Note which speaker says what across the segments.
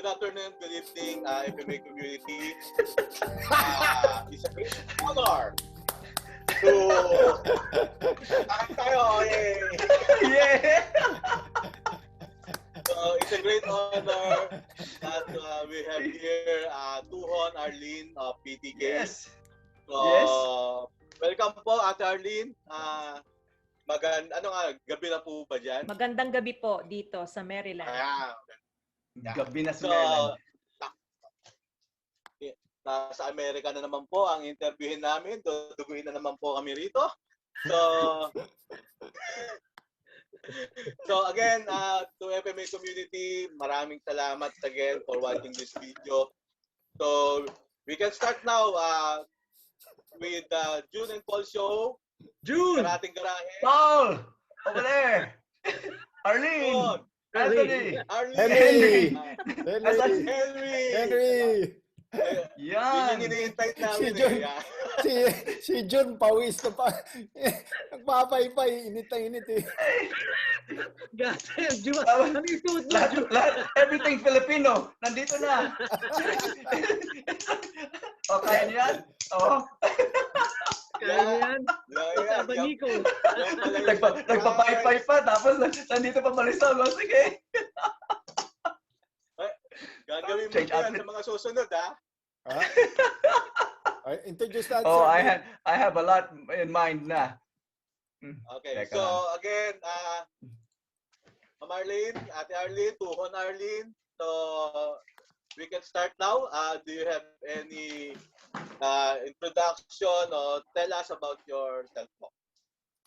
Speaker 1: good afternoon, good evening, FMA community. It's a great honor to tayo,
Speaker 2: Yeah!
Speaker 1: So it's a great honor that we have here Tuhon, Arlene of PTK.
Speaker 2: Yes!
Speaker 1: So,
Speaker 2: Yes.
Speaker 1: welcome po, Ate Arlene. Gabi na po ba dyan?
Speaker 3: Magandang gabi po dito sa Maryland.
Speaker 1: Yeah.
Speaker 2: Gabi na sa
Speaker 1: So,
Speaker 2: Maryland.
Speaker 1: Sa Amerika na naman po ang interviewin namin. Duduguin na naman po kami rito. So again, to FMA community, maraming salamat again for watching this video. So we can start now with June and Paul show.
Speaker 2: June!
Speaker 1: Karateng Garahe.
Speaker 2: Paul! Over there! Arlene!
Speaker 1: Tuhon,
Speaker 2: Anthony!
Speaker 1: Arlene.
Speaker 2: Henry!
Speaker 1: Henry.
Speaker 2: Yan!
Speaker 1: Yun yung iniintay namin.
Speaker 4: Si John, pawis na pa. Nagpapaypay, init na init eh.
Speaker 5: Gase, Jun.
Speaker 2: Lahat,
Speaker 5: Ano yung suot mo, Jun?
Speaker 2: everything Filipino, nandito na. O, kaya niyan? Oo.
Speaker 5: Kaya mo yan? Abaniko.
Speaker 2: Nagpapaypay pa, tapos nandito pa Marisol. Sige.
Speaker 1: Gagawin mo
Speaker 2: Change
Speaker 1: yan
Speaker 2: outfit.
Speaker 1: sa mga susunod, ha?
Speaker 4: Introduce that.
Speaker 2: Oh, I have a lot in mind na.
Speaker 1: Okay,
Speaker 2: Teka
Speaker 1: so
Speaker 2: lang.
Speaker 1: again, Ma'am Arlene, Ate Arlene, Tuhon Arlene. So we can start now. Do you have any introduction or tell us about yourself?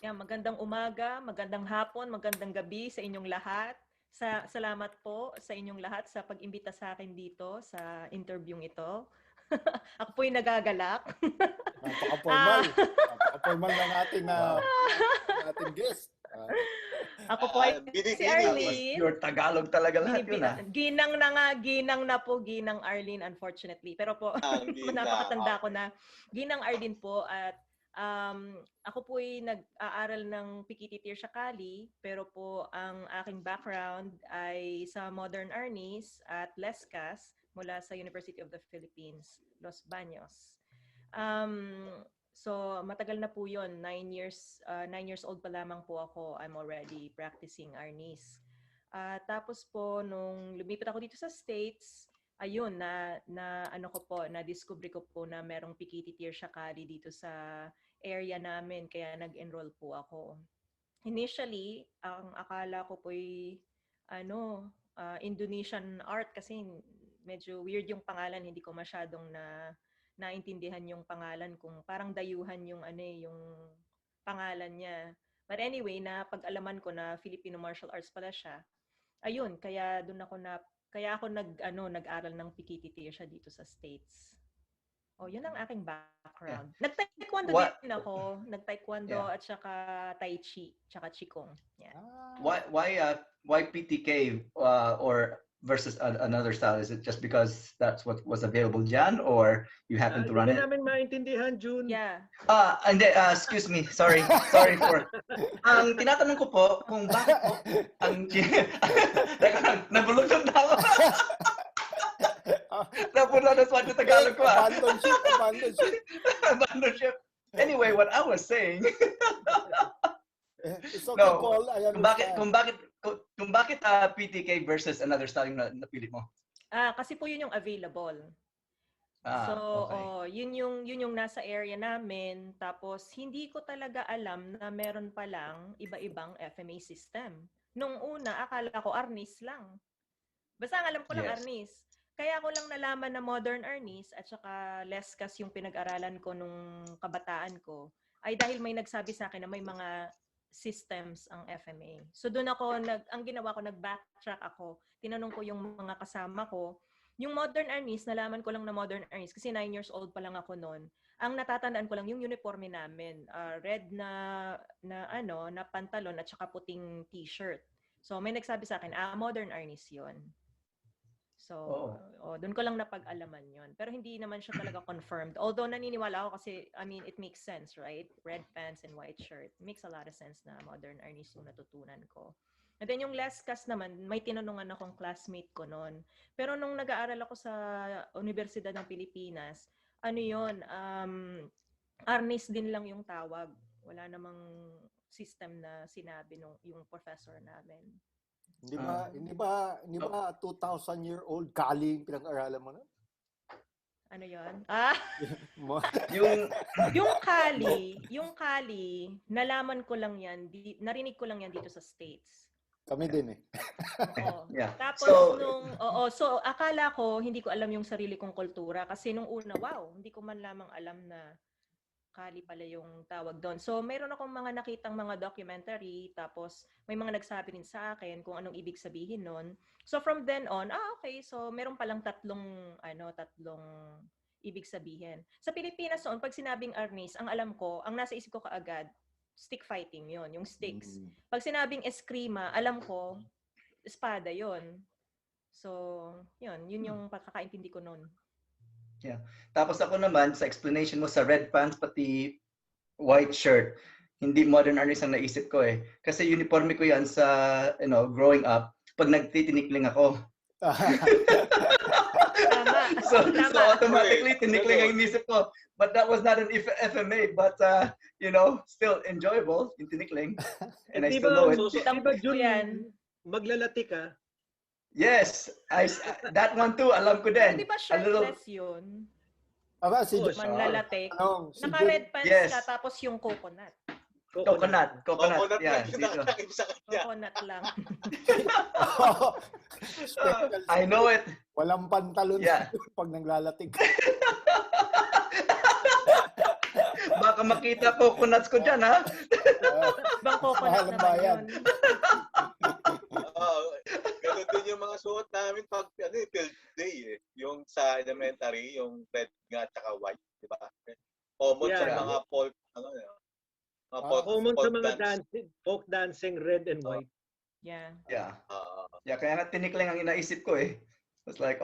Speaker 3: Yeah, magandang umaga, magandang hapon, magandang gabi sa inyong lahat. Salamat po sa inyong lahat sa pag-imbita sa akin dito sa interviewing ito. Ako po yung nagagalak.
Speaker 4: Napaka-formal. Napaka-formal ng ating guest.
Speaker 3: Ako po ay si Arlene.
Speaker 2: Your Tagalog talaga lahat yun, ah.
Speaker 3: Ginang Ginang Arlene, unfortunately. Pero po, napakatanda ko na. Ginang Arlene po at ako po ay nag-aaral ng Pikiti Sakali, pero po ang aking background ay sa Modern Arnis at Lescas mula sa University of the Philippines, Los Baños. So matagal na po yun, 9 years old pa lamang po ako, I'm already practicing Arnis. Tapos po, nung lumipat ako dito sa States, ayun, na-discover ko po na merong Pikiti Sakali dito sa area namin, kaya nag-enroll po ako. Initially, ang akala ko po ay Indonesian art kasi medyo weird yung pangalan, hindi ko masyadong naintindihan yung pangalan, kung parang dayuhan yung yung pangalan niya. But anyway, pag-alaman ko na Filipino martial arts pala siya. Ayun, kaya ako nag-aral ng Pikiti siya dito sa States. Oh, yun ang aking background. Yeah. Nag-taekwondo din ako. Nag-taekwondo at saka tai chi, tsaka qigong. Yeah.
Speaker 2: Why PTK or versus another style? Is it just because that's what was available dyan, or you happen to run it?
Speaker 5: Hindi namin maintindihan, June.
Speaker 3: Yeah.
Speaker 2: Excuse me. Sorry for. Ang tinatanong ko po kung bakit po ang nabulutog na ako. Napula na sa Tagalog ko. Abandon ship. Anyway, what I was saying.
Speaker 4: It's okay, Paul. I understand.
Speaker 2: Kung bakit PTK versus another style na napili mo?
Speaker 3: Kasi po yun yung available.
Speaker 2: Okay.
Speaker 3: Yun yung nasa area namin. Tapos hindi ko talaga alam na meron palang iba-ibang FMA system. Nung una, akala ko Arnis lang. Basta ang alam ko lang Arnis. Kaya ko lang nalaman na Modern Arnis at saka Lescas yung pinag-aralan ko nung kabataan ko ay dahil may nagsabi sa akin na may mga systems ang FMA. So doon ako, ang ginawa ko, nag-backtrack ako. Tinanong ko yung mga kasama ko. Yung Modern Arnis, nalaman ko lang na Modern Arnis kasi 9 years old pa lang ako noon. Ang natatandaan ko lang yung uniforme namin, red na pantalon at saka puting t-shirt. So may nagsabi sa akin, Modern Arnis 'yon. So, doon ko lang napag-alaman yon. Pero hindi naman siya talaga confirmed. Although naniniwala ako kasi, it makes sense, right? Red pants and white shirt. It makes a lot of sense na Modern Arnis yung natutunan ko. And then yung last class naman, may tinanungan akong classmate ko noon. Pero nung nag-aaral ako sa Universidad ng Pilipinas, ano yun, Arnis din lang yung tawag. Wala namang system na sinabi nung yung professor namin.
Speaker 4: Hindi ba 2,000-year-old Kali yung pinag-aralan mo na?
Speaker 3: Ano yun? Yung Kali, nalaman ko lang yan, narinig ko lang yan dito sa States.
Speaker 4: Kami din eh.
Speaker 3: Oo.
Speaker 2: Yeah.
Speaker 3: Tapos so akala ko hindi ko alam yung sarili kong kultura kasi nung una, hindi ko man lamang alam na Kali pala yung tawag doon. So mayroon akong mga nakitang mga documentary tapos may mga nagsabi rin sa akin kung anong ibig sabihin noon. So from then on, okay, so meron palang tatlong ibig sabihin. Sa Pilipinas noon, pag sinabing Arnis, ang alam ko, ang nasa isip ko kaagad, stick fighting yon, yung sticks. Pag sinabing eskrima, alam ko, espada yon. So, yun yung pagkakaintindi ko noon.
Speaker 2: Yeah. Tapos ako naman, sa explanation mo sa red pants pati white shirt, hindi modern artist ang naisip ko eh. Kasi uniforme ko yan sa, growing up, pag nagtitinikling ako. So automatically, tinikling ang inisip ko. But that was not an FMA, but, still enjoyable, yung tinikling. And I still know it.
Speaker 5: Diba, Jun, maglalati ka?
Speaker 2: Yes, that one too, alam ko din.
Speaker 3: Di ba shirtless yun?
Speaker 4: Si
Speaker 3: Manlalatik.
Speaker 4: si
Speaker 3: Naka-red pants
Speaker 2: Yes.
Speaker 3: ka, tapos yung coconut.
Speaker 2: Coconut. Yeah,
Speaker 3: Coconut lang.
Speaker 2: I know it.
Speaker 4: Walang pantalon pag naglalatig.
Speaker 2: Baka makita coconuts ko dyan, ha?
Speaker 3: Bang coconut naman yun.
Speaker 1: Ganun din yung mga suot namin pag field day eh. Yung sa elementary, yung red nga tsaka white, di ba? Common sa mga folk,
Speaker 5: common sa mga folk dancing, red and white.
Speaker 3: Yeah.
Speaker 2: Kaya nga tinikling ang inaisip ko eh. It's like,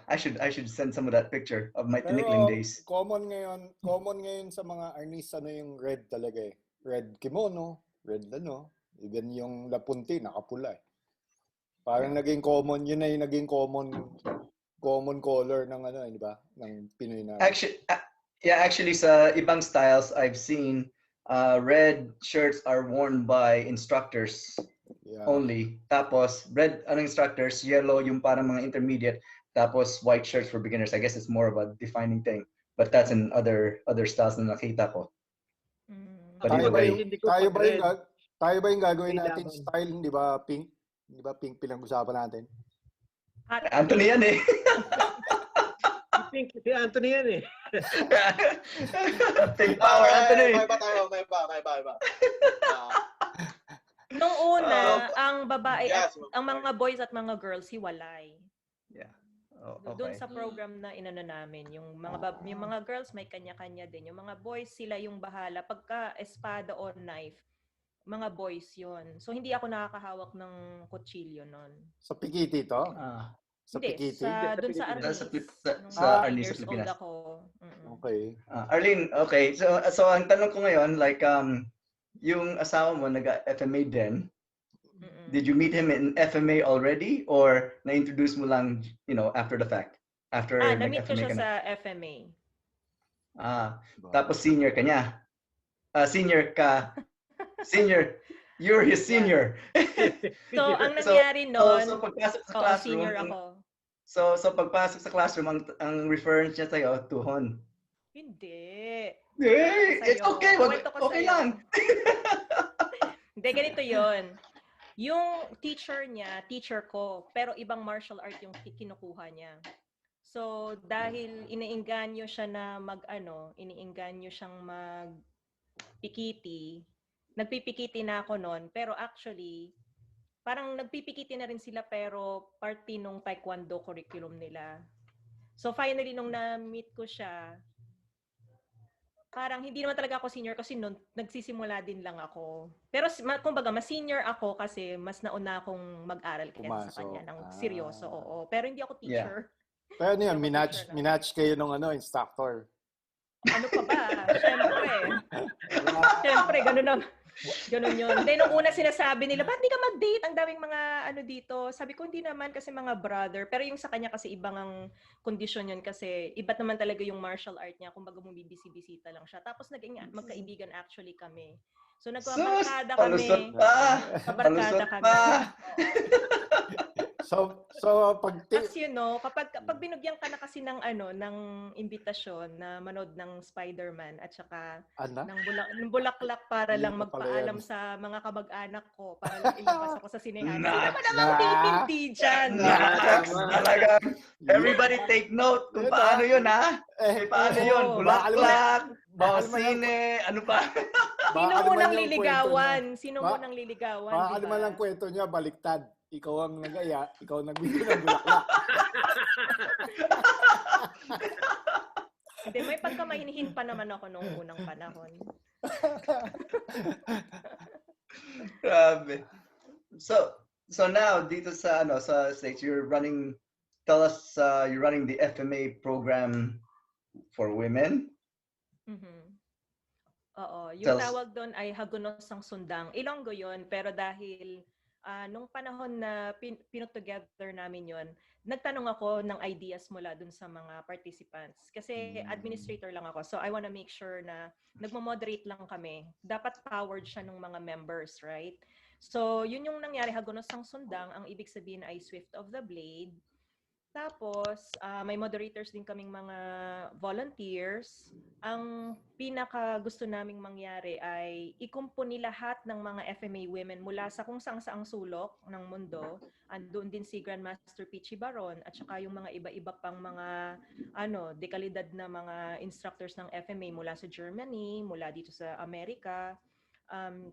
Speaker 2: I should send some of that picture of my tinikling days.
Speaker 4: Common ngayon sa mga arnis, yung red talaga eh. Red kimono, red even yung lapunti, nakapula eh. Parang naging common, yun na yung naging common color ng di ba? Ng Pinoy na.
Speaker 2: Actually sa ibang styles I've seen red shirts are worn by instructors only. Tapos red instructors, yellow yung parang mga intermediate, tapos white shirts for beginners. I guess it's more of a defining thing. But that's in other styles na nakita ko. But
Speaker 4: tayo ba yung gagawin natin style, di ba, pink? Di ba pink pinag-usapan natin?
Speaker 2: Anthony yan eh.
Speaker 5: Si Anthony yan eh.
Speaker 2: Pink power, Anthony.
Speaker 1: May iba.
Speaker 3: Nung una, ang babae, ang mga boys at mga girls, hiwalay.
Speaker 2: Yeah. Okay.
Speaker 3: Doon sa program na inano namin, yung mga girls may kanya-kanya din. Yung mga boys, sila yung bahala. Pagka espada o knife, mga boys yon. So, hindi ako nakakahawak ng kutsilyo nun.
Speaker 4: Sa Pikiti to? Sa
Speaker 3: Hindi,
Speaker 4: Pikiti?
Speaker 3: doon sa Arnis.
Speaker 2: Sa Arnis sa
Speaker 3: Years old
Speaker 2: Pilipinas.
Speaker 3: ako.
Speaker 4: Okay.
Speaker 2: Arlene, okay. So ang tanong ko ngayon, like, yung asawa mo nag-FMA din. Did you meet him in FMA already or na-introduce mo lang, after the fact? After
Speaker 3: Na-meet ko siya sa FMA.
Speaker 2: Tapos senior ka niya. Senior ka. Senior. You're his senior.
Speaker 3: So, ang nangyari noon,
Speaker 2: so pagpasok sa classroom,
Speaker 3: senior ako.
Speaker 2: So pagpasok sa classroom, ang reference niya sa'yo, Tuhon.
Speaker 3: Hindi.
Speaker 2: Hey, it's okay. Okay lang.
Speaker 3: Hindi, ganito yon. Yung teacher niya, teacher ko, pero ibang martial art yung kinukuha niya. So, dahil iniinganyo siya na iniinganyo siyang magpikiti, nagpipikiti na ako noon, pero actually, parang nagpipikiti na rin sila pero parte nung taekwondo curriculum nila. So finally, nung na-meet ko siya, parang hindi naman talaga ako senior kasi noon nagsisimula din lang ako. Pero kumbaga, mas senior ako kasi mas nauna akong mag-aral kaya sa kanya ng seryoso. Oo. Pero hindi ako teacher.
Speaker 4: Yeah. Pero ano yun, minatch kayo ng instructor.
Speaker 3: Ano pa ba? Siyempre, ganun na. Ganun yun. Then, nung una sinasabi nila, ba't di ka mag-date? Ang daming mga ano dito. Sabi ko, hindi naman kasi mga brother. Pero yung sa kanya kasi ibang ang kondisyon yun kasi iba't naman talaga yung martial art niya. Kumbaga bumibisi-bisita lang siya. Tapos naging magkaibigan actually kami. So,
Speaker 2: Sus!
Speaker 3: nagkabarkada
Speaker 2: Palusot
Speaker 3: kami.
Speaker 2: pa!
Speaker 3: Kabarkada
Speaker 2: Palusot
Speaker 3: kami.
Speaker 2: pa!
Speaker 4: So pag
Speaker 3: As you know, kapag binigyan ka na kasi ng ng imbitasyon na manood ng Spider-Man at saka ng bulaklak para lang
Speaker 4: Yun na pala
Speaker 3: magpaalam
Speaker 4: yan.
Speaker 3: sa mga kamag-anak ko para lang ilabas ako sa sinehan.
Speaker 2: Na-
Speaker 3: Sino ba namang titindi dyan?
Speaker 2: Naks! Talaga. Everybody take note kung paano yun, ha? Paano yun?
Speaker 3: Oo.
Speaker 2: Bulaklak,
Speaker 4: Baka naman
Speaker 2: sine, ano pa?
Speaker 3: Sino
Speaker 4: Baka naman
Speaker 3: unang
Speaker 4: yung
Speaker 3: liligawan? Sino
Speaker 4: Ba-
Speaker 3: unang liligawan?
Speaker 4: Baka
Speaker 3: Diba?
Speaker 4: naman ang kwento niya, baliktad. Ikaw ang nagaya, ikaw ang nagbigay ng bulaklak.
Speaker 3: Hindi, may pagkamahinihin pa naman ako noong unang panahon.
Speaker 2: Grabe. So now dito sa sa States, tell us you're running the FMA program for women.
Speaker 3: Mhm. Oo, yung
Speaker 2: Tell us-
Speaker 3: tawag doon ay Hagunos ng Sundang. Ilonggo yun, pero dahil nung panahon na pino-together namin yon, nagtanong ako ng ideas mula dun sa mga participants. Kasi administrator lang ako, so I wanna make sure na nagmo-moderate lang kami. Dapat powered siya ng mga members, right? So, yun yung nangyari, Hagunos ng Sundang. Ang ibig sabihin ay Swift of the Blade. Tapos, may moderators din kaming mga volunteers. Ang pinaka gusto naming mangyari ay ikumpuni lahat ng mga FMA women mula sa kung saang sulok ng mundo. Andoon din si Grandmaster Pichi Baron at saka yung mga iba-iba pang mga dekalidad na mga instructors ng FMA mula sa Germany, mula dito sa Amerika.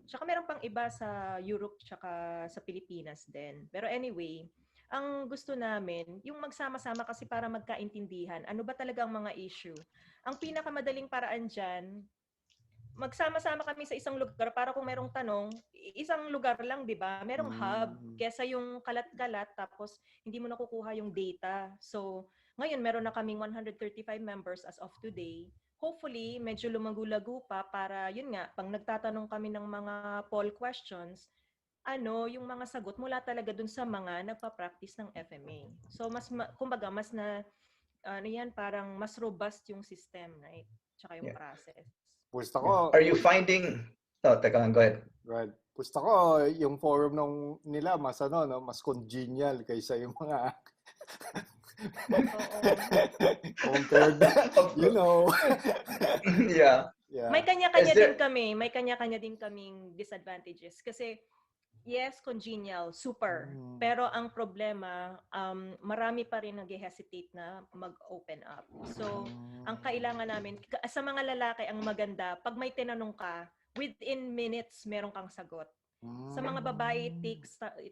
Speaker 3: Tsaka meron pang iba sa Europe tsaka sa Pilipinas din. Pero anyway, ang gusto namin, yung magsama-sama kasi para magkaintindihan, ano ba talaga ang mga issue. Ang pinakamadaling paraan dyan, magsama-sama kami sa isang lugar para kung merong tanong, isang lugar lang, di ba? Merong hub, kesa yung kalat-kalat, tapos hindi mo nakukuha yung data. So, ngayon meron na kaming 135 members as of today. Hopefully, medyo lumago-lago pa para, yun nga, pag nagtatanong kami ng mga poll questions, yung mga sagot mula talaga dun sa mga nagpa-practice ng FMA. So kumbaga mas parang mas robust yung system, right? Tsaka yung process.
Speaker 4: Pusta ko.
Speaker 2: Are you finding teka lang, go ahead.
Speaker 4: Right. Pusta ko yung forum nila mas mas congenial kaysa yung mga compared,
Speaker 2: Yeah.
Speaker 3: May kanya-kanya din kami. May kanya-kanya din kaming disadvantages. Kasi, yes, congenial, super. Pero ang problema, marami pa rin nag-hesitate na mag-open up. So, ang kailangan namin, sa mga lalaki, ang maganda, pag may tinanong ka, within minutes, meron kang sagot. Sa mga babae, it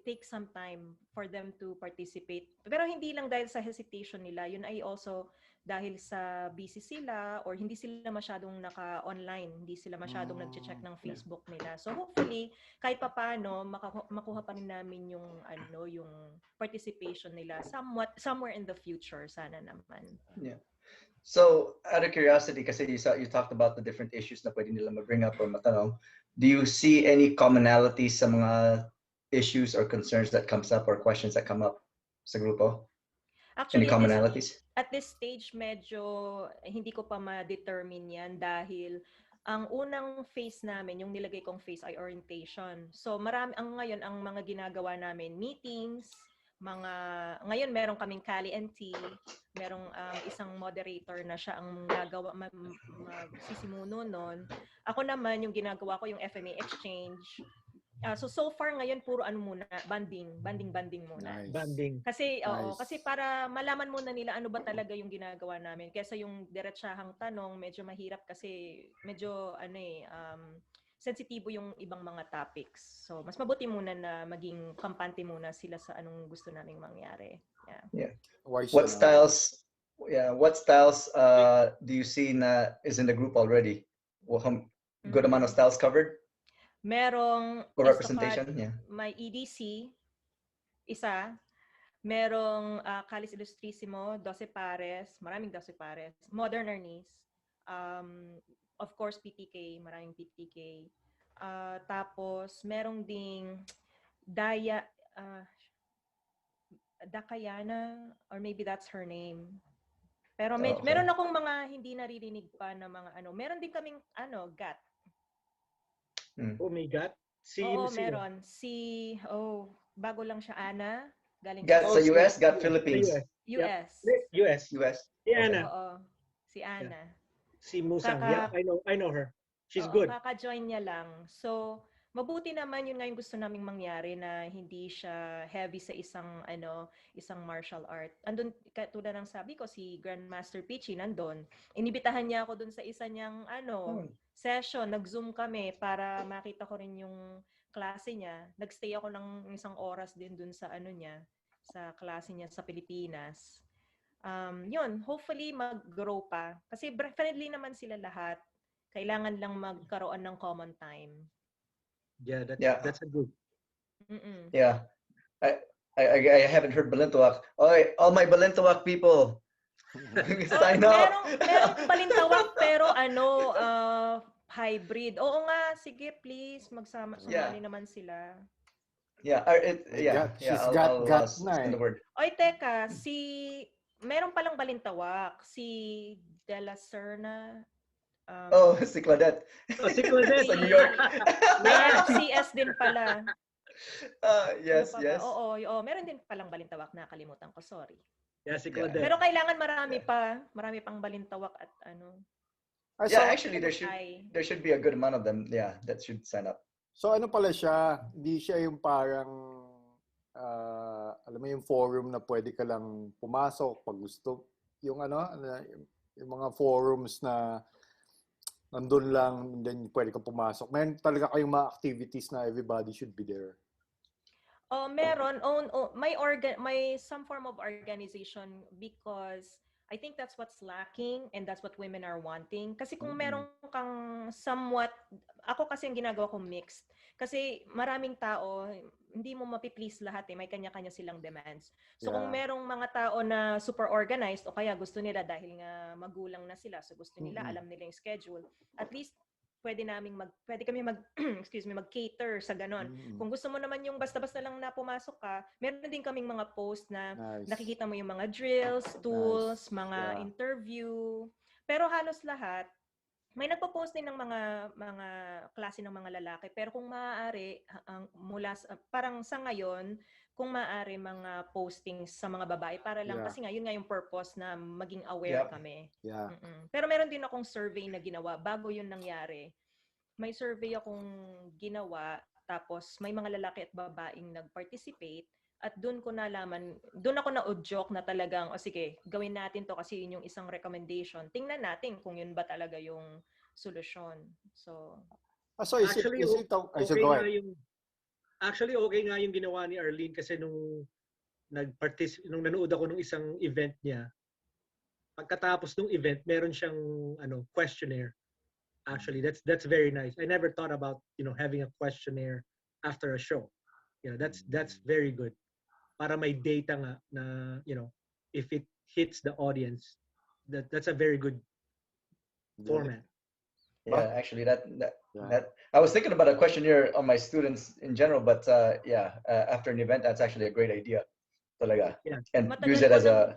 Speaker 3: takes some time for them to participate. Pero hindi lang dahil sa hesitation nila, yun ay also dahil sa busy sila or hindi sila masyadong naka-online, hindi sila masyadong nag-check ng Facebook nila. So hopefully, kahit papaano, makuha pa rin namin yung participation nila somewhere in the future, sana naman.
Speaker 2: Yeah. So, out of curiosity, kasi you talked about the different issues na pwede nila ma-bring up or matanong, do you see any commonalities sa mga issues or concerns that comes up or questions that come up sa grupo?
Speaker 3: Actually,
Speaker 2: any commonalities?
Speaker 3: At this stage, medyo hindi ko pa ma-determine yan dahil ang unang phase namin, yung nilagay kong phase ay orientation. So, ngayon, ang mga ginagawa namin, meetings, ngayon meron kaming Kali and Tea, merong isang moderator na siya ang magsisimuno nun. Ako naman, yung ginagawa ko yung FMA exchange. So far ngayon puro banding muna.
Speaker 4: Nice.
Speaker 5: Banding.
Speaker 3: Kasi
Speaker 4: Nice.
Speaker 3: kasi para malaman muna nila ano ba talaga yung ginagawa namin. Kaysa yung diretsahang tanong, medyo mahirap kasi medyo sensitibo yung ibang mga topics. So mas mabuti muna na maging kampante muna sila sa anong gusto naming mangyari.
Speaker 2: Yeah.
Speaker 4: Wise
Speaker 2: What
Speaker 4: na.
Speaker 2: styles do you see na is in the group already? Good amount of styles covered?
Speaker 3: Merong
Speaker 2: For representation, yeah.
Speaker 3: may EDC, isa. Merong Calis Illustrissimo, 12 pares, maraming 12 pares. Modern Arnis. Of course, PTK, maraming PTK. Tapos merong ding Daya uh, Dakayana, or maybe that's her name. Pero
Speaker 2: Okay.
Speaker 3: meron akong mga hindi naririnig pa na mga ano. Meron din kaming GAT.
Speaker 5: Oh my God.
Speaker 3: Meron. Bago lang siya, Ana. Galing
Speaker 2: GAT sa US, GAT
Speaker 5: US.
Speaker 2: Philippines.
Speaker 3: US.
Speaker 5: US. Si Ana.
Speaker 3: Oo. Si Ana.
Speaker 5: Si Musang. Yeah, I know her. She's good.
Speaker 3: Kaka-join niya lang. So, mabuti naman, yun nga yung gusto naming mangyari, na hindi siya heavy sa isang martial art. Andun, tulad ng sabi ko, si Grandmaster Peachy nandun. Inibitahan niya ako dun sa isa niyang session. Nag-Zoom kami para makita ko rin yung klase niya. Nagstay ako ng isang oras din dun sa sa klase niya sa Pilipinas. Yun, hopefully mag-grow pa. Kasi friendly naman sila lahat. Kailangan lang magkaroon ng common time.
Speaker 5: Yeah, that's a good.
Speaker 3: Mm-mm.
Speaker 2: Yeah. I haven't heard Balintawak. All my Balintawak people. Sign up.
Speaker 3: Merong balintawak pero hybrid. Oo nga, sige please, sumali naman sila.
Speaker 2: Yeah,
Speaker 4: She's
Speaker 2: I'll
Speaker 4: got
Speaker 2: send the word.
Speaker 3: Oy, teka, meron palang balintawak, si Dela Serna.
Speaker 2: Si Claudette.
Speaker 5: Si Claudette.
Speaker 2: Sa New York.
Speaker 3: CS din pala.
Speaker 2: Yes.
Speaker 3: Oo, meron din palang balintawak, nakalimutan ko, sorry.
Speaker 5: Yeah, si Claudette.
Speaker 3: Pero kailangan marami pang balintawak at
Speaker 2: Actually there should be a good amount of them. Yeah, that should sign up.
Speaker 4: So ano pala siya, hindi siya yung parang alam mo yung forum na pwede ka lang pumasok pag gusto. Yung yung mga forums na nandun lang, then pwede ka pumasok. Meron talaga kayong mga activities na everybody should be there.
Speaker 3: Meron. May some form of organization, because I think that's what's lacking and that's what women are wanting. Kasi kung meron kang somewhat, ako kasi ang ginagawa ko mixed. Kasi maraming tao, hindi mo mapiplease lahat may kanya-kanya silang demands. So kung merong mga tao na super organized o kaya gusto nila dahil nga magulang na sila, so gusto nila, alam nila yung schedule, at least pwede kami mag-cater sa ganon. Kung gusto mo naman yung basta-basta lang na pumasok ka, meron din kaming mga post na nakikita mo yung mga drills, tools, mga interview. Pero halos lahat, may nagpo-post din ng mga klase ng mga lalaki. Pero kung maaari, parang sa ngayon, kung maaari mga postings sa mga babae para lang kasi nga yun nga yung purpose na maging aware kami.
Speaker 4: Yeah.
Speaker 3: Pero meron din akong survey na ginawa bago yun nangyari. May survey akong ginawa, tapos may mga lalaki at babaeng nag-participate, at doon ako na-udyok na talagang, sige, gawin natin to kasi yun yung isang recommendation. Tingnan natin kung yun ba talaga yung solusyon. So
Speaker 5: Actually, okay nga yung ginawa ni Arlene kasi nung nanood ako nung isang event niya, pagkatapos ng event, meron siyang questionnaire. Actually, that's very nice. I never thought about having a questionnaire after a show. That's very good. Para may data nga na if it hits the audience, that's a very good format.
Speaker 2: Yeah, actually that I was thinking about a questionnaire on my students in general, but after an event, that's actually a great idea. Talaga.
Speaker 5: Yeah.
Speaker 2: And use it as a.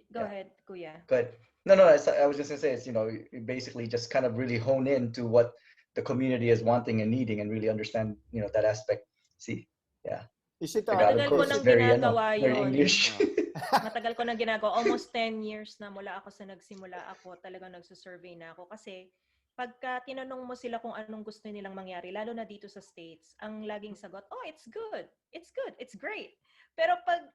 Speaker 3: Go ahead, Kuya.
Speaker 2: Go ahead. No, I was just gonna say it's you basically just kind of really hone in to what the community is wanting and needing, and really understand that aspect. See, yeah.
Speaker 4: Is it
Speaker 3: Matagal ko nang ginagawa
Speaker 2: very
Speaker 3: yun.
Speaker 2: English.
Speaker 3: Matagal ko nang ginagawa. Almost 10 years na mula ako sa nagsimula ako. Talagang nagsusurvey na ako. Kasi pagka tinanong mo sila kung anong gusto nilang mangyari, lalo na dito sa States, ang laging sagot, it's good. It's good. It's great. Pero pag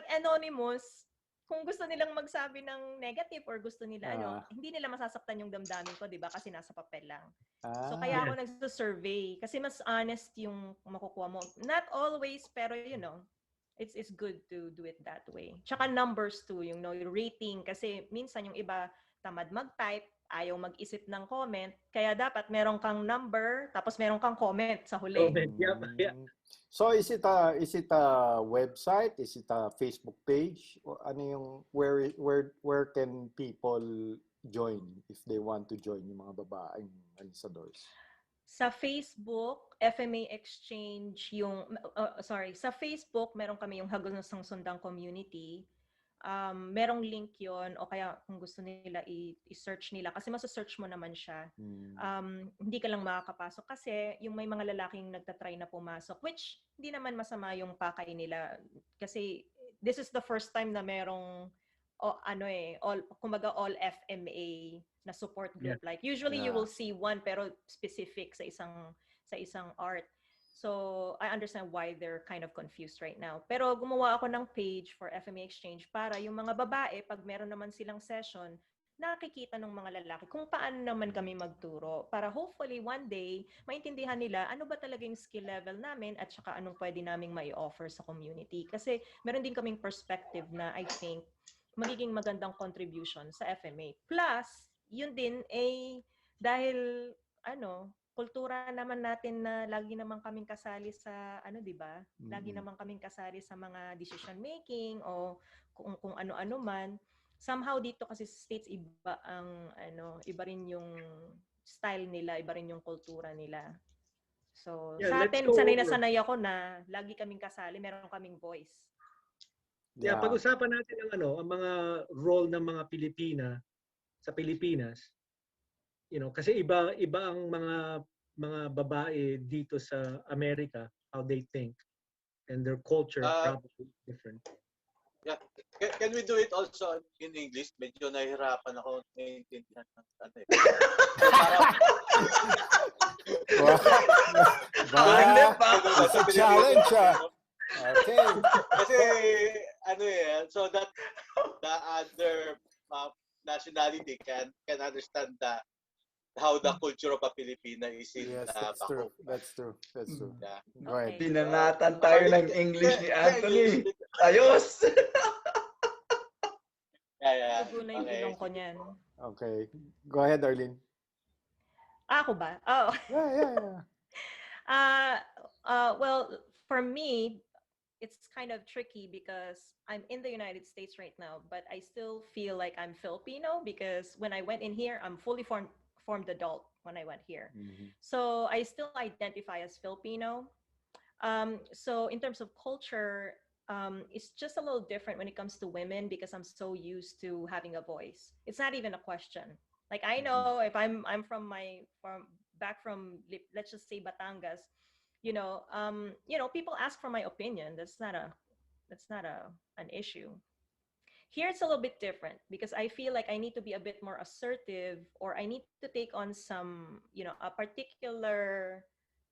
Speaker 3: anonymous, kung gusto nilang magsabi ng negative or gusto nila hindi nila masasaktan yung damdamin ko, 'di ba? Kasi nasa papel lang. So kaya ako nagso-survey kasi mas honest yung makukuha mo. Not always, pero it's good to do it that way. Tsaka numbers too, yung no, yung rating kasi minsan yung iba tamad mag-type, ayaw mag-isip ng comment, kaya dapat meron kang number tapos meron kang comment sa huli.
Speaker 5: Comment. Yeah.
Speaker 4: So is it a website? Is it a Facebook page? O ano yung where can people join if they want to join yung mga babaeng alisadors?
Speaker 3: Sa Facebook, FMA Exchange sa Facebook, meron kami yung Hagulosang Sundang Community. Merong link yon o kaya kung gusto nila i-search nila kasi masa-search mo naman siya. Hindi ka lang makakapasok kasi yung may mga lalaking nagtatry na pumasok, which hindi naman masama yung pakay nila kasi this is the first time na merong all FMA na support group. Like usually you will see one pero specific sa isang art. So I understand why they're kind of confused right now. Pero gumawa ako ng page for FMA Exchange para yung mga babae pag meron naman silang session, nakikita ng mga lalaki kung paano naman kami magturo para hopefully one day maintindihan nila ano ba talaga yung skill level namin at saka anong pwede naming mai-offer sa community. Kasi meron din kaming perspective na I think magiging magandang contribution sa FMA. Plus, yun din dahil kultura naman natin na lagi naman kaming kasali sa 'di ba? Lagi naman kaming kasali sa mga decision making o kung ano-ano man. Somehow dito kasi sa States iba rin yung style nila, iba rin yung kultura nila. So, sa atin sanay ako na lagi kaming kasali, meron kaming voice.
Speaker 5: Yeah, pag-usapan natin ang mga role ng mga Pilipina sa Pilipinas. Kasi iba ang mga babae dito sa Amerika, how they think and their culture probably different.
Speaker 1: Yeah. Can we do it also in English? Medyo nahihirapan ako naiintindihan ng
Speaker 4: It's a challenge. Okay.
Speaker 1: Kasi so that the other nationality can understand how the culture of a Filipina is in
Speaker 4: That's true.
Speaker 1: Yeah.
Speaker 4: Right.
Speaker 2: Pinanatan tayo ng English ni Anthony. Ayos!
Speaker 1: Yeah.
Speaker 3: Dugo na yung ilong ko niyan.
Speaker 4: Okay. Go ahead, Arlene.
Speaker 3: Ako ba? Oh.
Speaker 4: Yeah.
Speaker 3: Well, for me, it's kind of tricky because I'm in the United States right now, but I still feel like I'm Filipino because when I went in here, I'm fully formed adult when I went here. So I still identify as Filipino. So in terms of culture, it's just a little different when it comes to women because I'm so used to having a voice. It's not even a question. Like I know if I'm back from let's just say Batangas, people ask for my opinion. That's not an issue. Here it's a little bit different because I feel like I need to be a bit more assertive or I need to take on some, a particular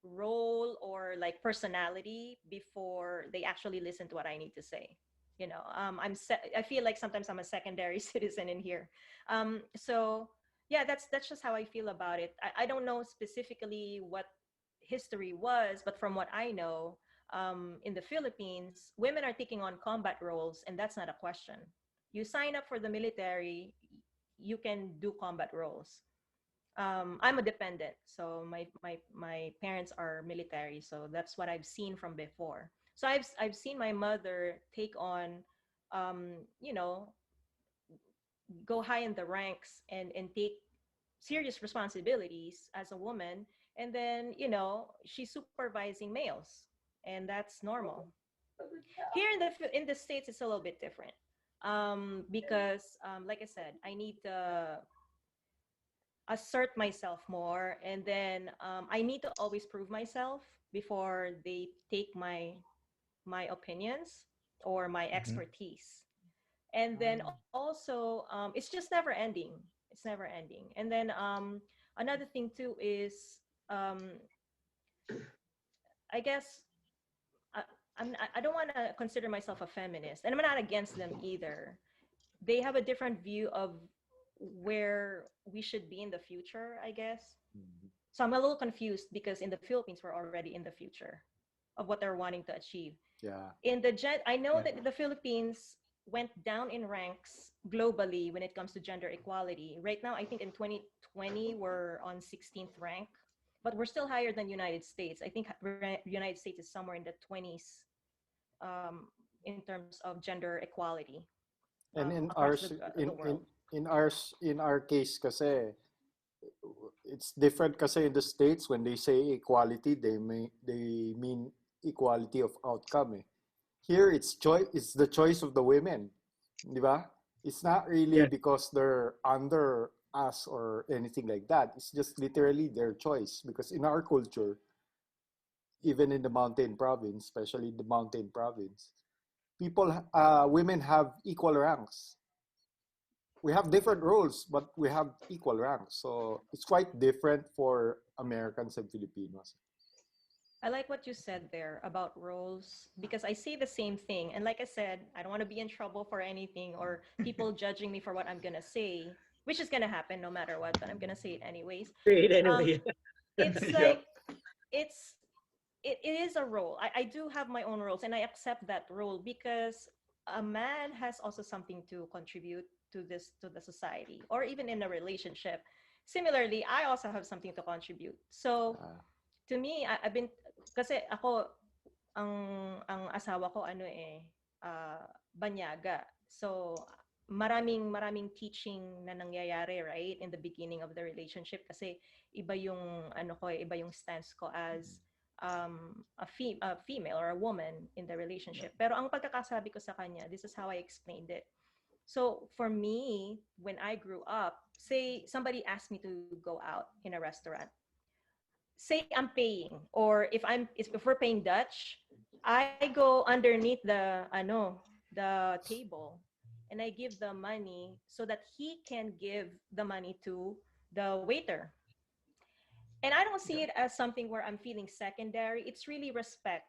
Speaker 3: role or like personality before they actually listen to what I need to say. I feel like sometimes I'm a secondary citizen in here. So yeah, that's just how I feel about it. I don't know specifically what history was, but from what I know, in the Philippines, women are taking on combat roles, and that's not a question. You sign up for the military, you can do combat roles. I'm a dependent, so my parents are military, so that's what I've seen from before. So I've seen my mother take on, go high in the ranks and take serious responsibilities as a woman, and then she's supervising males, and that's normal. Here in the States, it's a little bit different because like I said, I need to assert myself more, and then I need to always prove myself before they take my opinions or my expertise. And then also it's just never ending. It's never ending. And then another thing too is I guess I don't want to consider myself a feminist, and I'm not against them either. They have a different view of where we should be in the future, I guess. So I'm a little confused because in the Philippines, we're already in the future of what they're wanting to achieve.
Speaker 4: Yeah.
Speaker 3: I know
Speaker 2: Yeah.
Speaker 3: that the Philippines went down in ranks globally when it comes to gender equality. Right now, I think in 2020 we're on 16th rank, but we're still higher than United States. I think United States is somewhere in the 20s in terms of gender equality
Speaker 4: And in
Speaker 3: across
Speaker 4: ours,
Speaker 3: the world.
Speaker 4: in our case kasi, it's different kasi in the States when they say equality, they mean equality of outcome. Here it's the choice of the women. Di ba? It's not really
Speaker 5: Yes.
Speaker 4: because they're under us or anything like that. It's just literally their choice because in our culture, even in the mountain province, especially the mountain province, women have equal ranks. We have different roles, but we have equal ranks. So it's quite different for Americans and Filipinos.
Speaker 3: I like what you said there about roles because I say the same thing. And like I said, I don't want to be in trouble for anything or people judging me for what I'm going to say, which is going to happen no matter what, but I'm going to say it anyways.
Speaker 5: Say it
Speaker 3: Um,
Speaker 5: anyway.
Speaker 3: it's
Speaker 2: Yeah.
Speaker 3: like, it's, it is a role. I do have my own roles and I accept that role because a man has also something to contribute to the society or even in a relationship. Similarly, I also have something to contribute. So
Speaker 4: Uh,
Speaker 3: to me, I've been kasi ako ang asawa ko ano banyaga. So maraming teaching na nangyayari, right, in the beginning of the relationship kasi iba yung iba yung stance ko as a female or a woman in the relationship. Pero ang pagkakasabi ko sa kanya, this is how I explained it. So for me, when I grew up, say somebody asked me to go out in a restaurant, say I'm paying, or if we're paying Dutch, I go underneath the table and I give the money so that he can give the money to the waiter. And I don't see it as something where I'm feeling secondary. It's really respect,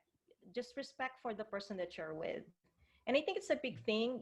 Speaker 3: just respect for the person that you're with. And I think it's a big thing,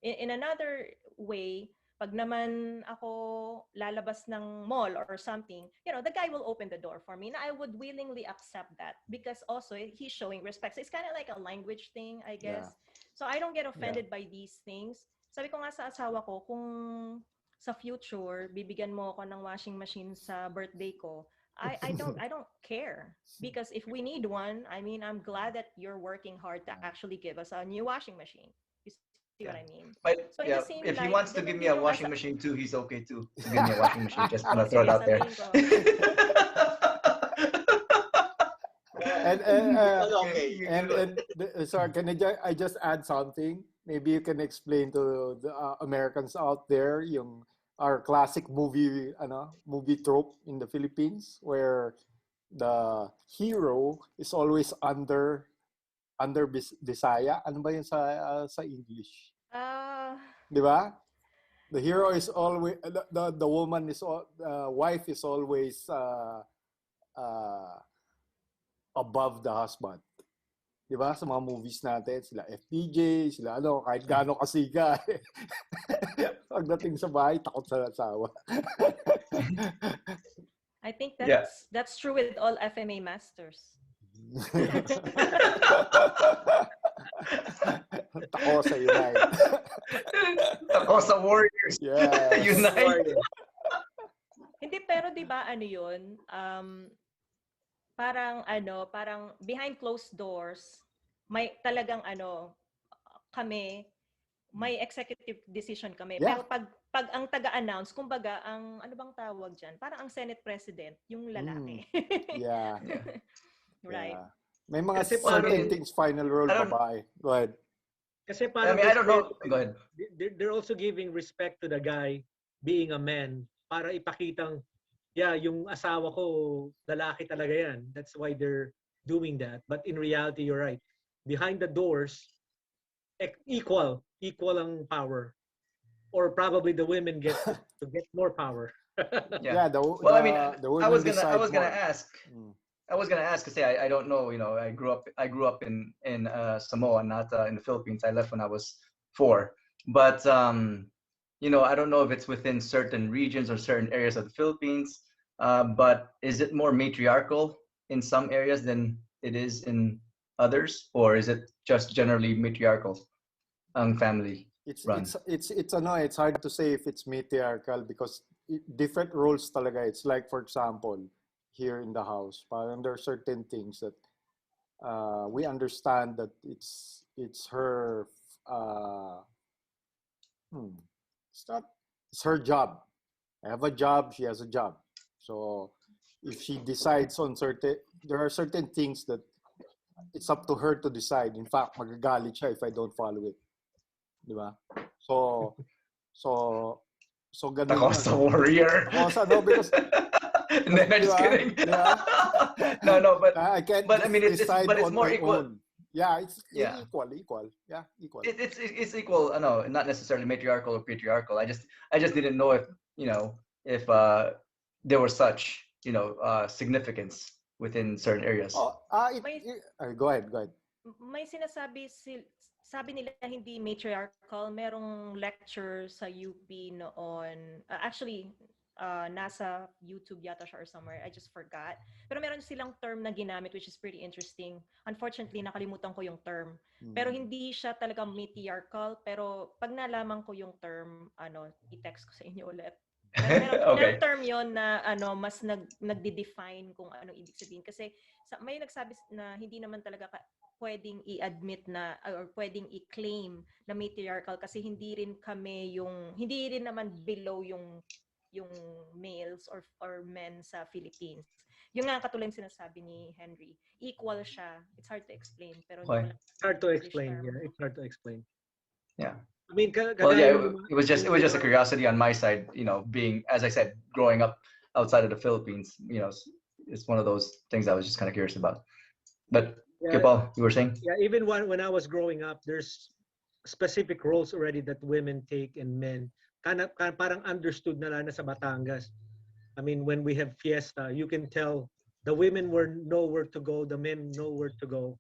Speaker 3: in another way, pag naman ako lalabas ng mall or something, the guy will open the door for me. And I would willingly accept that because also he's showing respect. So it's kind of like a language thing, I
Speaker 4: yeah.
Speaker 3: guess. So I don't get offended by these things. Sabi ko nga sa asawa ko, kung sa future, bibigyan mo ako ng washing machine sa birthday ko, I don't care because if we need one, I mean, I'm glad that you're working hard to actually give us a new washing machine. You see what I mean?
Speaker 2: But
Speaker 3: So in the
Speaker 2: yeah,
Speaker 3: same
Speaker 2: if he
Speaker 3: light,
Speaker 2: wants to
Speaker 3: ganun
Speaker 2: give me
Speaker 3: din
Speaker 2: a
Speaker 3: yung
Speaker 2: washing machine too, he's okay too to give me a washing machine. Just
Speaker 3: Oh,
Speaker 2: gonna throw it
Speaker 3: sige,
Speaker 2: out there.
Speaker 3: sabihin ko.
Speaker 1: It's okay.
Speaker 4: Sorry, I just add something? Maybe you can explain to the Americans out there our classic movie trope in the Philippines where the hero is always under Bisaya. Ano ba yun sa English? Di ba? The hero is always the woman is the wife is always above the husband. Di ba? Sa mga movies natin, sila FPJ, sila kahit gaano kasiga. Pagdating sa bahay, takot sa asawa.
Speaker 3: I think that's true with all FMA masters.
Speaker 4: Takosa Unite.
Speaker 2: Takosa Warriors.
Speaker 4: Yes.
Speaker 2: Unite.
Speaker 3: Hindi, pero 'di ba yun? Parang behind closed doors, may talagang kami, may executive decision kami.
Speaker 4: Yeah.
Speaker 3: Pero pag ang taga-announce, kumbaga, ang ano bang tawag dyan? Parang ang Senate President, yung lalaki.
Speaker 4: Yeah.
Speaker 3: Right.
Speaker 4: Yeah. May mga
Speaker 5: Kasi
Speaker 4: certain things final role babae. Go ahead.
Speaker 5: Kasi
Speaker 2: I
Speaker 5: parang
Speaker 2: mean, I don't know. Go ahead.
Speaker 5: they're also giving respect to the guy being a man para ipakitang, yung asawa ko, lalaki talaga yan. That's why they're doing that. But in reality, you're right. Behind the doors, equal ang power. Or probably the women get to get more power.
Speaker 4: Yeah.
Speaker 2: Well, I mean,
Speaker 4: the
Speaker 2: I was
Speaker 4: women
Speaker 2: gonna
Speaker 4: decide more.
Speaker 2: ask. I was gonna ask because I don't know. I grew up in Samoa, not in the Philippines. I left when I was 4. But I don't know if it's within certain regions or certain areas of the Philippines. But is it more matriarchal in some areas than it is in others, or is it just generally matriarchal ang family run?
Speaker 4: It's hard to say if it's matriarchal because different roles talaga. It's like, for example, here in the house, parang there are certain things that we understand that it's her it's her job. I have a job, she has a job. So if she decides on there are certain things that it's up to her to decide. In fact, magagalit siya if I don't follow it. Di ba? So ganun.
Speaker 2: Ako sa warrior.
Speaker 4: No, because
Speaker 2: no, just kidding.
Speaker 4: Yeah.
Speaker 2: No, but
Speaker 4: I can't
Speaker 2: but I mean it's
Speaker 4: decide
Speaker 2: it's
Speaker 4: on
Speaker 2: more
Speaker 4: my
Speaker 2: equal.
Speaker 4: own. Yeah, it's
Speaker 2: Yeah.
Speaker 4: equal. Yeah, equal.
Speaker 2: It's equal. No, not necessarily matriarchal or patriarchal. I just didn't know if there was such significance within certain areas.
Speaker 4: Go ahead.
Speaker 3: May sabi nila hindi matriarchal. Merong lecture sa UP noon. Actually, nasa YouTube yata siya or somewhere. I just forgot. Pero meron silang term na ginamit which is pretty interesting. Unfortunately, nakalimutan ko yung term. Pero hindi siya talaga matriarchal. Pero pag nalaman ko yung term, i-text ko sa inyo ulit. Merong term yon na mas nagde-define kung ano ibig sabihin. Kasi may nagsabi na hindi naman talaga pwedeng i-admit na or pwedeng i-claim na matriarchal kasi hindi rin naman below yung males or men sa Philippines. Yung nga katulad yung sinasabi ni Henry, equal siya. It's hard to explain pero
Speaker 5: it's hard to explain. Yeah, it's hard to explain.
Speaker 2: Yeah.
Speaker 5: I mean,
Speaker 2: it was just a curiosity on my side, being, as I said, growing up outside of the Philippines, it's one of those things I was just kind of curious about. But Paul, you were saying?
Speaker 5: Yeah, even when I was growing up, there's specific roles already that women take and men. Parang understood na lang na sa Batangas. I mean, when we have fiesta, you can tell the women know where to go, the men know where to go.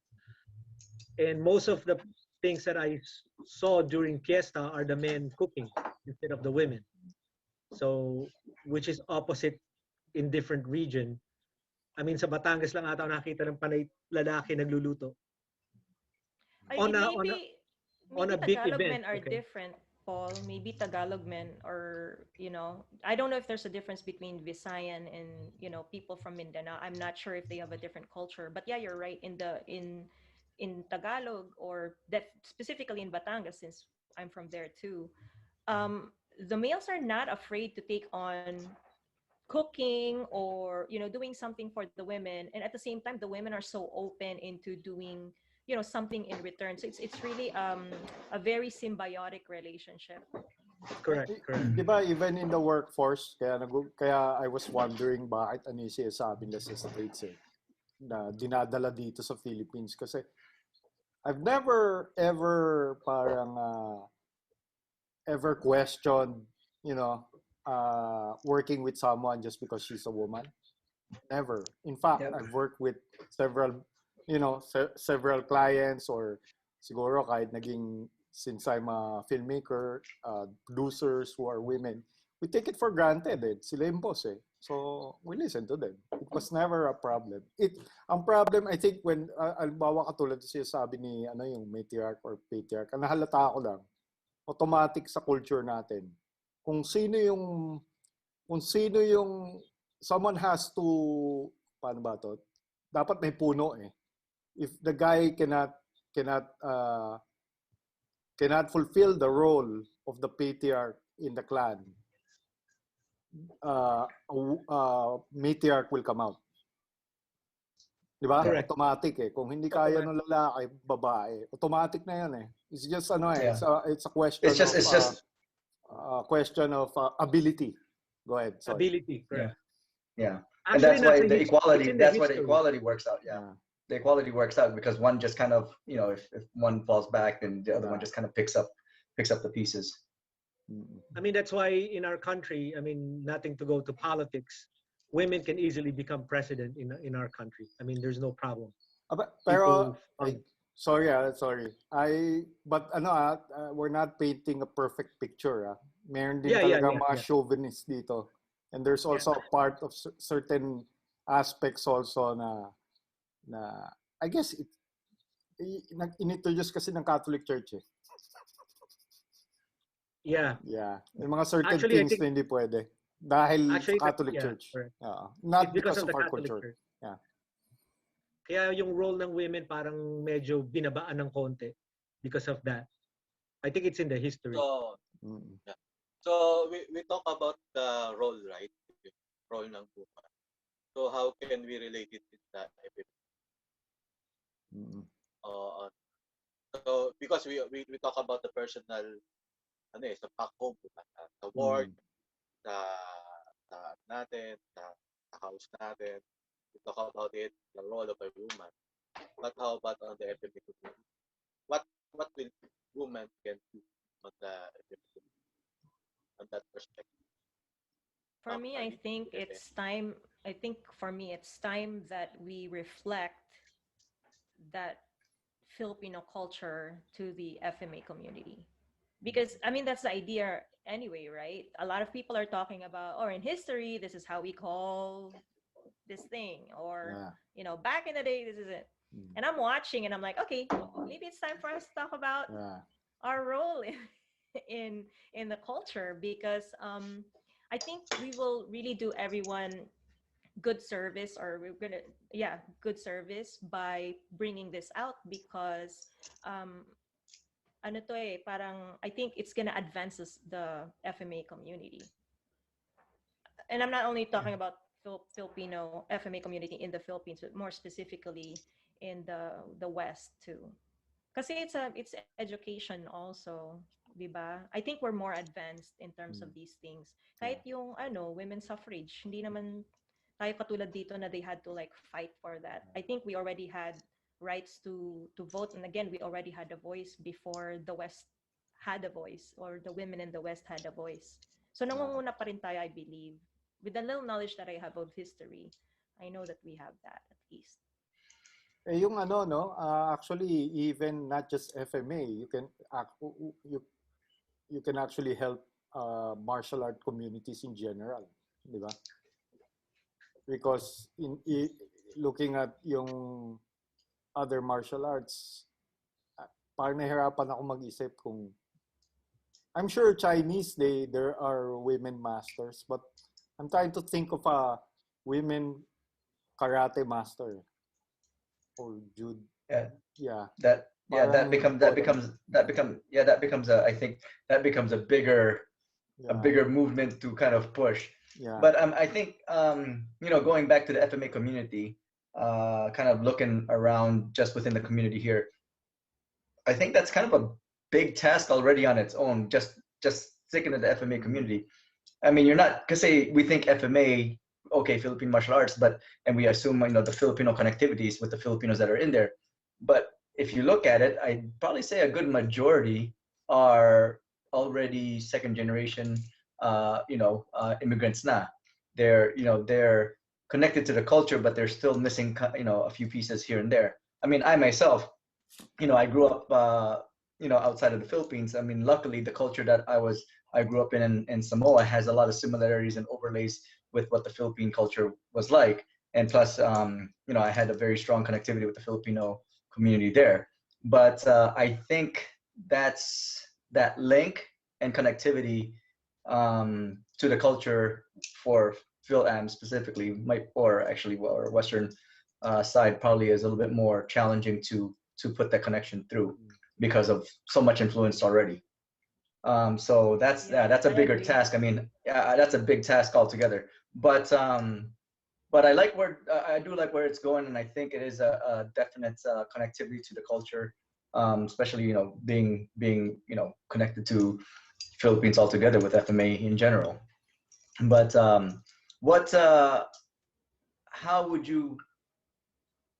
Speaker 5: And most of the things that I saw during fiesta are the men cooking instead of the women. So, which is opposite in different region. I mean, sa Batangas lang ata nakita ng panay lalaki nagluluto. On a big
Speaker 3: Tagalog
Speaker 5: event.
Speaker 3: men are different, Paul. Maybe Tagalog men or, I don't know if there's a difference between Visayan and, people from Mindanao. I'm not sure if they have a different culture. But yeah, you're right. In Tagalog or specifically in Batangas, since I'm from there too, the males are not afraid to take on cooking or doing something for the women, and at the same time the women are so open into doing something in return. So it's really a very symbiotic relationship.
Speaker 5: Correct.
Speaker 4: Diba, even in the workforce, kaya I was wondering bakit ano yung sinasabi nila sa States na dinadala dito sa Philippines kasi I've never ever ever questioned working with someone just because she's a woman. Never. In fact, I've worked with several clients or siguro kahit since I'm a filmmaker, producers who are women, we take it for granted. Sila yung boss eh. So, we listen to them. It was never a problem. Ang problem, I think, when, albawa katulad siya sabi ni, yung matriarch or patriarch, ang nahalata ko lang, automatic sa culture natin. Kung sino yung, someone has to, paano ba to? Dapat may puno eh. If the guy cannot fulfill the role of the patriarch in the clan, matriarch will come out. Diba?
Speaker 5: Correct.
Speaker 4: Automatic eh. Kung hindi kaya ng lalaki, babae, automatic na yan eh. It's just it's a question question of ability. Go ahead. Sorry.
Speaker 5: Ability. Correct.
Speaker 2: Yeah.
Speaker 5: Actually,
Speaker 2: and that's why the
Speaker 5: history.
Speaker 2: equality works out. Yeah. The equality works out because one just kind of, if one falls back, then the other one just kind of picks up the pieces.
Speaker 5: I mean, that's why in our country, I mean, nothing to go to politics, women can easily become president in our country. I mean, there's no problem.
Speaker 4: Pero, sorry. But we're not painting a perfect picture. Meron din talaga mga chauvinists dito. And there's also a part of certain aspects also na I guess in-introduce kasi ng Catholic Church eh.
Speaker 5: Yeah.
Speaker 4: Yeah. May mga certain
Speaker 5: Actually, I
Speaker 4: things
Speaker 5: think-
Speaker 4: na hindi pwede. Dahil
Speaker 5: Actually,
Speaker 4: sa Catholic
Speaker 5: yeah,
Speaker 4: Church.
Speaker 5: correct.
Speaker 4: Not
Speaker 5: It's because of the
Speaker 4: our
Speaker 5: Catholic
Speaker 4: culture.
Speaker 5: Church.
Speaker 4: Yeah.
Speaker 5: Kaya yung role ng women parang medyo binabaan ng konti because of that. I think it's in the history.
Speaker 1: So,
Speaker 4: Mm.
Speaker 1: so we talk about the role, right? Role ng woman. So how can we relate it with the
Speaker 4: Mm.
Speaker 1: so because we talk about the personal sa back home, diba? Sa work, sa natin, sa house natin. We talk about it, the role of a woman. But how about on the FMA community? What will women can do on the FMA community, on that perspective?
Speaker 3: For me, I think it's time. I think for me, it's time that we reflect that Filipino culture to the FMA community. Because I mean that's the idea anyway, right? A lot of people are talking about, or in history, this is how we call this thing, or back in the day, this is it. And I'm watching, and I'm like, okay, maybe it's time for us to talk about our role in the culture, because I think we will really do everyone good service, or we're gonna good service by bringing this out, because ano to parang I think it's gonna advance the FMA community. And I'm not only talking about Filipino FMA community in the Philippines, but more specifically in the West too. Kasi it's education also, di ba? I think we're more advanced in terms of these things. Kahit yung women's suffrage, hindi naman tayo katulad dito na they had to like fight for that. I think we already had rights to vote, and again, we already had a voice before the West had a voice, or the women in the West had a voice. So nangunguna pa rin tayo, I believe. With the little knowledge that I have of history, I know that we have that at least.
Speaker 4: Yung actually even not just FMA, you can actually help martial art communities in general, di ba? Because looking at yung other martial arts, parang nahirapan ako mag-isip kung I'm sure Chinese there are women masters, but I'm trying to think of a women karate master or judo.
Speaker 2: That becomes I think that becomes a bigger movement to kind of push. But I think going back to the FMA community, kind of looking around just within the community here, I think that's kind of a big task already on its own, just sticking to the FMA community. I mean, you're not, because we think FMA, okay, Philippine martial arts, and we assume the Filipino connectivities with the Filipinos that are in there. But if you look at it, I'd probably say a good majority are already second generation immigrants na. They're connected to the culture, but they're still missing a few pieces here and there. I mean, I myself, I grew up outside of the Philippines. I mean, luckily the culture that I grew up in Samoa has a lot of similarities and overlays with what the Philippine culture was like. And plus, I had a very strong connectivity with the Filipino community there. But I think that's that link and connectivity to the culture for Phil-Am specifically, or Western side probably is a little bit more challenging to put that connection through because of so much influence already. So that's a bigger task. I mean, that's a big task altogether. But I like I do like where it's going, and I think it is a definite connectivity to the culture, especially being connected to Philippines altogether with FMA in general. But how would you,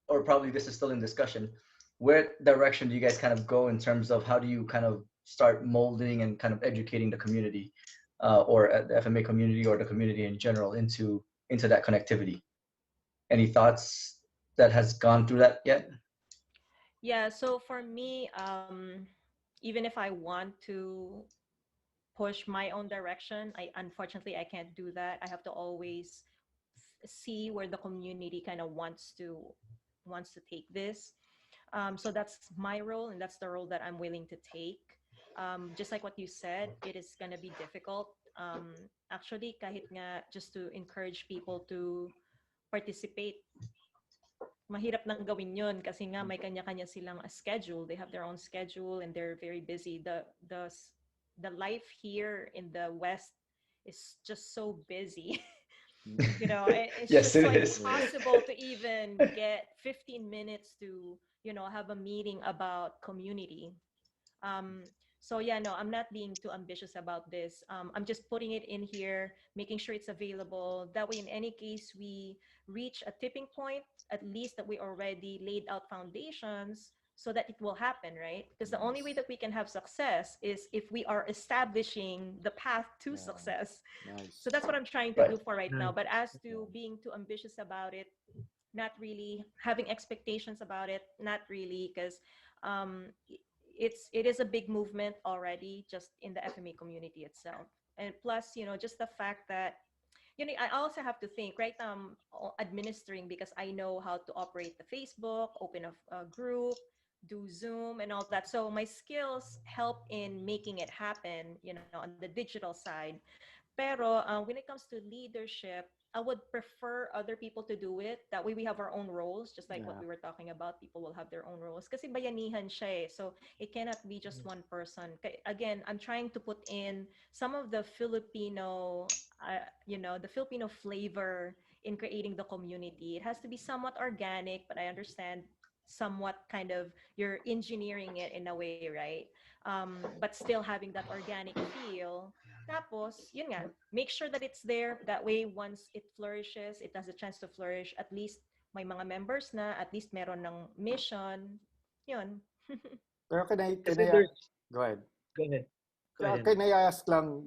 Speaker 2: or probably this is still in discussion, where direction do you guys kind of go in terms of how do you kind of start molding and kind of educating the community, or the FMA community or the community in general into that connectivity? Any thoughts that has gone through that yet?
Speaker 3: Yeah, so for me, even if I want to push my own direction, unfortunately I can't do that. I have to always see where the community kind of wants to take this. So that's my role, and that's the role that I'm willing to take. Just like what you said, it is gonna be difficult. Actually, kahit nga just to encourage people to participate, mahirap nang gawin yun kasi nga may kanya-kanya silang schedule. They have their own schedule and they're very busy. The life here in the West is just so busy. It's
Speaker 2: Yes,
Speaker 3: just so
Speaker 2: it is.
Speaker 3: impossible to even get 15 minutes to, have a meeting about community. Um, so yeah, no, I'm not being too ambitious about this. I'm just putting it in here, making sure it's available. That way, in any case we reach a tipping point, at least that we already laid out foundations so that it will happen, right? Because the only way that we can have success is if we are establishing the path to success.
Speaker 4: Nice.
Speaker 3: So that's what I'm trying to
Speaker 2: Right.
Speaker 3: do for right now. But as to being too ambitious about it, not really. Having expectations about it, not really, because um, it is a big movement already just in the FMA community itself. And plus, just the fact that I also have to think, right? Administering, because I know how to operate the Facebook, open a group, do Zoom and all that. So my skills help in making it happen, on the digital side. Pero when it comes to leadership, I would prefer other people to do it. That way we have our own roles, just like what we were talking about. People will have their own roles. Kasi bayanihan siya eh. So it cannot be just one person. Again, I'm trying to put in some of the Filipino, the Filipino flavor in creating the community. It has to be somewhat organic, but I understand somewhat kind of you're engineering it in a way, right? But still having that organic feel. Tapos, yun nga, make sure that it's there. That way, once it flourishes, it has a chance to flourish. At least may mga members na, at least meron ng mission. Yun.
Speaker 4: Pero
Speaker 5: Kasi there's,
Speaker 4: go ahead.
Speaker 5: go ahead. Go ahead.
Speaker 4: Can I ask lang,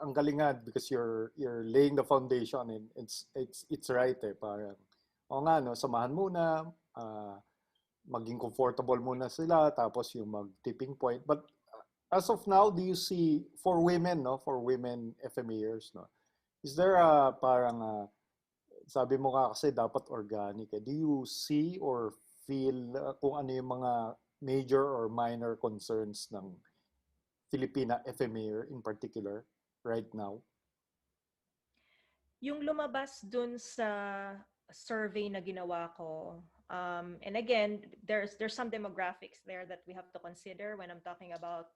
Speaker 4: ang galingan because you're laying the foundation and it's right eh, parang o nga no, samahan muna, maging comfortable muna sila tapos yung mag-tipping point. But as of now, do you see for women FMAers, no? Is there a parang sabi mo nga kasi dapat organic eh. Do you see or feel kung ano yung mga major or minor concerns ng Filipina FMAer in particular right now?
Speaker 3: Yung lumabas dun sa survey na ginawa ko, and again, there's some demographics there that we have to consider when I'm talking about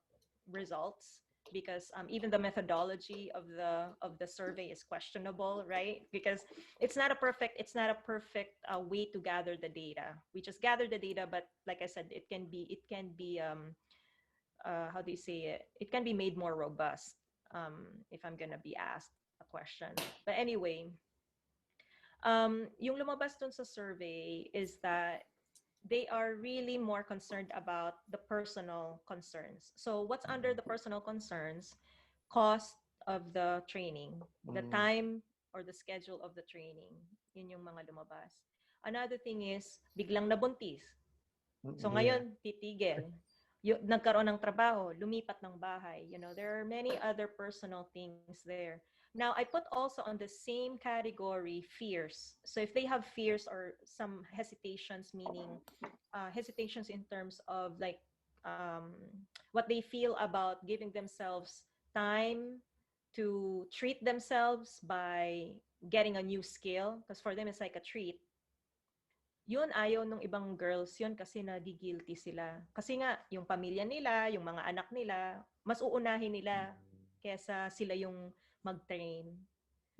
Speaker 3: results, because even the methodology of the survey is questionable, right? Because it's not a perfect way to gather the data. We just gather the data, but like I said, it can be how do you say it? It can be made more robust, if I'm gonna be asked a question. But anyway, yung lumabas dun sa survey is that they are really more concerned about the personal concerns. So what's under the personal concerns? Cost of the training, the time or the schedule of the training. Yun yung mga lumabas. Another thing is, biglang nabuntis. So ngayon, titigil. Nagkaroon ng trabaho, lumipat ng bahay. There are many other personal things there. Now, I put also on the same category fears. So if they have fears or some hesitations, meaning hesitations in terms of like what they feel about giving themselves time to treat themselves by getting a new skill, because for them it's like a treat. Yun, ayaw nung ibang girls yun kasi nadi-guilty sila. Kasi nga, yung pamilya nila, yung mga anak nila, mas uunahin nila kesa sila yung mag-train.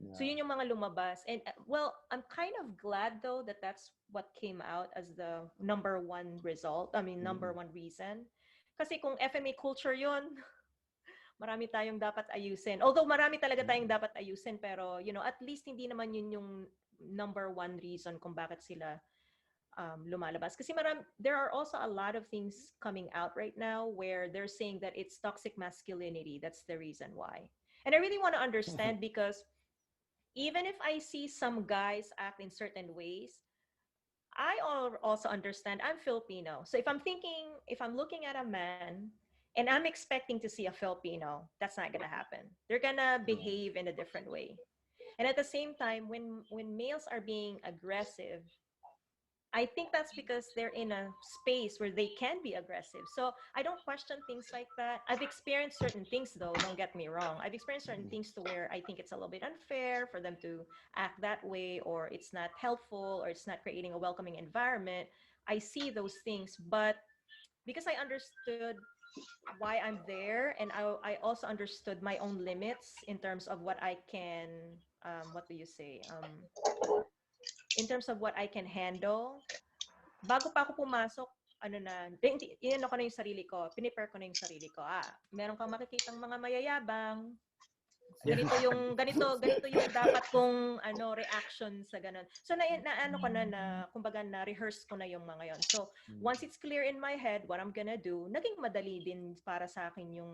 Speaker 3: Yeah. So yun yung mga lumabas. And well, I'm kind of glad though that that's what came out as the number one result. I mean, number one reason. Kasi kung FMA culture yun, marami tayong dapat ayusin. Although marami talaga tayong dapat ayusin, pero at least hindi naman yun yung number one reason kung bakit sila lumalabas. Kasi there are also a lot of things coming out right now where they're saying that it's toxic masculinity. That's the reason why. And I really want to understand because even if I see some guys act in certain ways, I also understand I'm Filipino. So if I'm looking at a man and I'm expecting to see a Filipino, that's not going to happen. They're going to behave in a different way. And at the same time, when males are being aggressive, I think that's because they're in a space where they can be aggressive. So I don't question things like that. I've experienced certain things, though, don't get me wrong. I've experienced certain things to where I think it's a little bit unfair for them to act that way, or it's not helpful, or it's not creating a welcoming environment. I see those things, but because I understood why I'm there, and I also understood my own limits in terms of what I can, what do you say? In terms of what I can handle, bago pa ako pumasok, ano na, inano ko na yung sarili ko, pinipare ko na yung sarili ko. Meron kang makikitang mga mayayabang, ganito yung dapat kong reaction sa ganun. So ano ko na kumbaga na rehearse ko na yung mga yon. So once it's clear in my head what I'm gonna do, naging madali din para sa akin yung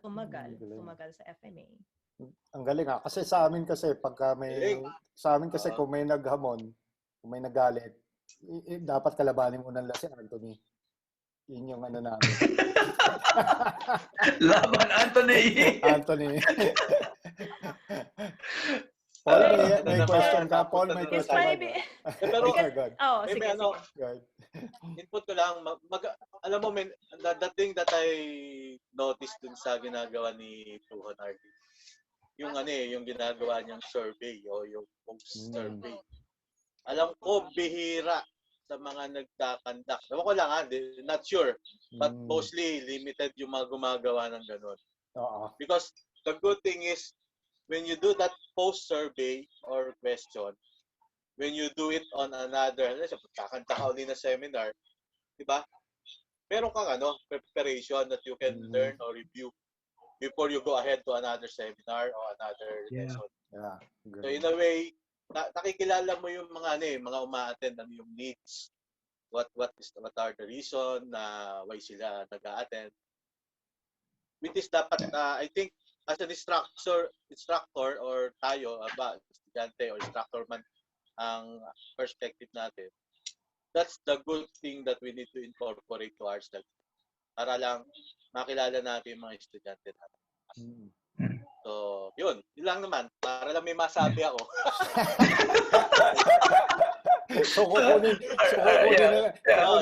Speaker 3: tumagal sa FMA.
Speaker 4: Ang galing kasi sa amin kasi kung may naghamon, kung may nagalit, dapat kalabanin mo na si Anthony. Yun yung namin.
Speaker 2: Laban, Anthony!
Speaker 4: Anthony. Paul, may question ka? Paul, may question ka?
Speaker 1: Pero,
Speaker 3: sige.
Speaker 1: Input ko lang, alam mo, the thing that I noticed dun sa ginagawa ni Tuhon Arlene, yung ginagawa niyang survey o yung post-survey. Alam ko, bihira sa mga nagkakandak. Ewan ko lang not sure. But mostly, limited yung mga gumagawa ng ganun. Because the good thing is, when you do that post-survey or question, when you do it on another, kakanta ka uli na seminar, di ba? Meron kang preparation that you can learn or review before you go ahead to another seminar or another lesson.
Speaker 4: Yeah.
Speaker 1: So in a way, nakikilala mo yung mga uma-attend, yung needs. What are the reason na why sila nag-a-attend. Which is dapat, I think, as an instructor or tayo, estudyante or instructor man, ang perspective natin, that's the good thing that we need to incorporate to ourselves. Para lang makilala natin yung mga estudyante natin. So, yun lang naman. Para lang may masabi ako.
Speaker 4: So, kukunin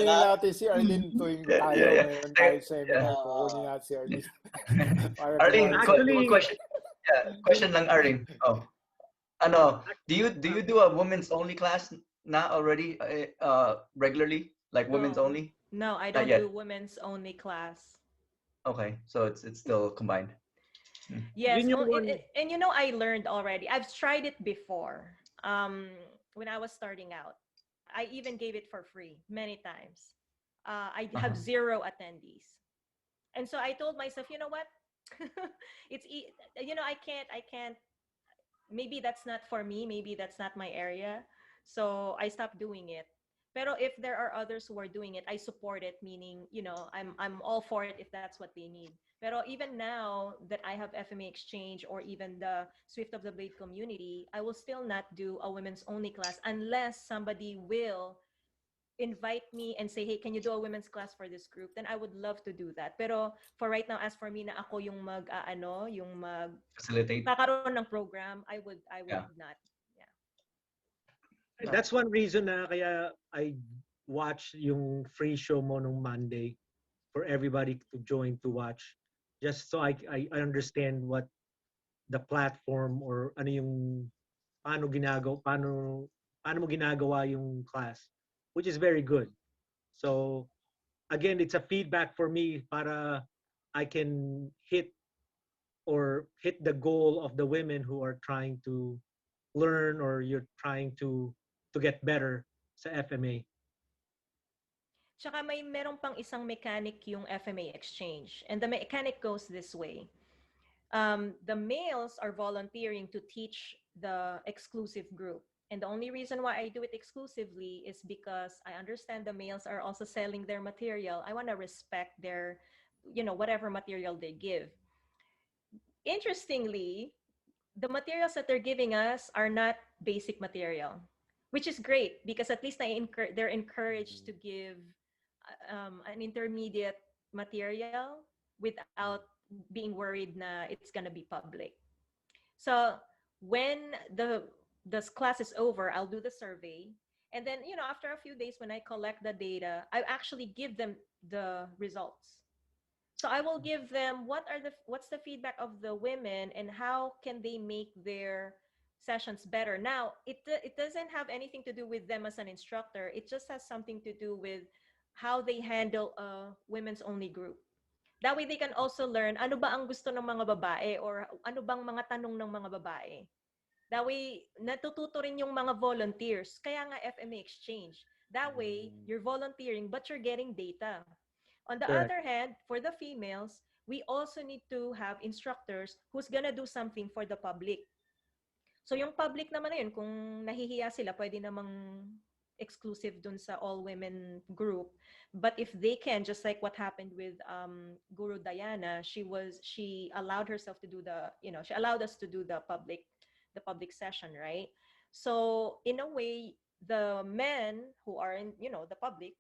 Speaker 4: natin si Arlene tuwing tayo seminar. Kukunin natin si Arlene.
Speaker 2: Arlene, question lang, Arlene. Do you do a women's only class now already, regularly, like women's only?
Speaker 3: No, I don't do women's only class.
Speaker 2: Okay, so it's still combined.
Speaker 3: Yes, and I learned already. I've tried it before. When I was starting out, I even gave it for free many times. I have 0 attendees, and so I told myself, you know what, I can't. Maybe that's not for me. Maybe that's not my area. So I stopped doing it. Pero if there are others who are doing it, I support it. Meaning, I'm all for it if that's what they need. Pero even now that I have FMA Exchange or even the Swift of the Blade community, I will still not do a women's only class unless somebody will invite me and say, hey, can you do a women's class for this group? Then I would love to do that. Pero for right now, as for me na ako yung
Speaker 2: facilitate,
Speaker 3: kakaroon ng program, I would not. Yeah.
Speaker 5: That's one reason na kaya I watch yung free show mo nung Monday for everybody to join to watch, just so I understand what the platform or paano mo ginagawa yung class, which is very good. So again, it's a feedback for me para I can hit the goal of the women who are trying to learn or you're trying to get better sa FMA.
Speaker 3: Tsaka meron pang isang mechanic yung FMA Exchange. And the mechanic goes this way. The males are volunteering to teach the exclusive group. And the only reason why I do it exclusively is because I understand the males are also selling their material. I want to respect their, whatever material they give. Interestingly, the materials that they're giving us are not basic material, which is great because at least they're encouraged to give an intermediate material without being worried na it's gonna be public. So when the class is over, I'll do the survey, And then, after a few days when I collect the data, I actually give them the results. So I will give them what's the feedback of the women and how can they make their sessions better. Now, it doesn't have anything to do with them as an instructor. It just has something to do with how they handle a women's only group. That way they can also learn ano ba ang gusto ng mga babae or ano bang mga tanong ng mga babae. That way, natututo rin yung mga volunteers. Kaya nga FMA exchange. That way, you're volunteering but you're getting data. On the
Speaker 5: Correct.
Speaker 3: other hand, for the females, we also need to have instructors who's gonna do something for the public. So yung public naman na yun, kung nahihiya sila, pwede namang exclusive dun sa all-women group. But if they can, just like what happened with Guru Diana, she allowed herself to do she allowed us to do the public session, right? So in a way, the men who are in, the public,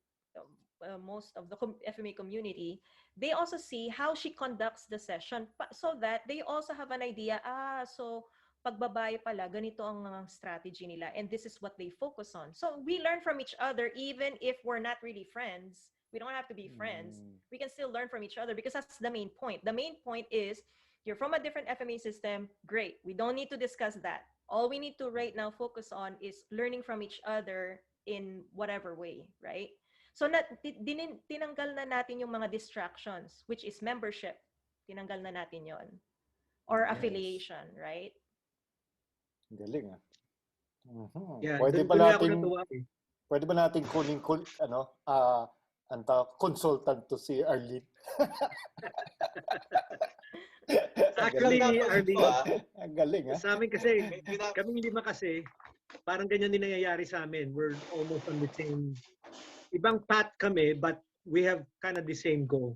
Speaker 3: most of the FMA community, they also see how she conducts the session so that they also have an idea, so pagbabae pala, ganito ang strategy nila and this is what they focus on. So we learn from each other even if we're not really friends. We don't have to be friends. We can still learn from each other because that's the main point. The main point is you're from a different FMA system, great. We don't need to discuss that. All we need to right now focus on is learning from each other in whatever way, right? So tinanggal na natin yung mga distractions, which is membership. Tinanggal na natin yon. Or affiliation, right?
Speaker 4: Galing ah.
Speaker 5: Yeah,
Speaker 4: Pwede
Speaker 5: doon
Speaker 4: ba
Speaker 5: nga ako
Speaker 4: nating
Speaker 5: natuwa eh.
Speaker 4: pwede ba nating kunin consultant to si Arlene?
Speaker 5: Actually, Arlene,
Speaker 4: Ang galing ah.
Speaker 5: sa amin kasi, kaming lima kasi, parang ganyan din nangyayari sa amin. We're almost on the same, ibang path kami, but we have kind of the same goal.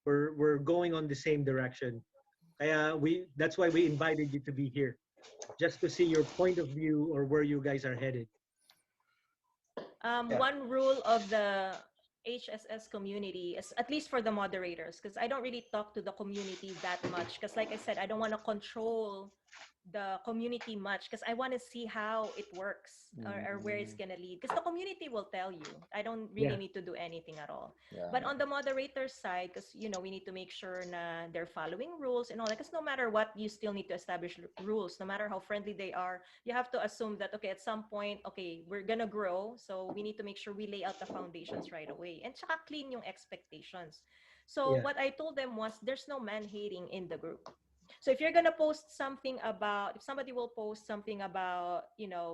Speaker 5: We're going on the same direction. Kaya that's why we invited you to be here. Just to see your point of view or where you guys are headed.
Speaker 3: One rule of the HSS community is, at least for the moderators, because I don't really talk to the community that much, because like I said, I don't want to control the community much because I want to see how it works or where it's going to lead, because the community will tell you. I don't really need to do anything at all. But on the moderator side, because we need to make sure na they're following rules and all that, because no matter what, you still need to establish rules. No matter how friendly they are, you have to assume that, okay, at some point, okay, we're gonna grow, so we need to make sure we lay out the foundations right away and tsaka clean yung expectations. So what I told them was, there's no man hating in the group. So if you're going to post something about, if somebody will post something about,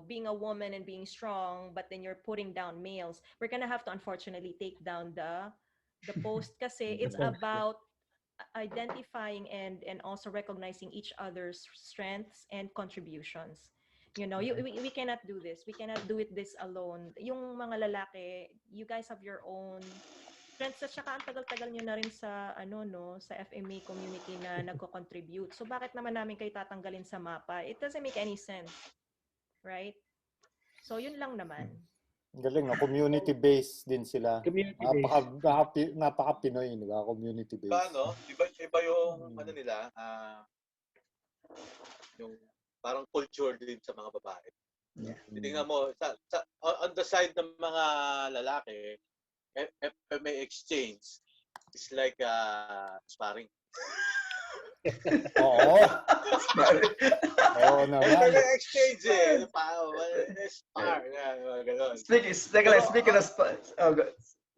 Speaker 3: being a woman and being strong, but then you're putting down males, we're going to have to unfortunately take down the post kasi it's about identifying and also recognizing each other's strengths and contributions. We cannot do this. We cannot do this alone. Yung mga lalaki, you guys have your own strengths at saka ang tagal-tagal nyo na rin sa sa FMA community na nagko-contribute. So bakit naman namin kayo tatanggalin sa mapa? It doesn't make any sense. Right? So yun lang naman.
Speaker 4: Galing na community-based din sila.
Speaker 5: Community-based.
Speaker 4: Napaka-Pinoy, di ba? Community-based.
Speaker 1: Iba yung nila, yung parang culture din sa mga babae. Tingnan mo on the side ng mga lalaki, FMA exchange is like sparring.
Speaker 4: Oo. Oo naman.
Speaker 1: FMA exchange spar.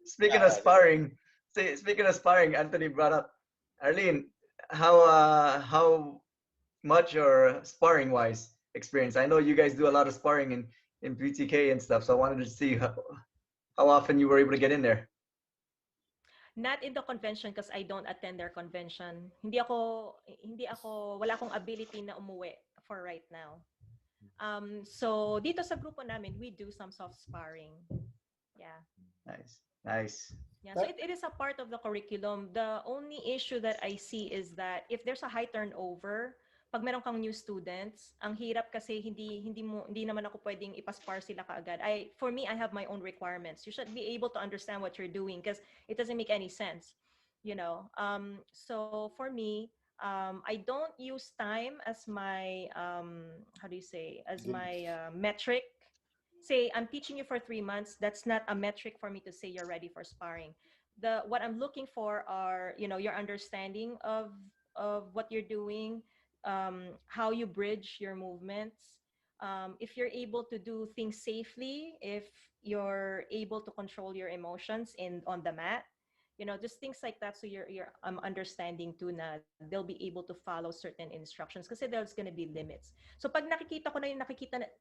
Speaker 2: Speaking of sparring, Anthony brought up Arlene. How much or sparring wise experience? I know you guys do a lot of sparring in PTK and stuff, so I wanted to see how often you were able to get in there.
Speaker 3: Not in the convention because I don't attend their convention. Wala akong ability na umuwi for right now. So dito sa grupo namin, we do some soft sparring. Yeah.
Speaker 2: Nice.
Speaker 3: Yeah, so it is a part of the curriculum. The only issue that I see is that if there's a high turnover, pag meron kang new students, ang hirap kasi hindi naman ako pwedeng ipaspar sila kaagad. For me, I have my own requirements. You should be able to understand what you're doing because it doesn't make any sense, So for me, I don't use time as my my metric. say I'm teaching you for 3 months, that's not a metric for me to say you're ready for sparring. What I'm looking for are, your understanding of what you're doing, how you bridge your movements, if you're able to do things safely, if you're able to control your emotions in on the mat, just things like that. So you're understanding too na they'll be able to follow certain instructions kasi there's gonna be limits. So pag nakikita ko na yung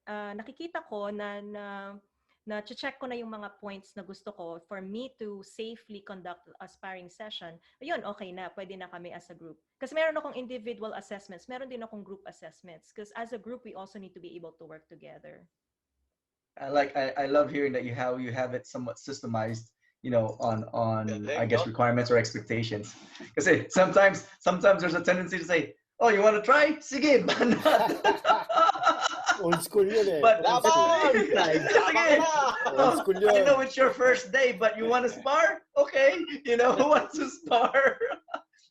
Speaker 3: nakikita ko na check ko na yung mga points na gusto ko for me to safely conduct a sparring session, ayun, okay na, pwede na kami as a group. Kasi meron akong individual assessments, meron din akong group assessments. Because as a group, we also need to be able to work together.
Speaker 2: I love hearing that you have it somewhat systemized, on I guess requirements or expectations. Because sometimes there's a tendency to say, oh, you want to try? Sige,
Speaker 4: Old school yun eh.
Speaker 2: But
Speaker 4: Old school. Old school yun.
Speaker 2: I know it's your first day, but you want to spar? Okay, who wants to spar?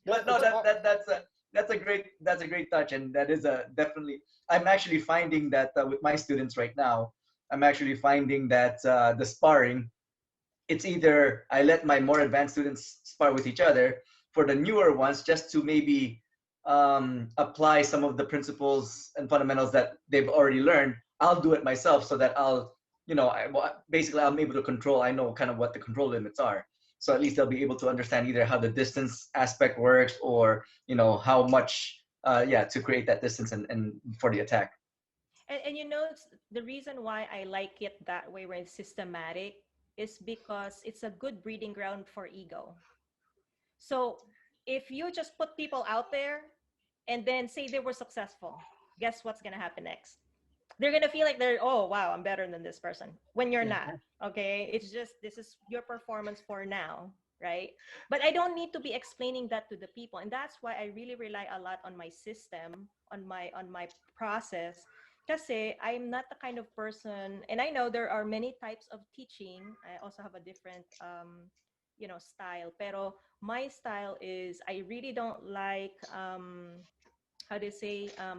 Speaker 2: But no, that's a great touch, and that is definitely. I'm actually finding that with my students right now, I'm actually finding that the sparring, it's either I let my more advanced students spar with each other. For the newer ones, just to maybe apply some of the principles and fundamentals that they've already learned, I'll do it myself so that basically I'm able to control. I know kind of what the control limits are. So at least they'll be able to understand either how the distance aspect works or, how much, to create that distance and for the attack.
Speaker 3: And the reason why I like it that way, where it's systematic, is because it's a good breeding ground for ego. So if you just put people out there and then say they were successful, guess what's going to happen next? They're going to feel like oh, wow, I'm better than this person. When you're not, okay? It's just, this is your performance for now, right? But I don't need to be explaining that to the people. And that's why I really rely a lot on my system, on my process. Kasi I'm not the kind of person, and I know there are many types of teaching. I also have a different, style. Pero my style is, I really don't like,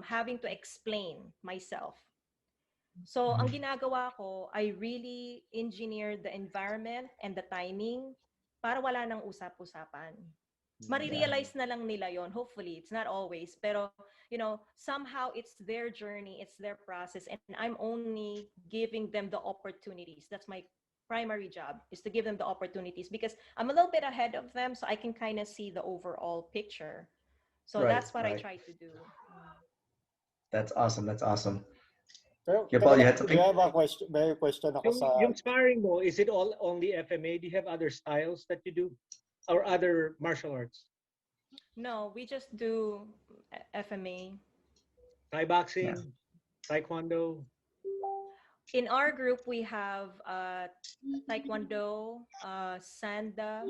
Speaker 3: having to explain myself. So ang ginagawa ko, I really engineer the environment and the timing para wala nang usap-usapan. Marirealize na lang nila yon, hopefully. It's not always. Pero, somehow it's their journey, it's their process, and I'm only giving them the opportunities. That's my primary job, is to give them the opportunities, because I'm a little bit ahead of them, so I can kind of see the overall picture. So that's what I try to do.
Speaker 2: That's awesome. That's awesome.
Speaker 4: Pero,
Speaker 2: Paul, you had something?
Speaker 4: I have a question. May question ako sa...
Speaker 5: Yung sparring mo, is it all only FMA? Do you have other styles that you do? Or other martial arts?
Speaker 3: No, we just do FMA.
Speaker 5: Thai boxing, Taekwondo.
Speaker 3: In our group, we have Taekwondo, Sanda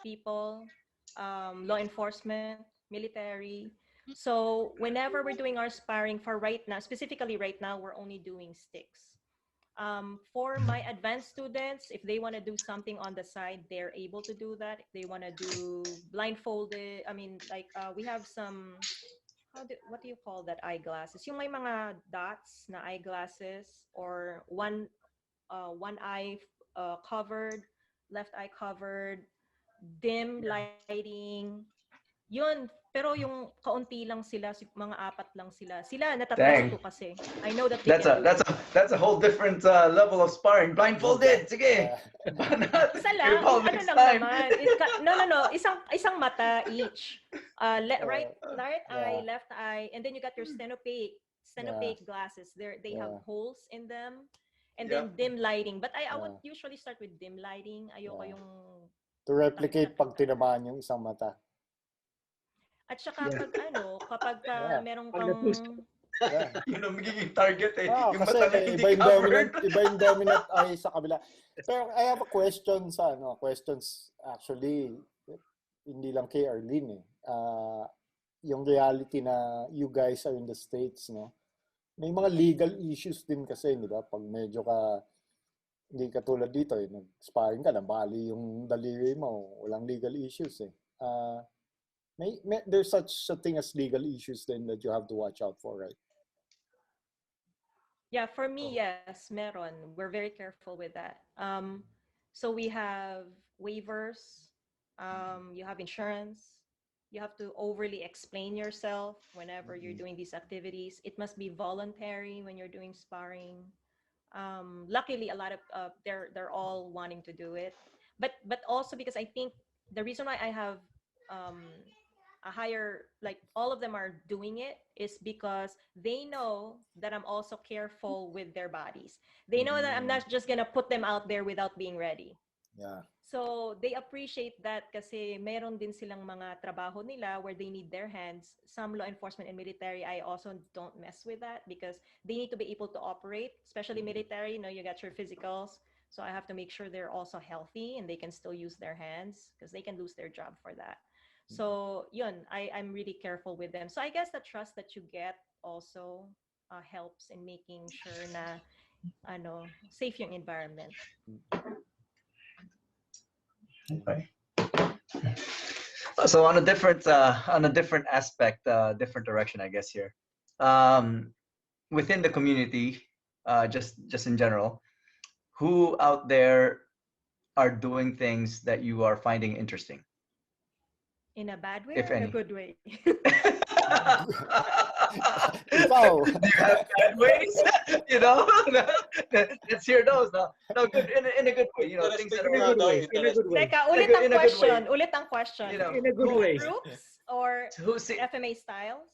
Speaker 3: people, law enforcement, military. So whenever we're doing our sparring, for right now, specifically right now, we're only doing sticks. For my advanced students, if they want to do something on the side, they're able to do that. If they want to do blindfolded, we have some, what do you call that, eyeglasses? Yung may mga dots na eyeglasses, or one eye covered, left eye covered, dim lighting. Yun, pero yung kaunti lang sila, mga 4 lang sila. Sila natatasto kasi. I know that
Speaker 2: that's a whole different level of sparring. Blindfolded, sige.
Speaker 3: Isa lang, ano lang naman. No. Isang mata each. Right eye, left eye, and then you got your stenopaque glasses. They have holes in them. And then dim lighting. But I would usually start with dim lighting. Ayoko yung...
Speaker 4: To replicate pag tinamaan yung isang mata.
Speaker 3: At saka kapag merong pang...
Speaker 2: Yun ang magiging target eh. Yung
Speaker 4: kasi
Speaker 2: mata na hindi covered.
Speaker 4: Iba yung dominant eye sa kabila. Pero I have a question questions actually, hindi lang kay Arlene eh. Yung reality na you guys are in the States, no? May mga legal issues din kasi, di ba? Pag medyo hindi ka tulad dito eh, nag-sparring ka, nabali yung daliri mo, walang legal issues eh. There's such a thing as legal issues then that you have to watch out for, right?
Speaker 3: Yeah, for me, yes, meron. We're very careful with that. So we have waivers, you have insurance, you have to overly explain yourself whenever you're doing these activities. It must be voluntary when you're doing sparring. Luckily, a lot of they're all wanting to do it, but also because I think the reason why I have um, a higher, like all of them are doing it, is because they know that I'm also careful with their bodies. They know that I'm not just gonna put them out there without being ready.
Speaker 4: Yeah.
Speaker 3: So they appreciate that kasi meron din silang mga trabaho nila where they need their hands. Some law enforcement and military, I also don't mess with that because they need to be able to operate, especially military, you got your physicals. So I have to make sure they're also healthy and they can still use their hands because they can lose their job for that. So yun, I'm really careful with them. So I guess the trust that you get also helps in making sure na safe yung environment.
Speaker 2: Okay. So on a different aspect, different direction, I guess here. Within the community, just in general, who out there are doing things that you are finding interesting?
Speaker 3: In a bad way
Speaker 2: If
Speaker 3: or in a
Speaker 2: any.
Speaker 3: good way?
Speaker 4: Ikaw.
Speaker 2: Do you have bad ways? Let's hear those. No, good in a good way. Things that
Speaker 5: In a
Speaker 2: are
Speaker 5: good way. In a good way.
Speaker 3: Teka, ulit ang question. Ulit ang question.
Speaker 5: In a good way.
Speaker 3: Groups or FMA styles?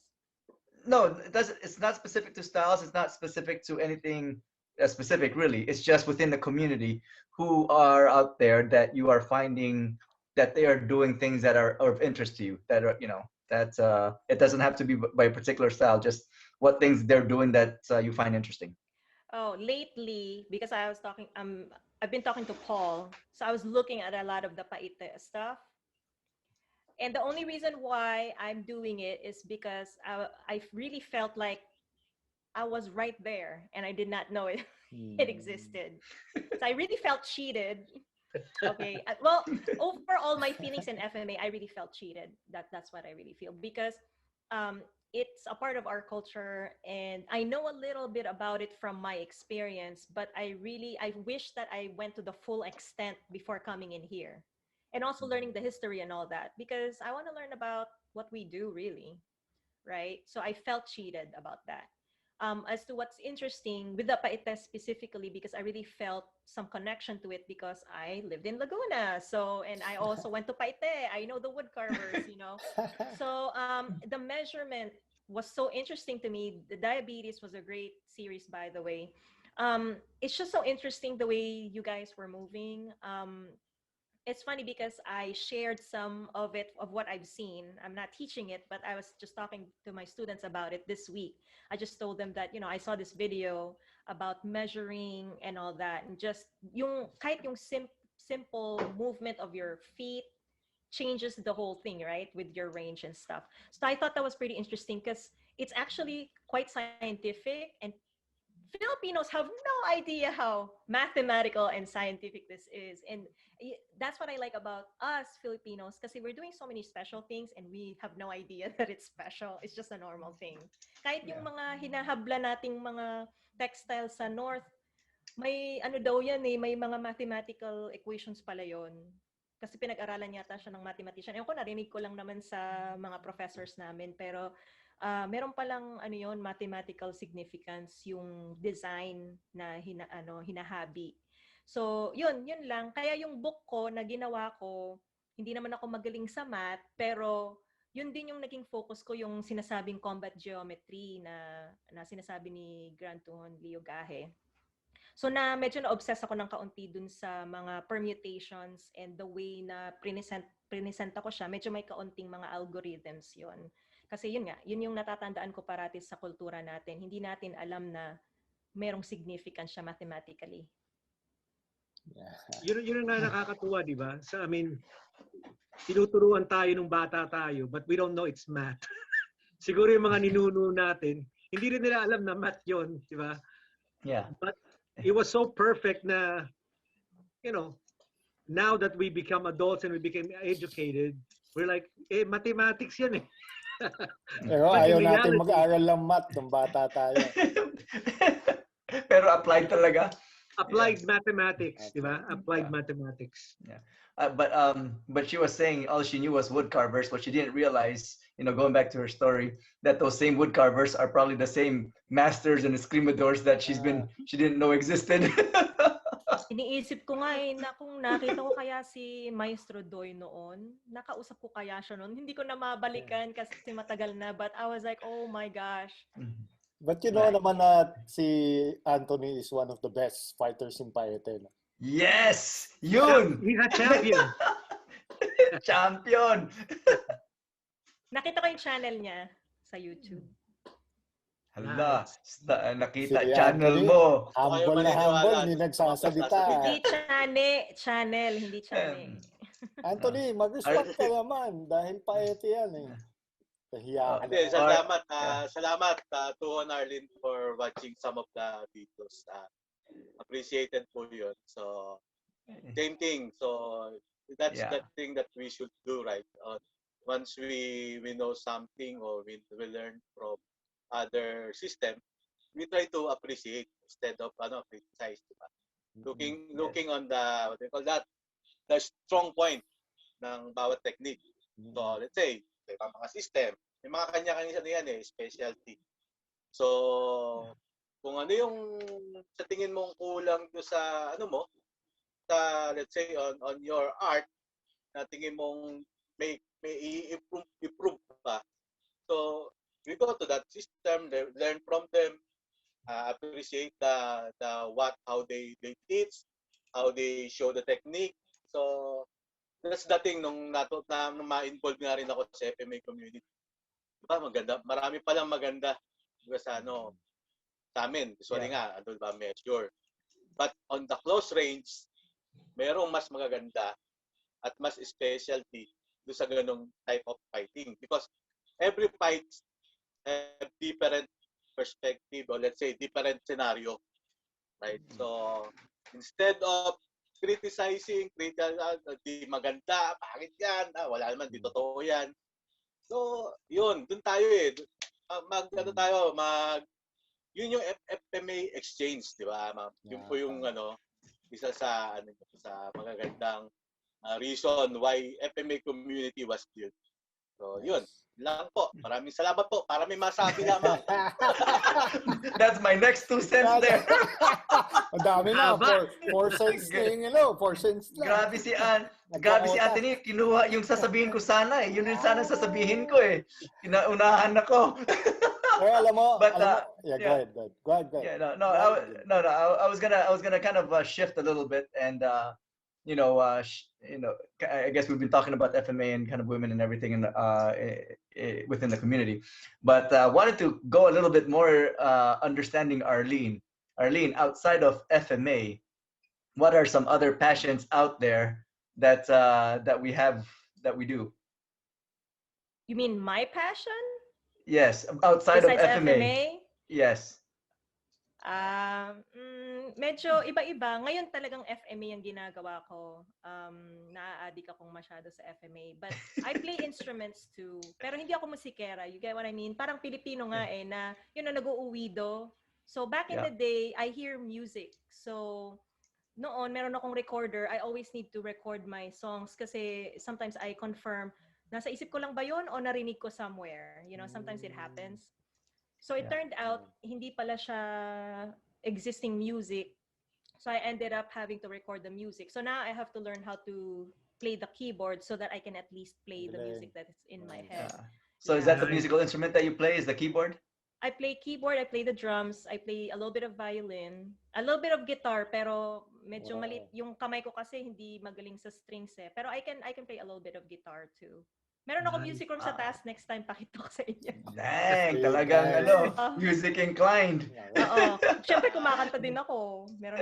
Speaker 2: No, it's not specific to styles. It's not specific to anything specific, really. It's just within the community who are out there that you are finding that they are doing things that are of interest to you. That are, it doesn't have to be by a particular style. Just what things they're doing that you find interesting.
Speaker 3: Oh, lately, because I've been talking to Paul, so I was looking at a lot of the paite stuff. And the only reason why I'm doing it is because I really felt like I was right there and I did not know it existed. So I really felt cheated. Okay. Well, overall, my feelings in FMA, I really felt cheated. That's what I really feel because it's a part of our culture and I know a little bit about it from my experience, but I wish that I went to the full extent before coming in here. And also learning the history and all that because I want to learn about what we do really, right? So I felt cheated about that. As to what's interesting with the Paite specifically, because I really felt some connection to it because I lived in Laguna. So, and I also went to Paite. I know the wood carvers, So the measurement was so interesting to me. The diabetes was a great series, by the way. It's just so interesting the way you guys were moving. It's funny because I shared some of it, of what I've seen. I'm not teaching it, but I was just talking to my students about it this week. I just told them that, I saw this video about measuring and all that. And just kahit yung simple movement of your feet changes the whole thing, right? With your range and stuff. So I thought that was pretty interesting because it's actually quite scientific and Filipinos have no idea how mathematical and scientific this is. And that's what I like about us Filipinos kasi we're doing so many special things and we have no idea that it's special. It's just a normal thing. Kahit yung mga hinahabla nating mga textiles sa North, may daw yan may mga mathematical equations pala yon. Kasi pinag-aralan yata siya ng mathematician. Ewan ko, narinig ko lang naman sa mga professors namin. Pero meron palang mathematical significance yung design na hinahabi. So, yun lang. Kaya yung book ko na ginawa ko, hindi naman ako magaling sa math, pero yun din yung naging focus ko, yung sinasabing combat geometry na sinasabi ni Grand Tuhon Leo Gahe. So medyo na-obsess ako ng kaunti dun sa mga permutations and the way na present ako siya, medyo may kaunting mga algorithms yon. Kasi yun yung natatandaan ko parati sa kultura natin. Hindi natin alam na merong significance siya mathematically.
Speaker 5: Yeah. Yun ang nakakatuwa, di ba? So, I mean, tinuturuan tayo nung bata tayo, but we don't know it's math. Siguro yung mga ninuno natin, hindi rin nila alam na math yun, di ba?
Speaker 2: Yeah.
Speaker 5: But it was so perfect na, now that we become adults and we became educated, we're like, mathematics yan eh.
Speaker 4: Pero ayaw natin mag-aral ng math nung bata tayo.
Speaker 2: Pero applied talaga.
Speaker 5: Applied mathematics, di ba? Applied mathematics.
Speaker 2: Yeah. But she was saying all she knew was wood carvers. What she didn't realize, going back to her story, that those same wood carvers are probably the same masters and escrimadors that she didn't know existed.
Speaker 3: Iniisip ko nga na kung nakita ko kaya si Maestro Doy noon, nakausap ko kaya siya noon. Hindi ko na mabalikan kasi matagal na. But I was like, oh my gosh.
Speaker 4: But you know naman na si Anthony is one of the best fighters in Paete. No?
Speaker 2: Yes! Yun!
Speaker 5: He's a champion.
Speaker 2: Champion!
Speaker 3: Nakita ko yung channel niya sa YouTube.
Speaker 2: Hala, nakita
Speaker 4: Si
Speaker 2: channel
Speaker 4: Anthony,
Speaker 2: mo.
Speaker 4: Humble na humble, hindi nagsasalita.
Speaker 3: Hindi channel, hindi channel.
Speaker 4: Anthony, mag-respect ka naman dahil Paete yan eh. Kahiya ka
Speaker 1: Hindi,
Speaker 4: naman.
Speaker 1: salamat Tuhon, Arlene, for watching some of the videos. Appreciated po yun. So, same thing. So, that's the thing that we should do, right? Once we know something or we learn from other system, we try to appreciate instead of criticize. Diba? Looking on the, what they call that, the strong point ng bawat technique. So, let's say, mga system, may mga kanya-kanya specialty. So, kung ano yung sa tingin mong kulang do sa let's say on your art, na tingin mong may improve pa. So, we go to that system, learn from them, appreciate how they teach, how they show the technique. So, that's the thing nung ma-involve nga rin ako sa FMA community. Diba, maganda. Marami palang maganda sa amin. Usually nga, ano ba, measure. But on the close range, merong mas magaganda at mas specialty do sa ganong type of fighting. Because every fight have different perspective or let's say different scenario. Right? So, instead of criticizing, di maganda, pangit yan, wala naman, di totoo yan. So, yun, dun tayo yun yung FMA exchange, di ba? Yun po yung isa sa magagandang reason why FMA community was built. So, yun lang po. Maraming salamat po. Para may masabi lamang.
Speaker 2: That's my next 2 cents there.
Speaker 4: Ang dami na. 4 cents na yung 4 cents na.
Speaker 2: Grabe si Anthony. Kinuha yung sasabihin ko sana eh. Yun yung sana sasabihin ko eh. Kinaunahan ako.
Speaker 4: Kaya alam mo,
Speaker 2: But,
Speaker 4: go ahead.
Speaker 2: Yeah, I was gonna kind of shift a little bit and I guess we've been talking about FMA and kind of women and everything within the community, but wanted to go a little bit more understanding Arlene. Arlene, outside of FMA, what are some other passions out there that we do?
Speaker 3: You mean my passion?
Speaker 2: Yes, outside
Speaker 3: Besides
Speaker 2: of FMA.
Speaker 3: FMA?
Speaker 2: Yes.
Speaker 3: Medyo iba-iba. Ngayon talagang FMA ang ginagawa ko. Naa-addict akong masyado sa FMA. But I play instruments too. Pero hindi ako musikera. You get what I mean? Parang Pilipino nga na, nag-uuwido. So back in the day, I hear music. So noon, meron akong recorder. I always need to record my songs kasi sometimes I confirm, nasa isip ko lang ba yun o narinig ko somewhere? Sometimes it happens. So it turned out, hindi pala siya existing music. So I ended up having to record the music. So now I have to learn how to play the keyboard so that I can at least play the music that is in my head.
Speaker 2: So is that the musical instrument that you play? Is the keyboard?
Speaker 3: I play keyboard, I play the drums, I play a little bit of violin, a little bit of guitar, pero medyo malit yung kamay ko kasi hindi magaling sa strings eh. Pero I can play a little bit of guitar too. Meron ako music room sa taas, next time pakita ko sa inyo.
Speaker 2: Dang, talagang music inclined.
Speaker 3: Oo. Siyempre kumakanta din ako. Meron.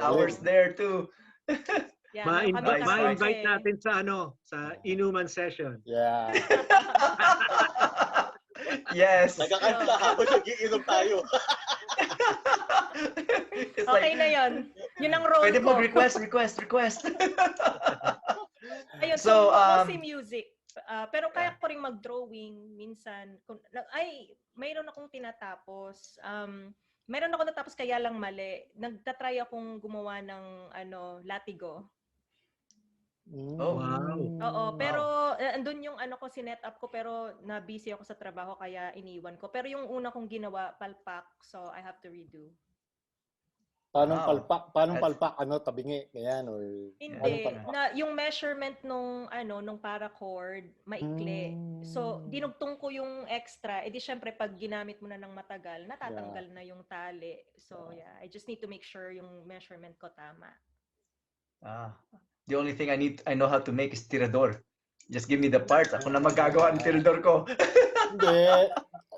Speaker 2: Hours there too.
Speaker 3: Yeah,
Speaker 5: ma-invite natin sa inuman session.
Speaker 4: Yeah.
Speaker 2: Yes.
Speaker 1: Nagkakanta habang nag-iinom tayo.
Speaker 3: Okay na yun. Yun ang role
Speaker 2: pwede
Speaker 3: ko.
Speaker 2: Pwede po request.
Speaker 3: Ayun,
Speaker 2: So,
Speaker 3: mostly music. Pero kaya ko rin mag-drawing minsan. Mayroon akong tinatapos. Mayroon ako natapos kaya lang mali. Nagtatry akong gumawa ng latigo.
Speaker 5: Wow.
Speaker 3: Oo, pero
Speaker 2: Wow.
Speaker 3: andun yung ko sinet up ko pero na-busy ako sa trabaho kaya iniwan ko. Pero yung una kong ginawa, palpak, so I have to redo.
Speaker 4: Paano
Speaker 2: Wow.
Speaker 4: palpak? Tabingi? Ganyan, or
Speaker 3: Hindi. Yung measurement nung paracord, maikli. So, dinugtong ko yung extra. Edi syempre, pag ginamit mo na ng matagal, natatanggal na yung tali. So, yeah. I just need to make sure yung measurement ko tama.
Speaker 2: The only thing I know how to make is tirador. Just give me the parts. Ako na magagawa ng tirador ko.
Speaker 4: Hindi.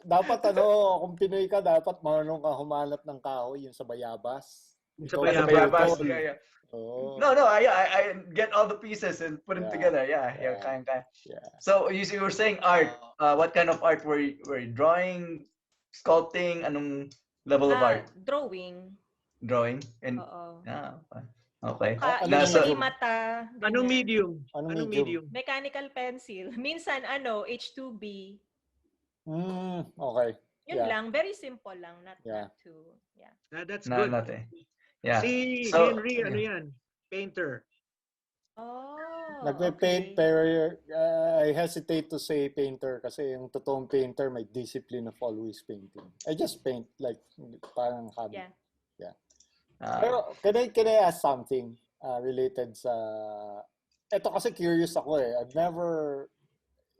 Speaker 4: Dapat kung Pinoy ka, dapat marunong ka humanap ng kahoy, yung sa bayabas.
Speaker 5: Sa
Speaker 2: Bayabas.
Speaker 4: Ito,
Speaker 2: Yeah.
Speaker 4: Oh.
Speaker 2: No, I get all the pieces and put them together. Yeah. Kaya.
Speaker 4: Yeah.
Speaker 2: So you were saying art. What kind of art were you drawing, sculpting? Anong level of art?
Speaker 3: Drawing.
Speaker 2: Drawing. And okay.
Speaker 3: Usually mata. Ganyan.
Speaker 5: Anong medium?
Speaker 4: Anong medium?
Speaker 3: Mechanical pencil. Minsan H2B.
Speaker 4: Okay.
Speaker 3: Yun lang, very simple lang, not too. Yeah.
Speaker 5: That's good.
Speaker 2: Yeah.
Speaker 5: Si
Speaker 2: So,
Speaker 5: Henry, yan? Painter.
Speaker 3: Oh,
Speaker 4: Nagpe-paint, pero I hesitate to say painter kasi yung totoong painter may discipline of always painting. I just paint like parang hobby. Yeah. Pero can I ask something related sa... Ito kasi curious ako eh.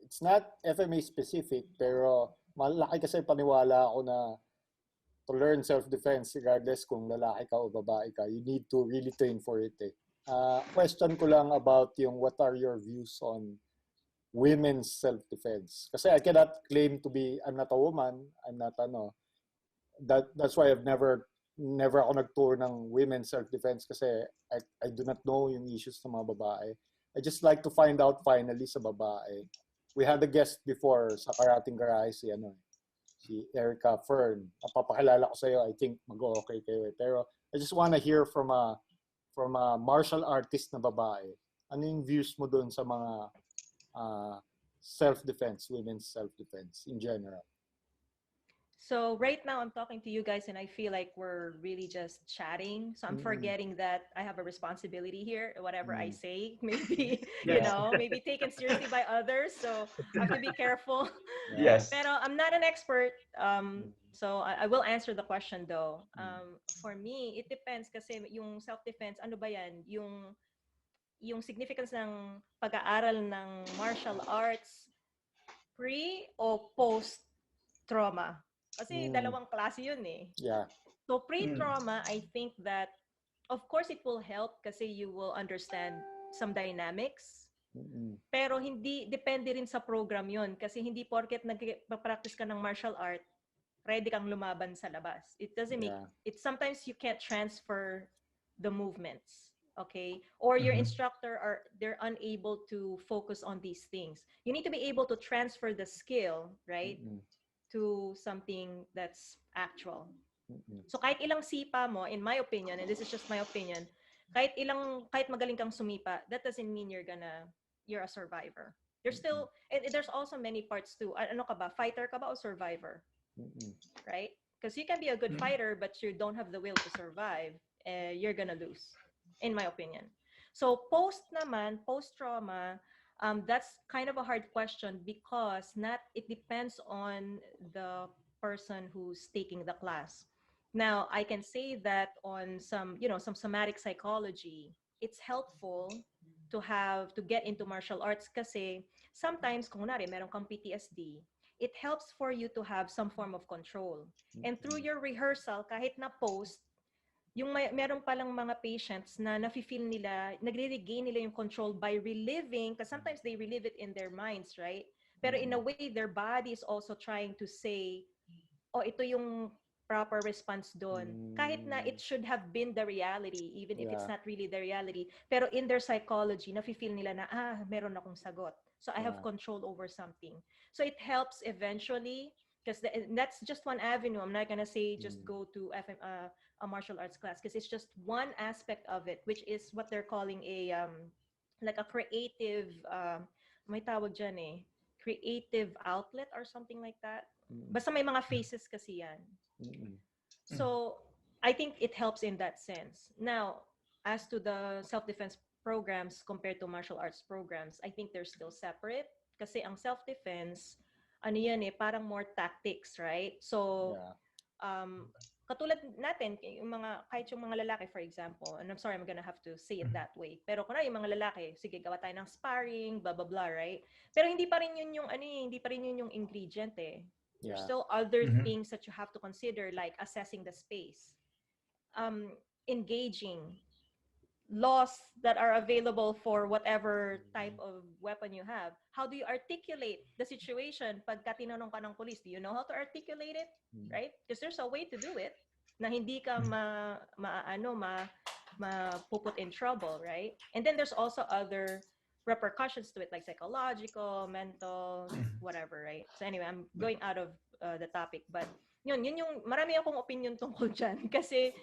Speaker 4: It's not FMA specific, pero malaki kasi paniwala ako na to learn self-defense, regardless kung lalaki ka o babae ka, you need to really train for it eh. Question ko lang about what are your views on women's self-defense? Kasi I cannot claim to be, I'm not a woman, I'm not that's why I've never ako nag-tour ng women's self-defense kasi I do not know yung issues ng mga babae. I just like to find out finally sa babae. We had a guest before sa Karateng Garahe, si Erica Fern. Napapakilala ko sa iyo, I think mag-okay kayo eh. Pero I just wanna hear from a martial artist na babae. Ano yung views mo doon sa mga self-defense, women's self-defense in general?
Speaker 3: So right now I'm talking to you guys and I feel like we're really just chatting. So I'm forgetting that I have a responsibility here. Whatever I say, maybe, maybe taken seriously by others. So I have to be careful.
Speaker 2: Yes.
Speaker 3: Pero I'm not an expert. So I will answer the question though. For me, it depends kasi yung self-defense, ano ba yan? Yung significance ng pag-aaral ng martial arts pre o post-trauma. Kasi dalawang klase yun eh.
Speaker 4: Yeah.
Speaker 3: So pre-trauma, I think that, of course, it will help kasi you will understand some dynamics. Pero hindi, depende rin sa program yun. Kasi hindi porket nag-practice ka ng martial art, ready kang lumaban sa labas. It doesn't make, sometimes you can't transfer the movements. Okay? Or your instructor, they're unable to focus on these things. You need to be able to transfer the skill, right? To something that's actual. So kahit ilang sipa mo, in my opinion, and this is just my opinion, kahit magaling kang sumipa, that doesn't mean you're a survivor. There's still, and there's also many parts too. Ano ka ba? Fighter ka ba o survivor? Right? Because you can be a good fighter, but you don't have the will to survive. You're gonna lose, in my opinion. So post-trauma, that's kind of a hard question because it depends on the person who's taking the class. Now, I can say that on some somatic psychology, it's helpful to get into martial arts kasi sometimes, kung kunwari, meron kang PTSD, it helps for you to have some form of control. And through your rehearsal, kahit na post, yung meron palang mga patients na nafe-feel nila, nagre-regain nila yung control by reliving, because sometimes they relive it in their minds, right? Pero in a way, their body is also trying to say, ito yung proper response doon. Kahit na it should have been the reality, even if it's not really the reality. Pero in their psychology, nafe-feel nila na, meron akong sagot. So I have control over something. So it helps eventually, because that's just one avenue. I'm not gonna say just go to a martial arts class because it's just one aspect of it, which is what they're calling like a creative may tawag dyan eh, creative outlet or something like that. Basta may mga phases kasi yan. So, I think it helps in that sense. Now, as to the self-defense programs compared to martial arts programs, I think they're still separate. Kasi ang self-defense, ano yan eh, parang more tactics, right? So, katulad natin, yung mga, kahit yung mga lalaki, for example, and I'm sorry, I'm gonna have to say it that way. Pero kunwari, yung mga lalaki, sige, gawa tayo ng sparring, blah, blah, blah, right? Pero hindi pa rin yun yung, hindi pa rin yun yung ingredient eh. There's still other things that you have to consider, like assessing the space, engaging, laws that are available for whatever type of weapon you have. How do you articulate the situation pagka tinanong ka ng police? Do you know how to articulate it? Right? Because there's a way to do it na hindi ka puput in trouble, right? And then there's also other repercussions to it, like psychological, mental, whatever, right? So anyway, I'm going out of the topic, but yun yung marami akong opinion tungkol dyan kasi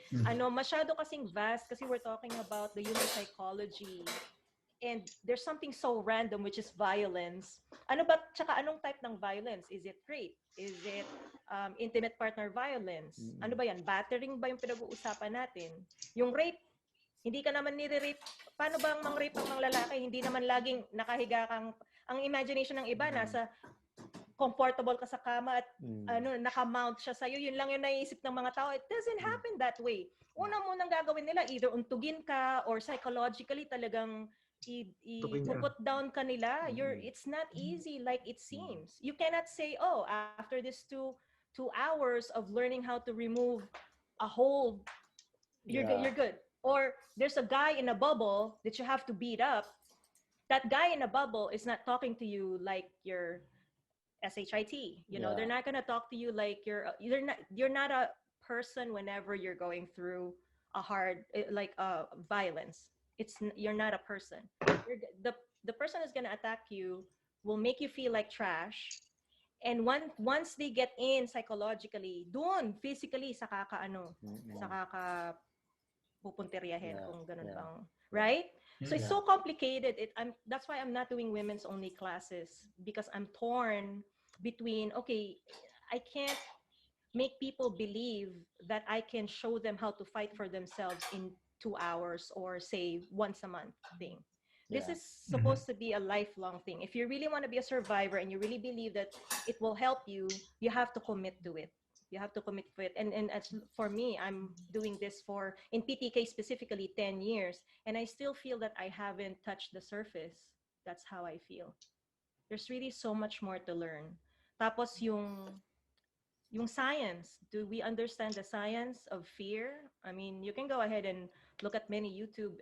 Speaker 3: masyado kasing vast kasi we're talking about the human psychology and there's something so random which is violence. Ano ba, tsaka anong type ng violence? Is it rape? Is it intimate partner violence? Ano ba yan? Battering ba yung pinag-uusapan natin? Yung rape, hindi ka naman nire-rape. Paano bang mang-rape ang mga lalaki? Hindi naman laging nakahiga kang, ang imagination ng iba nasa comfortable ka sa kama at naka-mount siya sa'yo. Yun lang yung naiisip ng mga tao. It doesn't happen that way. Una munang gagawin nila, either untugin ka or psychologically talagang i-put down ka nila. It's not easy like it seems. You cannot say, oh, after this two hours of learning how to remove a hold, you're good. Or there's a guy in a bubble that you have to beat up. That guy in a bubble is not talking to you like you're SHIT. You know, they're not gonna talk to you like you're not a person whenever you're going through a hard violence. You're not a person. The person is gonna attack you, will make you feel like trash. And once they get in psychologically, doon physically saka ka pupunteriyahin kung ganun bang, right? So it's so complicated. That's why I'm not doing women's only classes because I'm torn between, okay, I can't make people believe that I can show them how to fight for themselves in 2 hours or say once a month thing. This is supposed to be a lifelong thing. If you really want to be a survivor and you really believe that it will help you, you have to commit to it. You have to commit to it. And as for me, I'm doing this in PTK specifically, 10 years. And I still feel that I haven't touched the surface. That's how I feel. There's really so much more to learn. Tapos yung science. Do we understand the science of fear? I mean, you can go ahead and look at many YouTube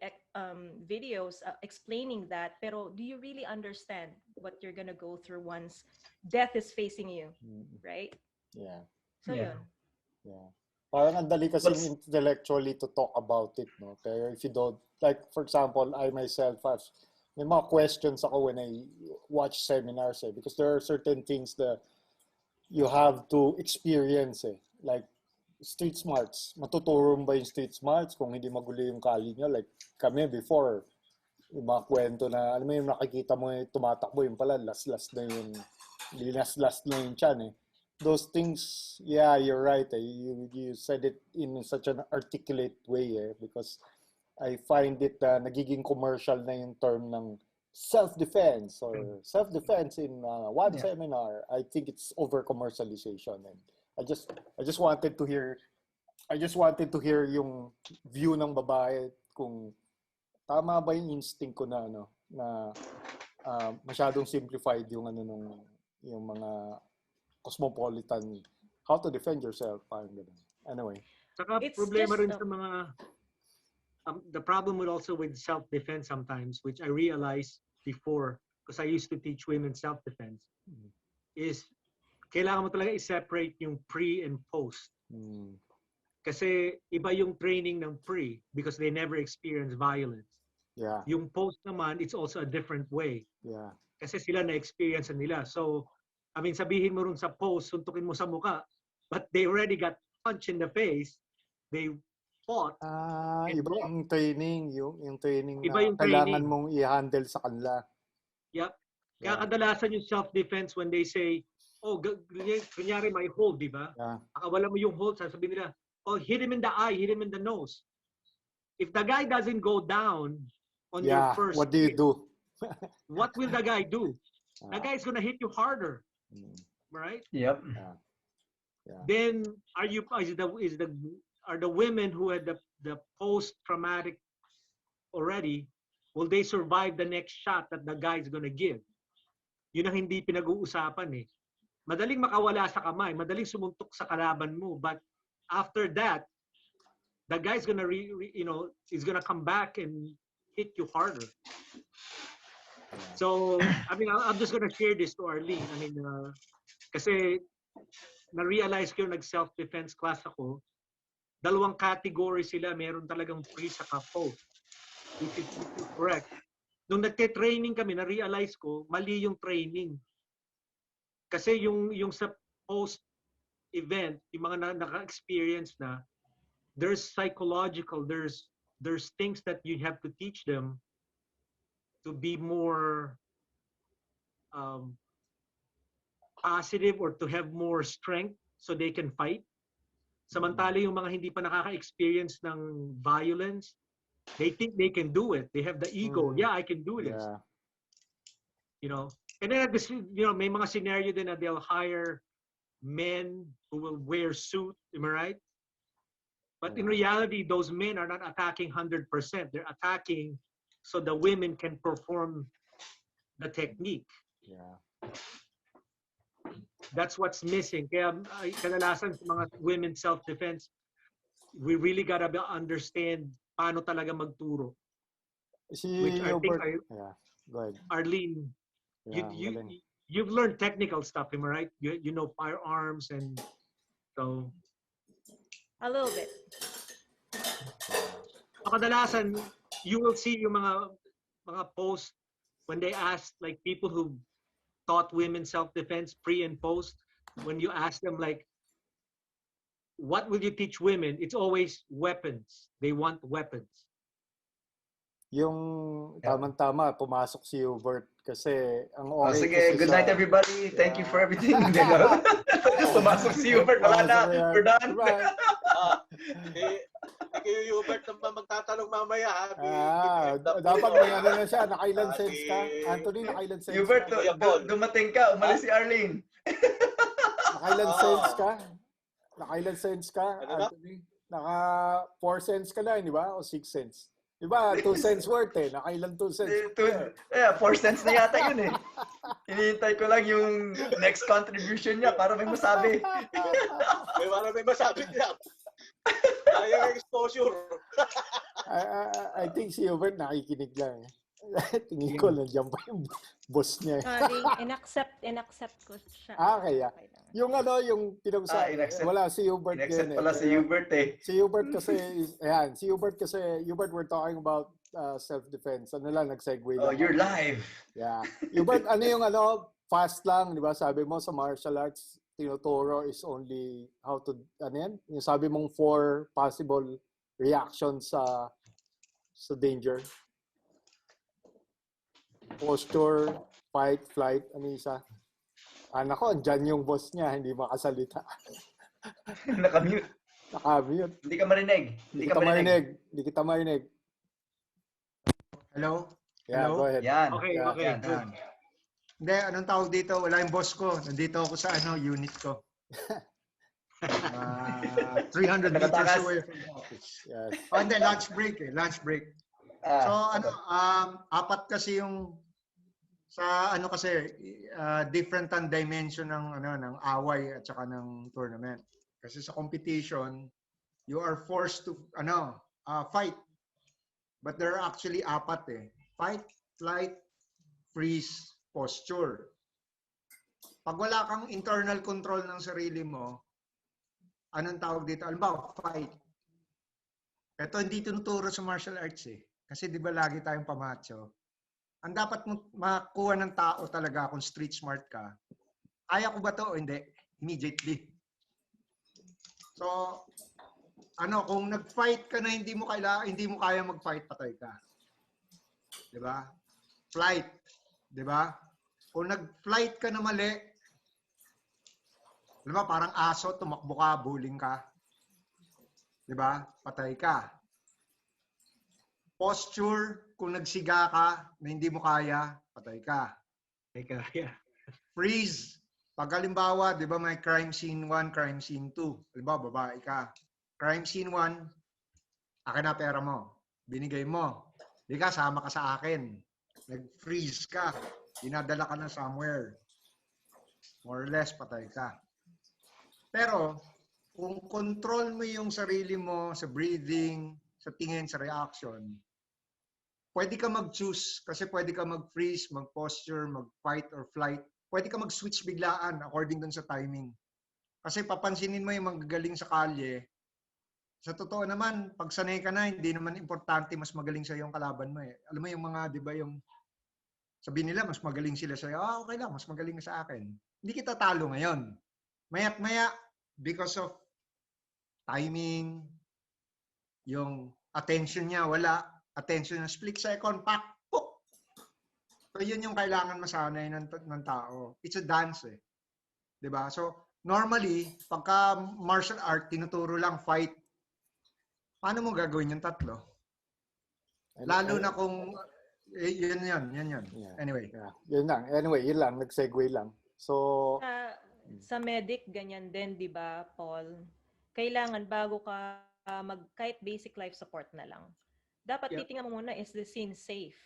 Speaker 3: videos explaining that. Pero do you really understand what you're going to go through once death is facing you? Right?
Speaker 4: Yeah.
Speaker 3: So yun.
Speaker 4: Yeah. Parang ang dali kasi intellectually to talk about it, no? Pero if you don't, like for example, I myself may mga questions ako when I watch seminars because there are certain things that you have to experience like street smarts. Matuturo mo ba yung street smarts kung hindi magulo yung kali nyo? Like kami before, yung mga kwento na, alam mo yung nakikita mo yung tumatakbo, yung pala, last na yung, last na yung tiyan Those things, yeah, you're right. You said it in such an articulate way because I find it nagiging commercial na yung term ng self-defense or self-defense in one seminar. I think it's over-commercialization. And I just wanted to hear yung view ng babae kung tama ba yung instinct ko na masyadong simplified yung yung mga cosmopolitan, how to defend yourself, parang ganun. Anyway.
Speaker 5: Saka problema rin sa mga, the problem with self-defense sometimes, which I realized before, because I used to teach women self-defense, is kailangan mo talaga i-separate yung pre and post. Kasi iba yung training ng pre because they never experienced violence.
Speaker 4: Yeah.
Speaker 5: Yung post naman, it's also a different way.
Speaker 4: Yeah.
Speaker 5: Kasi sila na-experience nila. So, I mean, sabihin mo rin sa post, suntukin mo sa muka, but they already got punched in the face. They fought.
Speaker 4: Iba yung training, yung training
Speaker 5: iba
Speaker 4: na
Speaker 5: yung
Speaker 4: kailangan
Speaker 5: training.
Speaker 4: mong i-handle sa kanila.
Speaker 5: Yep. Kaya kadalasan yung self-defense when they say, oh, kunyari may hold, di ba? Wala mo yung hold, sasabihin nila, oh, hit him in the eye, hit him in the nose. If the guy doesn't go down on your first
Speaker 4: what do you
Speaker 5: hit,
Speaker 4: do?
Speaker 5: what will the guy do? The guy is gonna hit you harder, right?
Speaker 2: Yep.
Speaker 5: Then are the women who had the post-traumatic already, will they survive the next shot that the guy is gonna give? Yun ang hindi pinag-uusapan eh. Madaling makawala sa kamay, madaling sumuntok sa kalaban mo, but after that, the guy's gonna is gonna come back and hit you harder. So, I mean, I'm just gonna share this to Arlene. I mean, kasi na-realize ko yung nag-self-defense class ako, dalawang category sila, meron talagang pre sa post. Which is correct. Nung nagte-training kami, na-realize ko, mali yung training. Kasi yung sa post-event, yung mga naka-experience na, there's psychological, there's things that you have to teach them to be more positive or to have more strength so they can fight. Samantala yung mga hindi pa nakaka-experience ng violence, they think they can do it. They have the ego. Yeah, I can do this.
Speaker 4: Yeah.
Speaker 5: You know, and then may mga scenario din na they'll hire men who will wear suit. Am I right? But in reality, those men are not attacking 100%. They're attacking so the women can perform the technique.
Speaker 4: Yeah.
Speaker 5: That's what's missing. Kaya kadalasan sa mga women self-defense, we really gotta understand paano talaga magturo. Which I think
Speaker 4: go ahead.
Speaker 5: Arlene, you've learned technical stuff, am I right? You know firearms and so.
Speaker 3: A little bit.
Speaker 5: Kadalasan, you will see yung mga posts when they ask like people who taught women self-defense pre and post. When you ask them like, what will you teach women? It's always weapons. They want weapons.
Speaker 4: Yung tamang-tama, pumasok si Hubert kasi ang okay.
Speaker 2: Sige, good night everybody. Thank you for everything. Just pumasok si Hubert. Wala na. We're done.
Speaker 1: Kayo Hubert naman magtatanong mamaya.
Speaker 4: Dapat may ano na siya. Nakailan sense ka? Anthony, nakailan sense
Speaker 2: Hubert,
Speaker 4: ka?
Speaker 2: dumating ka. Umalis si Arlene.
Speaker 4: Nakailan sense ka? Nakailan sense ka,
Speaker 1: Ano
Speaker 4: Anthony? Naka 4 cents ka lang, di ba? O 6 cents? Di ba? 2 cents worth eh. Nakailan 2 cents?
Speaker 2: 4 cents na yata yun eh. Hinihintay ko lang yung next contribution niya para may masabi.
Speaker 1: May masabi niya. Ayaw exposure.
Speaker 4: I think si Hubert nakikinig lang eh. Tingin ko nandiyan pa yung boss niya.
Speaker 3: Sorry, in-accept ko siya.
Speaker 4: Kaya. Yung yung pinag-usapan. Wala si Hubert
Speaker 2: in-accept pala si Hubert eh.
Speaker 4: Si Hubert kasi, Hubert, we're talking about self-defense. Ano lang, nag-segue lang.
Speaker 2: Oh, you're live.
Speaker 4: Yeah. Hubert, ano yung fast lang, di ba? Sabi mo sa martial arts, tinuturo is only how to, yung sabi mong 4 possible reactions sa danger. Posture, fight, flight, ano isa? Nako, andyan yung boss niya, hindi makasalita.
Speaker 2: Nakamute.
Speaker 4: Nakamute.
Speaker 2: Hindi ka marinig.
Speaker 4: Hindi kita marinig.
Speaker 6: Hello?
Speaker 4: Yeah,
Speaker 6: Hello?
Speaker 4: go ahead.
Speaker 2: Yan.
Speaker 5: Okay.
Speaker 6: Yan. Hindi, anong tawag dito? Wala yung boss ko. Nandito ako sa unit ko. 300 meters away from the office.
Speaker 4: Yes.
Speaker 6: Hindi, lunch break. So, apat kasi yung sa different ang dimension ng away at saka ng tournament. Kasi sa competition, you are forced to fight. But there are actually apat eh. Fight, flight, freeze, posture. Pag wala kang internal control ng sarili mo, anong tawag dito? Halimbawa, fight. Ito hindi tinuturo sa martial arts eh. Kasi di ba lagi tayong pamacho? Ang dapat makuha ng tao talaga kung street smart ka, kaya ko ba to o hindi? Immediately. So, kung nag-fight ka na hindi mo kaya mag-fight, patay ka. Di ba? Flight. Di ba? Kung nag-flight ka na mali, di ba, parang aso, tumakbo ka, buling ka. Di ba? Patay ka. Posture, kung nagsiga ka na hindi mo kaya, patay ka.
Speaker 5: Yeah.
Speaker 6: Freeze. Pag halimbawa, di ba may crime scene 1, crime scene 2. Halimbawa, babae ka. Crime scene 1, akin na pera mo. Binigay mo. Di ka, sama ka sa akin. Nag-freeze ka. Dinadala ka na somewhere. More or less, patay ka. Pero, kung control mo yung sarili mo sa breathing, sa tingin, sa reaction, pwede ka mag-choose kasi pwede ka mag-freeze, mag-posture, mag-fight or flight. Pwede ka mag-switch biglaan according dun sa timing. Kasi papansinin mo yung magagaling sa kalye, sa totoo naman, pag sanay ka na, hindi naman importante mas magaling sa yung kalaban mo eh. Alam mo yung mga, di ba, yung sabi nila, mas magaling sila sa'yo. Okay lang, mas magaling sa akin. Hindi kita talo ngayon. Maya't maya, because of timing, yung attention niya, wala. Attention na split second, pak, puk! So, yun yung kailangan masanay ng tao. It's a dance eh. Diba? So, normally, pagka martial art, tinuturo lang fight. Paano mo gagawin yung tatlo? Lalo na kung, yun.
Speaker 4: Yeah.
Speaker 6: Anyway.
Speaker 4: Yeah. Yun lang. Anyway, yun lang. Nag-segue lang. So,
Speaker 3: sa medic, ganyan din, di ba, Paul? Kailangan bago ka kahit basic life support na lang. Dapat titingnan mo muna, is the scene safe?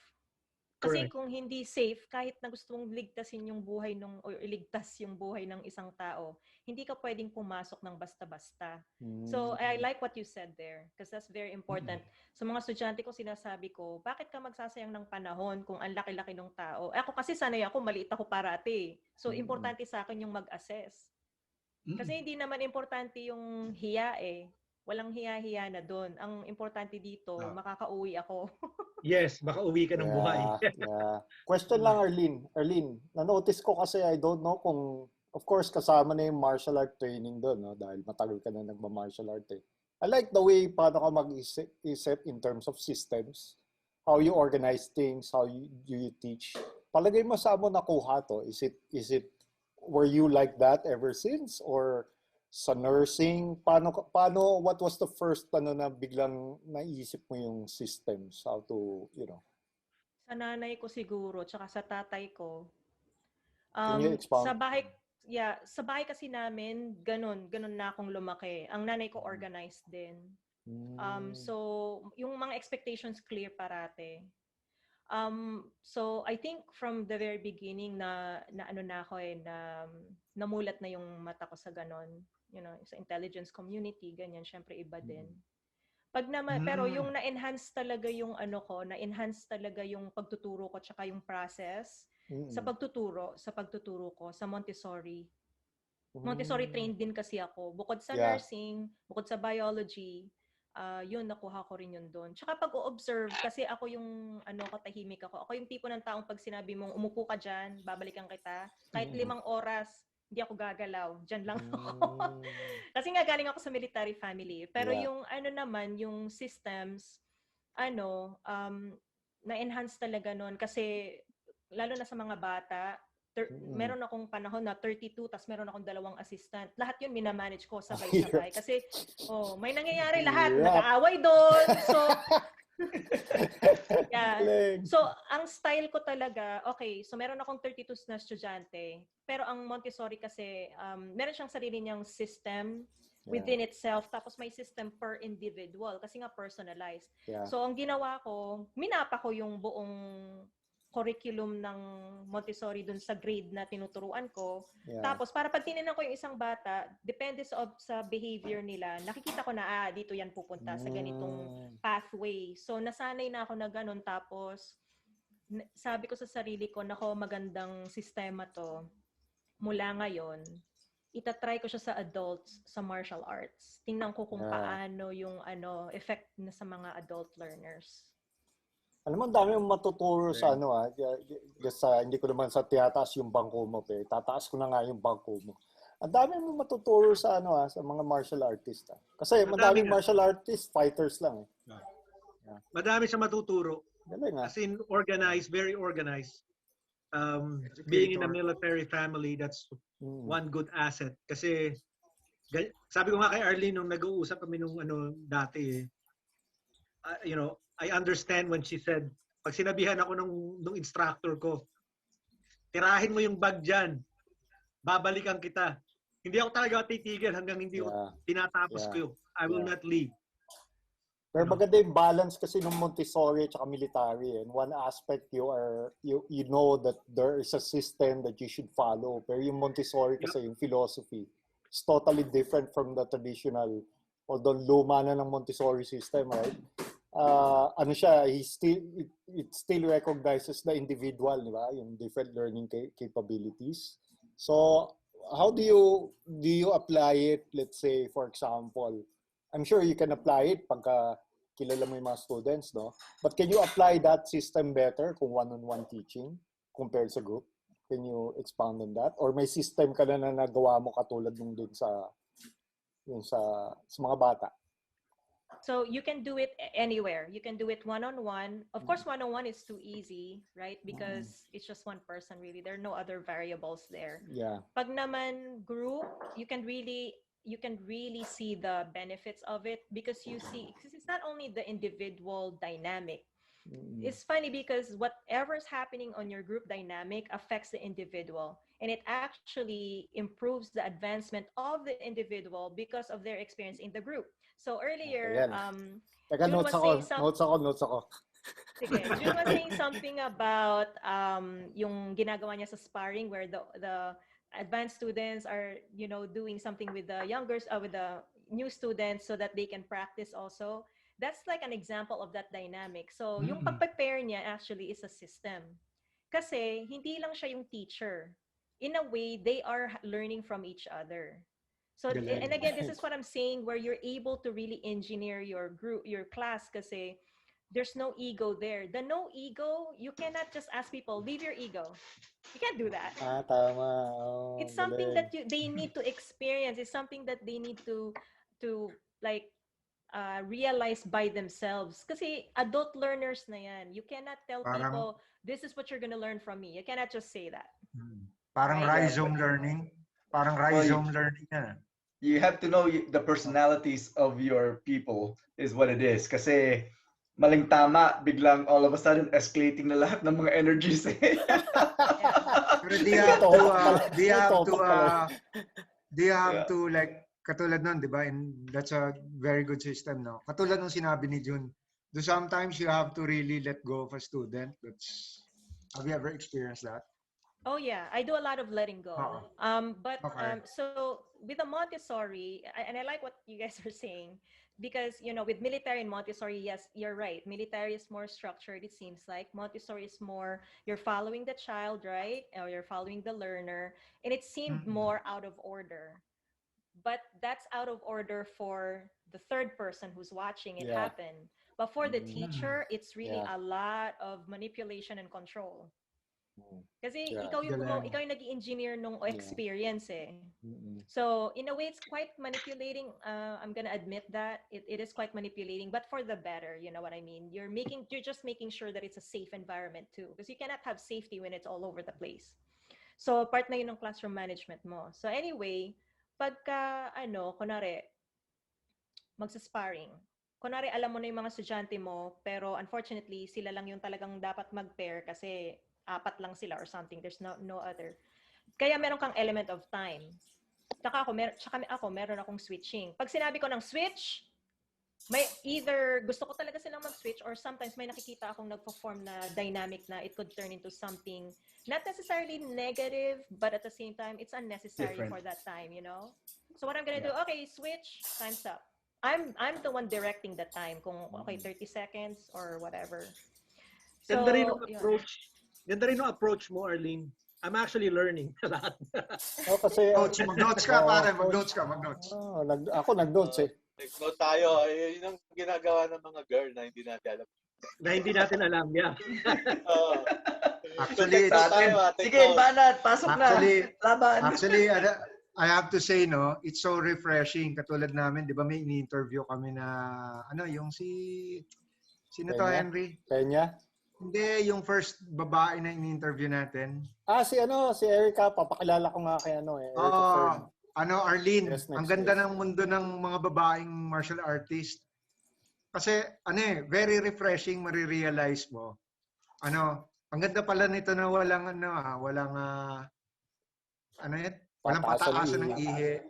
Speaker 3: Kasi
Speaker 5: Correct.
Speaker 3: kung hindi safe, kahit na gusto mong ligtasin yung buhay o iligtas yung buhay ng isang tao, hindi ka pwedeng pumasok ng basta-basta. So, I like what you said there because that's very important. Sa mga estudyante ko, sinasabi ko, bakit ka magsasayang ng panahon kung ang laki-laki ng tao? Ako kasi sanay ako, maliit ako parati. So, importante sa akin yung mag-assess. Kasi hindi naman importante yung hiya eh. Walang hiya-hiya na doon. Ang importante dito, makakauwi ako.
Speaker 5: Yes, baka uwi ka ng buhay.
Speaker 4: Yeah. Question lang, Arlene. Arlene, na-notice ko kasi I don't know kung, of course, kasama na yung martial art training doon, no? Dahil matagal ka na nagma-martial art eh. I like the way paano ka mag-isip in terms of systems, how you organize things, how you teach. Palagay mo saan mo nakuha to? Is it were you like that ever since or sa nursing, what was the first na biglang naisip mo yung systems, how to,
Speaker 3: Sa nanay ko siguro, tsaka sa tatay ko.
Speaker 4: Can you expound?
Speaker 3: Sa bahay kasi namin, ganun na akong lumaki. Ang nanay ko organized din. So, yung mga expectations clear parate. So, I think from the very beginning na ako na namulat na yung mata ko sa ganon. Sa intelligence community, ganyan, syempre iba din. Pero yung na-enhance talaga yung na-enhance talaga yung pagtuturo ko tsaka yung process sa pagtuturo ko sa Montessori. Montessori trained din kasi ako. Bukod sa nursing, bukod sa biology, yun, nakuha ko rin yun doon. Tsaka pag-o-observe, kasi ako yung, katahimik ako. Ako yung tipo ng taong pag sinabi mong, umupo ka dyan, babalikan kita. Kahit 5 oras, hindi ako gagalaw. Diyan lang ako. Kasi nga galing ako sa military family. Pero yung yung systems, na-enhance talaga nun. Kasi, lalo na sa mga bata, meron akong panahon na 32, tas meron akong 2 assistant. Lahat yun minamanage ko sabay-sabay. Kasi, may nangyayari lahat. Nag-aaway doon. So, So, ang style ko talaga, so meron akong 32 na estudyante. Pero ang Montessori kasi, meron siyang sarili niyang system within itself. Tapos may system per individual kasi nga personalized. So, ang ginawa ko, minapa ko yung buong curriculum ng Montessori dun sa grade na tinuturuan ko. Tapos, para pag tinignan ko yung isang bata, depende sa behavior nila, nakikita ko na, dito yan pupunta sa ganitong pathway. So, nasanay na ako na ganun. Tapos, sabi ko sa sarili ko, nako, magandang sistema to. Mula ngayon, itatry ko siya sa adults, sa martial arts. Tingnan ko kung paano yung effect na sa mga adult learners.
Speaker 4: Alam mo, ang dami mong matuturo sa hindi ko naman sa tiyataas yung bangko mo, pero tataas ko na nga yung bangko mo. Ang dami mong matuturo sa sa mga martial artist. Kasi madaming martial artist, fighters lang.
Speaker 5: Madami siya matuturo.
Speaker 4: Galing,
Speaker 5: As in, organized, very organized. being in a military family, that's one good asset. Kasi, sabi ko nga kay Arlene nung nag-uusap kami nung dati, you know, I understand when she said, pag sinabihan ako nung instructor ko, tirahin mo yung bag dyan, babalikan kita. Hindi ako talaga titigil hanggang hindi tinatapos ko yun. I will not leave.
Speaker 4: Pero maganda yung balance kasi ng Montessori at military. And one aspect you know that there is a system that you should follow. Pero yung Montessori kasi yung philosophy is totally different from the traditional, although luma na ng Montessori system, right? It still recognizes the individual, di ba? Yung different learning capabilities. So, how do you apply it? Let's say, for example, I'm sure you can apply it pagka kilala mo yung mga students, no? But can you apply that system better kung one-on-one teaching compared sa group? Can you expound on that? Or may system ka na nagawa mo katulad nung dun sa mga bata?
Speaker 3: So you can do it anywhere. You can do it one-on-one. Of course, one-on-one is too easy, right? Because it's just one person really. There are no other variables there.
Speaker 4: Yeah.
Speaker 3: Pag naman group, you can really see the benefits of it because you see, because it's not only the individual dynamic. It's funny because whatever's happening on your group dynamic affects the individual, and it actually improves the advancement of the individual because of their experience in the group. So earlier,
Speaker 4: notes ako.
Speaker 3: Sige, June was saying something about yung ginagawa niya sa sparring where the advanced students are, you know, doing something with the with the new students so that they can practice also. That's like an example of that dynamic. So, yung pag-prepare niya actually is a system. Kasi, hindi lang siya yung teacher. In a way, they are learning from each other. So, and again, this is what I'm saying where you're able to really engineer your group, your class kasi there's no ego there. The no ego, you cannot just ask people, leave your ego. You can't do that.
Speaker 4: Tama.
Speaker 3: It's something that they need to experience. It's something that they need to like realize by themselves. Kasi adult learners na yan. You cannot tell people, this is what you're gonna learn from me. You cannot just say that.
Speaker 6: Parang rhizome learning. Parang rhizome learning yan.
Speaker 2: You have to know the personalities of your people is what it is. Kasi maling tama, biglang all of a sudden escalating na lahat ng mga energies.
Speaker 6: Pero do you have to like, katulad nun, di ba? And that's a very good system, no? Katulad nung sinabi ni Jun, sometimes you have to really let go of a student. Have you ever experienced that?
Speaker 3: Oh yeah, I do a lot of letting go. So with the Montessori, and I like what you guys are saying, because you know with military and Montessori, yes, you're right. Military is more structured. It seems like Montessori is more you're following the child, right, or you're following the learner, and it seemed more out of order. But that's out of order for the third person who's watching it happen. But for the teacher, it's really a lot of manipulation and control. Kasi ikaw yung nag-engineer nung experience eh. So in a way, it's quite manipulating. I'm gonna admit that it is quite manipulating, but for the better. You know what I mean? You're just making sure that it's a safe environment too, because you cannot have safety when it's all over the place. So part na yun ng classroom management mo. So anyway, pagka kunwari magsasparring. Kunwari alam mo na yung mga estudyante mo, pero unfortunately sila lang yung talagang dapat mag-pair kasi 4 lang sila or something. There's no other. Kaya meron kang element of time. Tsaka ako, meron akong switching. Pag sinabi ko ng switch, may either gusto ko talaga silang mag-switch or sometimes may nakikita akong nagpo-form na dynamic na it could turn into something not necessarily negative, but at the same time, it's unnecessary for that time, you know? So what I'm gonna do, okay, switch, time's up. I'm the one directing the time. Kung, okay, 30 seconds or whatever. So,
Speaker 5: Ganda rin yung approach mo, Arlene. I'm actually learning a lot.
Speaker 4: Kasi
Speaker 6: mag-notes ka, pare. Mag-notes.
Speaker 4: Ako nag-notes eh.
Speaker 1: Nag-note tayo. Yun ang ginagawa ng mga girl na hindi natin alam.
Speaker 5: Yeah.
Speaker 6: Actually,
Speaker 2: sige, banat. Pasok na. Laban.
Speaker 6: Actually, I have to say, no, it's so refreshing. Katulad namin, di ba may in-interview kami na, yung sino to, Henry?
Speaker 4: Peña?
Speaker 6: Hindi, yung first babae na in-interview natin.
Speaker 4: Si Erica, papakilala ko nga kay Erica Fern.
Speaker 6: Arlene,
Speaker 4: Yes,
Speaker 6: ang
Speaker 4: next,
Speaker 6: ganda
Speaker 4: yes.
Speaker 6: ng mundo ng mga babaeng martial artist. Kasi, very refreshing, marirealize mo. Ang ganda pala nito na walang pataasan ng ihi.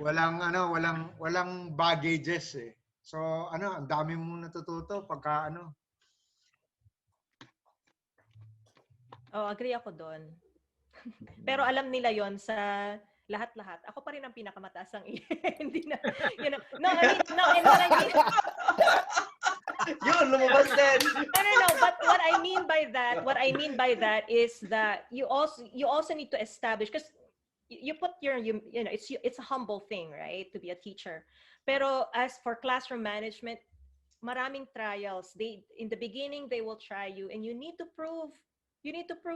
Speaker 6: Walang baggages eh. So, ang dami mong natututo pagka
Speaker 3: agree ako doon. Pero alam nila yon sa lahat-lahat. Ako pa rin ang pinakamataas ang hindi na, no, and what I mean,
Speaker 2: Yun, lumabas din.
Speaker 3: no, but what I mean by that is that you also need to establish, because you put it's a humble thing, right, to be a teacher. Pero as for classroom management, maraming trials. In the beginning they will try you, and you need to prove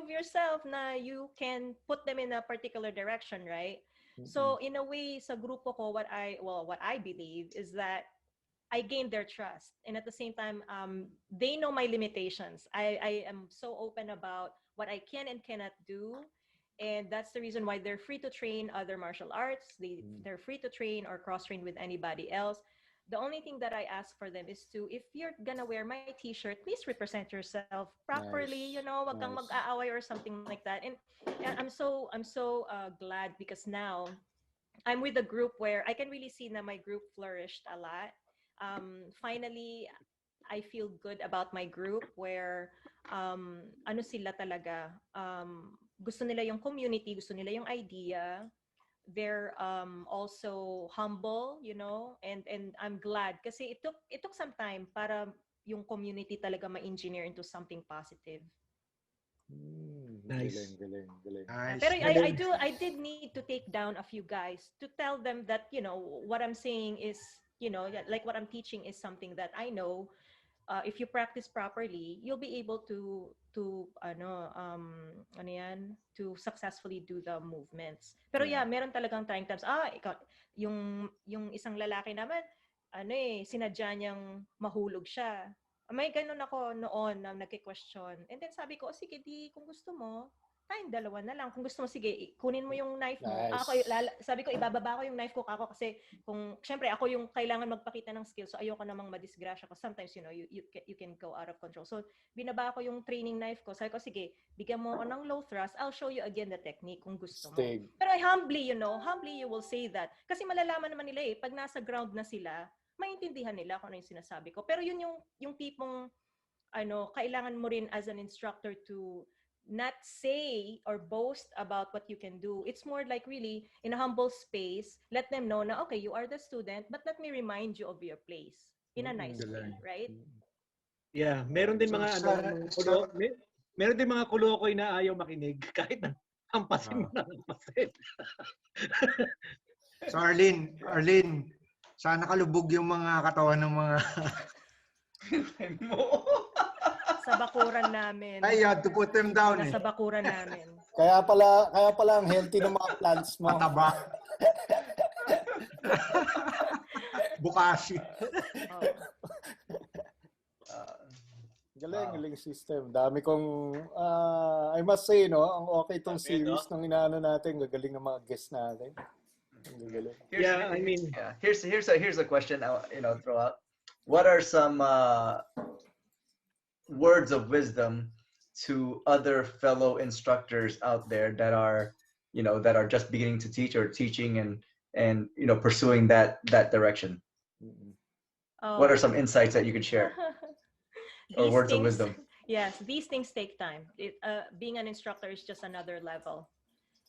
Speaker 3: yourself na you can put them in a particular direction, right? Mm-hmm. So in a way, sa grupo ko, what I believe is that I gained their trust, and at the same time, they know my limitations. I am so open about what I can and cannot do, and that's the reason why they're free to train other martial arts. They're free to train or cross-train with anybody else. The only thing that I ask for them is to, if you're gonna wear my t-shirt, please represent yourself properly.
Speaker 4: Nice.
Speaker 3: Wag kang mag-aaway or something like that. And I'm so glad, because now I'm with a group where I can really see that my group flourished a lot. Finally, I feel good about my group, where sila talaga, gusto nila yung community, gusto nila yung idea. They're also humble, and I'm glad kasi it took some time para yung community talaga ma-engineer into something positive.
Speaker 6: Nice.
Speaker 4: Galing.
Speaker 6: Nice.
Speaker 3: Pero I did need to take down a few guys to tell them that, what I'm saying is, like what I'm teaching is something that I know. If you practice properly, you'll be able to successfully do the movements. Pero meron talagang trying times. Yung isang lalaki naman, sinadya niyang mahulog siya. May ganun ako noon na nagki-question. And then sabi ko, sige, kung gusto mo, tayong dalawa na lang. Kung gusto mo, sige, kunin mo yung knife mo.
Speaker 4: Nice.
Speaker 3: Sabi ko, ibababa ko yung knife ko kako, kasi syempre ako yung kailangan magpakita ng skill, so ayoko namang madisgrasya ko. Sometimes, you can go out of control. So, binaba ko yung training knife ko. Sabi ko, sige, bigyan mo ako ng low thrust. I'll show you again the technique kung gusto mo.
Speaker 4: Stig.
Speaker 3: Pero humbly you will say that. Kasi malalaman naman nila pag nasa ground na sila, maintindihan nila kung ano yung sinasabi ko. Pero yun yung tipong, kailangan mo rin as an instructor to not say or boast about what you can do. It's more like really in a humble space, let them know na, okay, you are the student, but let me remind you of your place in a nice way, right?
Speaker 5: Yeah, meron din mga meron din mga kulokoy na ayaw makinig kahit na hampasin mo na hampasin.
Speaker 6: So Arlene, sana kalubog yung mga katawan ng mga
Speaker 3: sa bakuran namin.
Speaker 6: I had to put them down.
Speaker 3: Nasa bakuran namin.
Speaker 4: Kaya pala ang healthy ng mga plants mo.
Speaker 6: Mataba. Bukashi.
Speaker 4: Galing system. Dami kong, I must say, ang okay itong series nung inaano natin. Gagaling ng mga guests natin. Gagaling.
Speaker 2: Here's a question I'll throw out. What are some words of wisdom to other fellow instructors out there that are just beginning to teach or teaching and pursuing that direction? What are some insights that you could share? Or words of wisdom?
Speaker 3: Yes, these things take time. Being an instructor is just another level.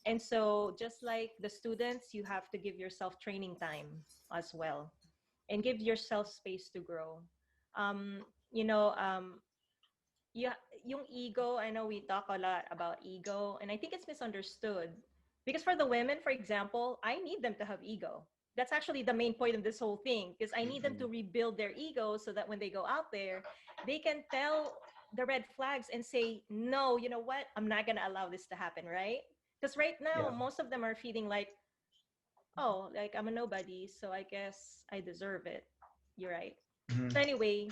Speaker 3: And so just like the students, you have to give yourself training time as well and give yourself space to grow. Yung ego, I know we talk a lot about ego, and I think it's misunderstood. Because for the women, for example, I need them to have ego. That's actually the main point of this whole thing, because I need them to rebuild their ego so that when they go out there, they can tell the red flags and say, no, you know what? I'm not going to allow this to happen, right? Because right now, most of them are feeling like, oh, like I'm a nobody, so I guess I deserve it. You're right. So anyway,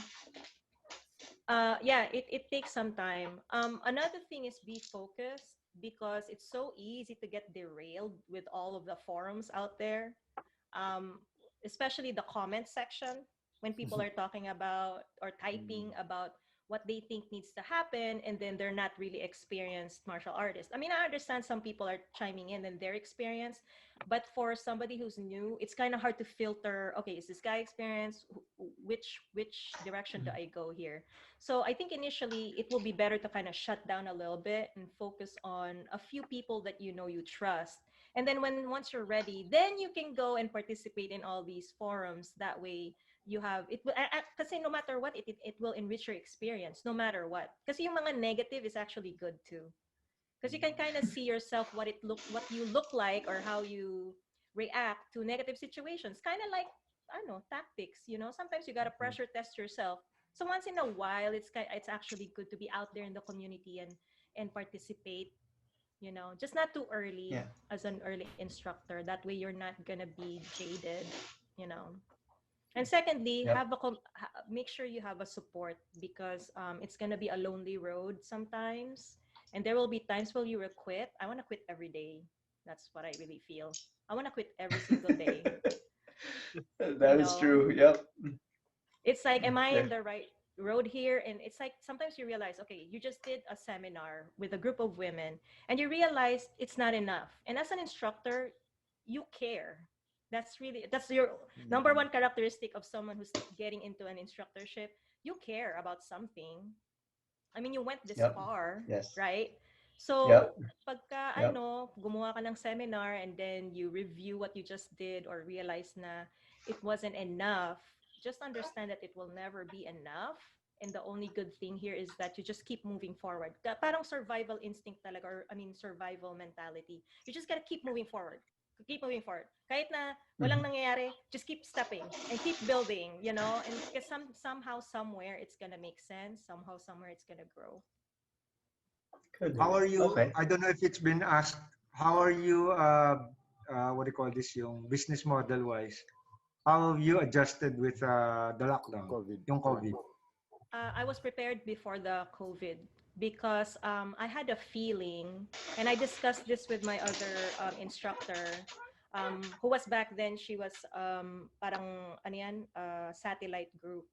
Speaker 3: Yeah, it takes some time. Another thing is be focused because it's so easy to get derailed with all of the forums out there, um, especially the comment section when people are talking about or typing about what they think needs to happen, and then they're not really experienced martial artists. I mean, I understand some people are chiming in and their experience, but for somebody who's new, it's kind of hard to filter. Okay, is this guy experienced? Which direction do I go here? So I think initially it will be better to kind of shut down a little bit and focus on a few people that you know you trust. And then once you're ready, then you can go and participate in all these forums. That way you have it. Kasi no matter what, it will enrich your experience no matter what. Kasi yung mga negative is actually good too. Because you can kind of see yourself what you look like or how you react to negative situations. Kind of like, I don't know, tactics. Sometimes you gotta pressure test yourself. So once in a while, it's actually good to be out there in the community and participate. Just not too early as an early instructor. That way you're not gonna be jaded. And secondly, make sure you have a support because it's gonna be a lonely road sometimes, and there will be times where you will quit. I want to quit every day. That's what I really feel. I want to quit every single day.
Speaker 2: That is true. Yep.
Speaker 3: It's like, am I in the right road here? And it's like sometimes you realize, okay, you just did a seminar with a group of women, and you realize it's not enough. And as an instructor, you care. That's your number one characteristic of someone who's getting into an instructorship. You care about something. I mean, you went this far, right? So, pagka gumawa ka ng seminar and then you review what you just did or realize na it wasn't enough, just understand that it will never be enough. And the only good thing here is that you just keep moving forward. Parang survival instinct talaga, or survival mentality. You just gotta keep moving forward. Keep moving forward. Kahit na walang nangyayari, just keep stepping and keep building, and because somehow, somewhere, it's gonna make sense. Somehow, somewhere, it's gonna grow.
Speaker 6: How are you? Okay. I don't know if it's been asked. How are you? What do you call this? Yung business model wise, how have you adjusted with the lockdown? Yung COVID.
Speaker 3: I was prepared before the COVID because I had a feeling, and I discussed this with my other instructor, who was back then. She was parang satellite group.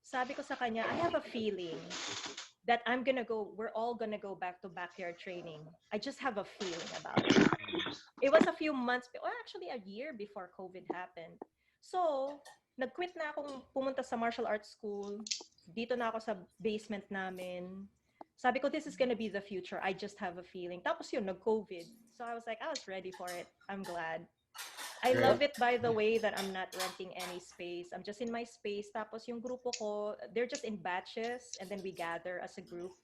Speaker 3: Sabi ko sa kanya, I have a feeling that we're all gonna go back to backyard training. I just have a feeling about it. It was a few months, or actually a year before COVID happened. So, nag-quit na akong pumunta sa martial arts school. Dito na ako sa basement namin. Sabi ko, this is gonna be the future. I just have a feeling. Tapos yun, nag-COVID. So I was like, I was ready for it. I'm glad. I love it, by the way, that I'm not renting any space. I'm just in my space. Tapos yung grupo ko, they're just in batches, and then we gather as a group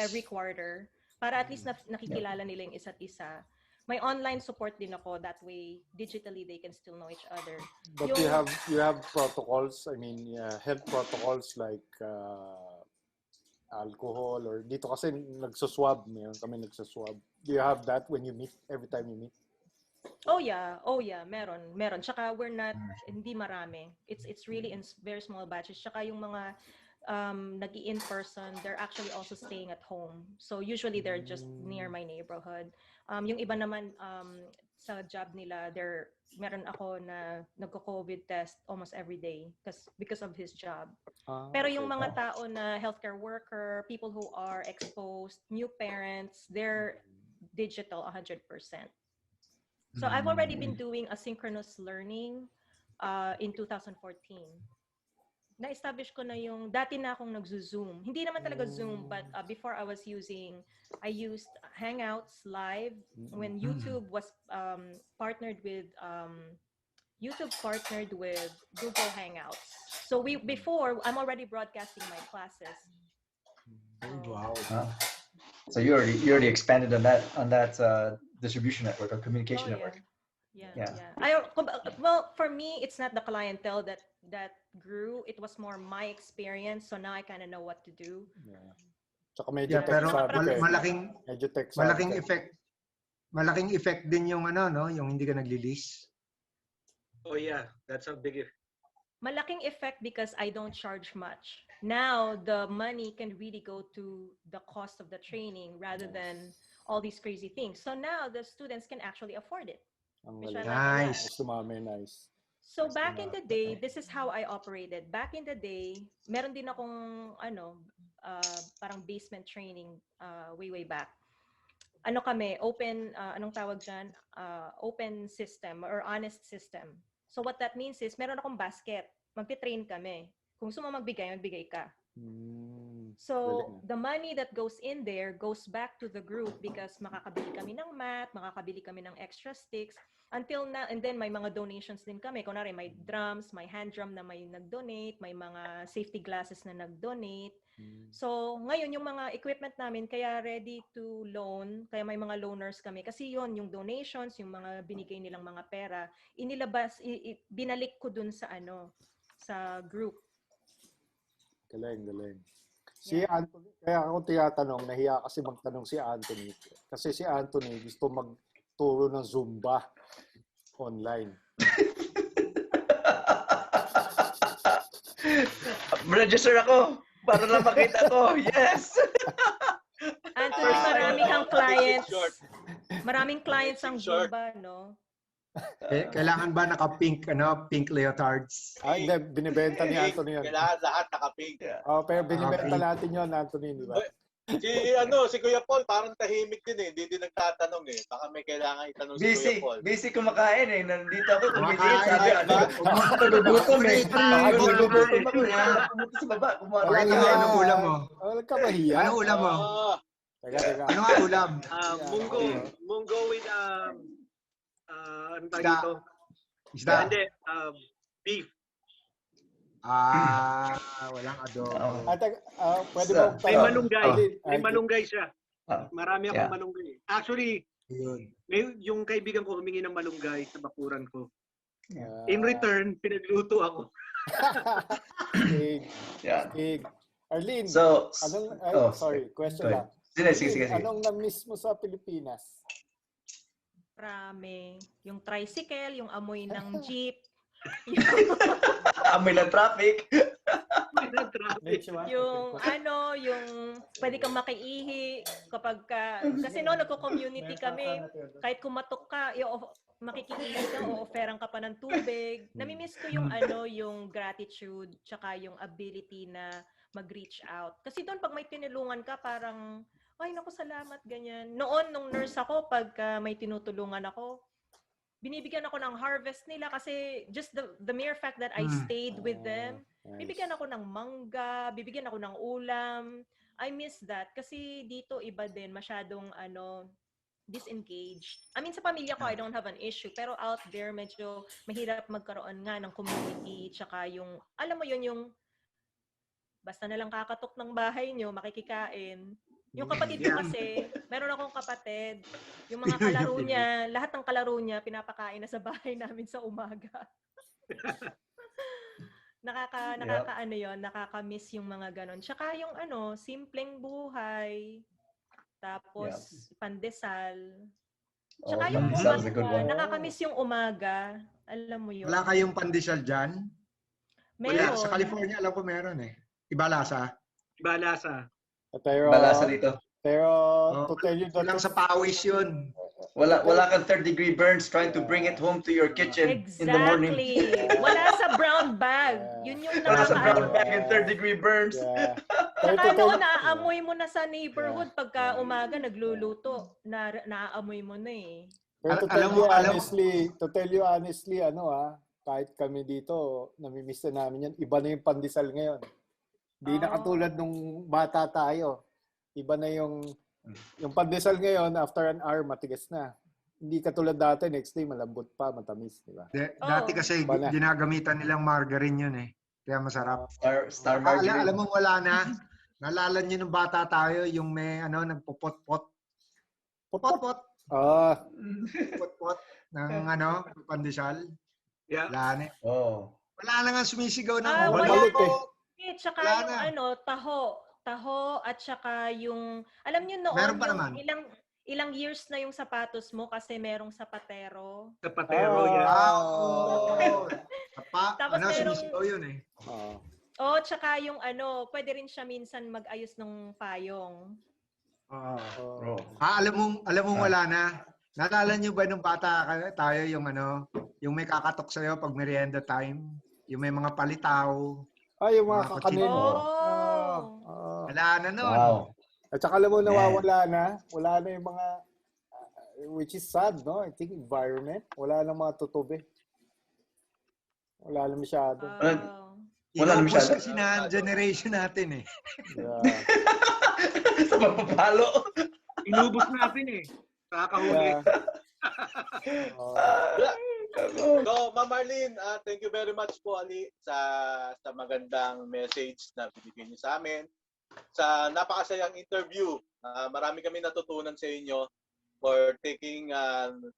Speaker 3: every quarter para at least nakikilala nila yung isa't isa. May online support din ako. That way, digitally, they can still know each other.
Speaker 4: But you have protocols, I mean, health protocols like alcohol, or dito kasi nagsaswab. Meron kami nagsaswab. Do you have that when you meet, every time you meet?
Speaker 3: Oh yeah, meron. Tsaka we're not, hindi marami. It's really in very small batches. Tsaka yung mga nag-in person, they're actually also staying at home. So usually they're just near my neighborhood. Yung iba naman sa job nila, meron ako na nagko-COVID test almost every day because of his job. Pero yung mga tao na healthcare worker, people who are exposed, new parents, they're digital 100%. So I've already been doing asynchronous learning in 2014. Na-establish ko na yung, dati na akong nagzo-Zoom. Hindi naman talaga Zoom, but before I used Hangouts live when YouTube was partnered with Google Hangouts. So before, I'm already broadcasting my classes.
Speaker 6: Wow.
Speaker 2: So you already expanded on that distribution network or communication network.
Speaker 3: Yeah. Well, for me, it's not the clientele that grew. It was more my experience. So now I kind of know what to do.
Speaker 4: Tsaka medyo
Speaker 6: pero malaking effect din yung yung hindi ka nagli-lease.
Speaker 5: Oh yeah, that's a big effect.
Speaker 3: Malaking effect because I don't charge much. now the money can really go to the cost of the training rather than all these crazy things. So now the students can actually afford it. Which I like a lot.
Speaker 6: Nice.
Speaker 4: Sumami, nice.
Speaker 3: So back in the day, this is how I operated. Back in the day, meron din akong parang basement training way back. Ano kami, open, anong tawag dyan? Open system or honest system. So what that means is, meron akong basket. Magti-train kami. Kung gusto mo magbigay ka. So the money that goes in there goes back to the group because makakabili kami ng mat, makakabili kami ng extra sticks. Until na, and then may mga donations din kami. Kunwari, may drums, may hand drum na may nag-donate, may mga safety glasses na nag-donate. So, ngayon, yung mga equipment namin, kaya ready to loan, kaya may mga loaners kami. Kasi yon yung donations, yung mga binigay nilang mga pera, inilabas, binalik ko dun sa sa group.
Speaker 4: Galing. Si Anthony, kaya ako tinatanong, nahiya kasi magtanong si Anthony. Kasi si Anthony gusto magturo ng Zumba online.
Speaker 2: Register ako para lang makita ko. Yes!
Speaker 3: Anthony, marami kang clients. Maraming clients ang Zumba, no?
Speaker 6: Kailangan ba naka-pink, pink leotards?
Speaker 4: Hindi, binibenta ni Anthony yan.
Speaker 1: Kailangan lahat naka-pink.
Speaker 4: Pero binibenta natin yun, Anthony, di ba?
Speaker 1: Si Kuya Paul, parang tahimik din eh. Hindi din nagtatanong eh. Baka may kailangan itanong si Kuya Paul.
Speaker 2: Busy kumakain eh. Nandito ako, kumakain.
Speaker 6: Sabi,
Speaker 2: Nagugutom eh.
Speaker 6: Nagugutom
Speaker 2: ako na. Pumunta sa baba.
Speaker 6: Anong ulam mo?
Speaker 4: Wala ka mahiya.
Speaker 6: Anong ulam mo?
Speaker 4: Teka.
Speaker 6: Ano nga ulam?
Speaker 5: Munggo with ano tawag
Speaker 6: Isda.
Speaker 5: dito?
Speaker 6: Isda.
Speaker 5: Hindi, beef.
Speaker 6: Walang adobo.
Speaker 4: Pwede ba
Speaker 5: May malunggay. May
Speaker 4: Ay,
Speaker 5: malunggay siya. Marami akong
Speaker 2: Yeah.
Speaker 5: malunggay. Actually,
Speaker 6: Yun.
Speaker 5: yung kaibigan ko humingi ng malunggay sa bakuran ko. In return, pinagluto ako.
Speaker 4: Arlene,
Speaker 2: So,
Speaker 4: question lang.
Speaker 2: Sige.
Speaker 4: Anong na-miss mo sa Pilipinas?
Speaker 3: Marami. Yung tricycle, yung amoy ng jeep,
Speaker 2: amoy ng traffic.
Speaker 3: yung pwede kang makiihi kasi nagko-community kami, kahit kumatok ka, makikiihi ka o offeran ka pa ng tubig. Namimiss ko yung yung gratitude tsaka yung ability na mag-reach out. Kasi doon pag may tinulungan ka, parang ay naku, salamat, ganyan. Noon nung nurse ako, pag may tinutulungan ako, binibigyan ako ng harvest nila kasi just the mere fact that I stayed with them, bibigyan ako ng mangga, bibigyan ako ng ulam. I miss that kasi dito iba din, masyadong disengaged. I mean, sa pamilya ko, I don't have an issue. Pero out there, medyo mahirap magkaroon nga ng community. Tsaka yung, alam mo yun, yung basta na lang kakatok ng bahay nyo, makikikain. Yung kapatid ko kasi, meron akong kapatid, yung mga kalaro niya, lahat ng kalaro niya, pinapakain na sa bahay namin sa umaga. Nakaka-miss yung mga ganon. Tsaka yung simpleng buhay, tapos pandesal. Tsaka yung umaga, nakaka-miss yung umaga. Alam mo yun.
Speaker 6: Wala kayong pandesal dyan?
Speaker 3: Meron.
Speaker 6: Wala. Sa California, alam ko meron eh. Ibalasa.
Speaker 4: Pero,
Speaker 2: Balasa dito.
Speaker 4: Pero, to tell you the
Speaker 6: Walang sa pawis yun.
Speaker 2: Wala kang third-degree burns trying to bring it home to your kitchen in the morning.
Speaker 3: Exactly. Wala sa brown bag. Yun yung
Speaker 2: Wala sa brown bag and third-degree burns.
Speaker 4: Yeah.
Speaker 3: Saka noon, naaamoy mo na sa neighborhood pagka umaga nagluluto. Naaamoy mo na eh.
Speaker 4: Pero to tell you honestly, kahit kami dito, namimiss na namin yan. Iba na yung pandesal ngayon. Hindi na katulad nung bata tayo. Iba na yung pandesal ngayon, after an hour, matigas na. Hindi katulad dati, next day, malambot pa, matamis. Diba?
Speaker 6: Dati kasi ginagamitan nilang margarine yun eh. Kaya masarap.
Speaker 2: Star margarine.
Speaker 6: Alam mo, wala na. Nalala niyo nung bata tayo, yung may nagpupot-pot. Pot-pot. Pot-pot ng pandesal.
Speaker 5: Yeah.
Speaker 6: Wala na. Wala na nga sumisigaw ng
Speaker 3: wala
Speaker 4: po.
Speaker 3: Tsaka yung taho at saka yung, alam niyo noon,
Speaker 6: meron pa naman.
Speaker 3: ilang years na yung sapatos mo kasi merong sapatero.
Speaker 5: Sapatero, yeah.
Speaker 3: Tapos merong,
Speaker 6: sumisigaw yun eh.
Speaker 3: Oh, tsaka yung ano, pwede rin siya minsan mag-ayos ng payong.
Speaker 6: Oo. Alam mo wala na. Naalala niyo ba nung bata tayo yung ano, yung may kakatok sa'yo pag merienda time? Yung may mga palitaw.
Speaker 4: Ay, yung mga
Speaker 6: Mga
Speaker 4: kakanin.
Speaker 3: Oh.
Speaker 6: Wala na nun.
Speaker 2: Wow.
Speaker 4: At saka alam mo,
Speaker 2: Man.
Speaker 4: nawawala na. Wala na yung mga, which is sad, no? I think environment. Wala na mga tutubi. Wala na masyado.
Speaker 2: Wala na
Speaker 6: Inubos
Speaker 2: masyado.
Speaker 6: kasi na ang generation natin eh.
Speaker 4: Yeah.
Speaker 2: Sa papapalo.
Speaker 5: Inubos natin eh. Kakahuli.
Speaker 4: Yeah.
Speaker 1: So, Ma'am Arlene, thank you very much po Ali sa magandang message na binigay niyo sa amin. Sa napakasayang interview. Marami kami natutunan sa inyo for taking on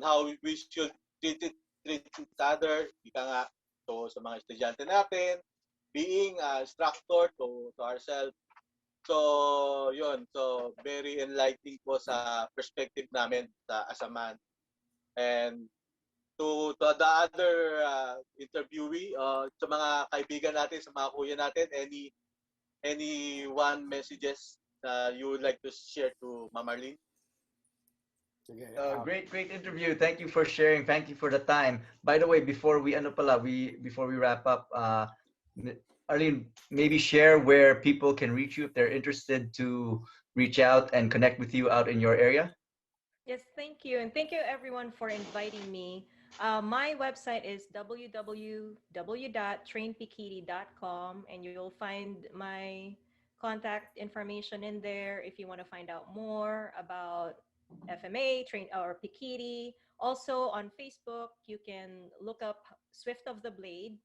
Speaker 1: how we should treat each other. Ika nga, so sa mga estudyante natin, being instructor to ourselves. So, yun. So, very enlightening po sa perspective namin as a man. And to the other interviewee, sa mga kaibigan natin, sa mga kuya natin, any one messages you would like to share to Ma'am Arlene?
Speaker 2: Great interview. Thank you for sharing. Thank you for the time. By the way, before we wrap up, Arlene, maybe share where people can reach you if they're interested to reach out and connect with you out in your area.
Speaker 3: Yes, thank you. And thank you everyone for inviting me. My website is www.trainpikiti.com, and you'll find my contact information in there if you want to find out more about FMA, train or Pikiti. Also on Facebook, you can look up Swift of the Blade,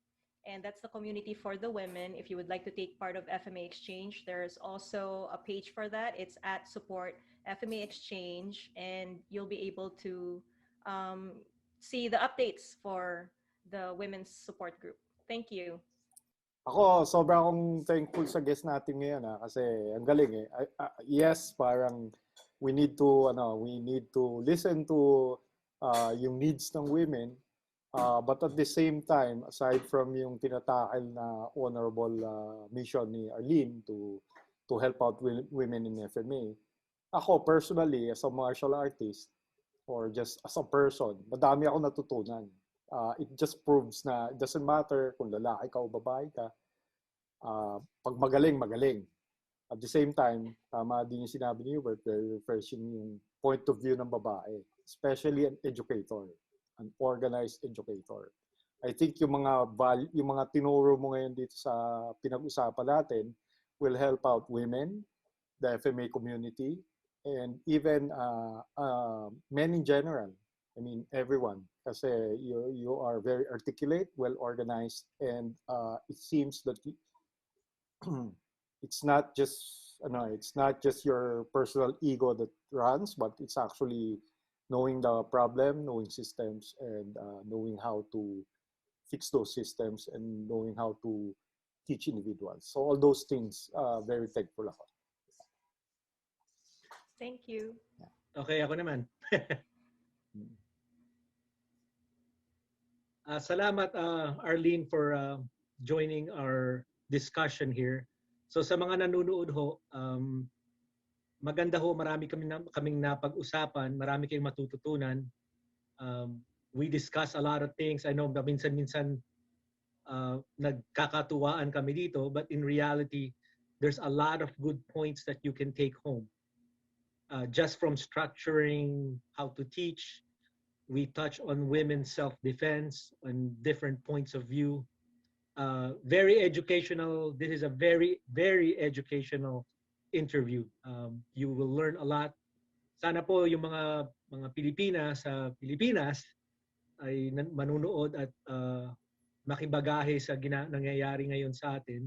Speaker 3: and that's the community for the women. If you would like to take part of FMA Exchange, there's also a page for that. It's at support FMA Exchange, and you'll be able to see the updates for the women's support group. Thank you.
Speaker 4: Ako, sobrang akong thankful sa guest natin ngayon kasi ang galing eh. Yes, parang we need to listen to yung needs ng women, but at the same time, aside from yung tinatakil na honorable mission ni Arlene to help out women in FMA, ako personally as a martial artist or just as a person, madami ako natutunan. It just proves na it doesn't matter kung lalaki ka o babae ka. Pag magaling. At the same time, tama din yung sinabi ni Hubert, very refreshing yung point of view ng babae, especially an educator, an organized educator. I think yung mga tinuro mo ngayon dito sa pinag-usapan natin will help out women, the FMA community, and even men in general. I mean, everyone. Kasi you are very articulate, well organized, and it seems that it's not just your personal ego that runs, but it's actually knowing the problem, knowing systems, and knowing how to fix those systems, and knowing how to teach individuals. So all those things, very thankful ako.
Speaker 3: Thank you.
Speaker 5: Okay, ako naman. Salamat Arlene for joining our discussion here. So sa mga nanonood ho, maganda ho, marami kaming napag-usapan, marami kayong matututunan. We discuss a lot of things. I know minsan-minsan nagkakatuwaan kami dito, but in reality, there's a lot of good points that you can take home. Just from structuring how to teach, we touch on women's self-defense and different points of view. Very educational. This is a very, very educational interview. You will learn a lot. Sana po yung mga Pilipina sa Pilipinas ay manunood at makibagahe sa nangyayari ngayon sa atin.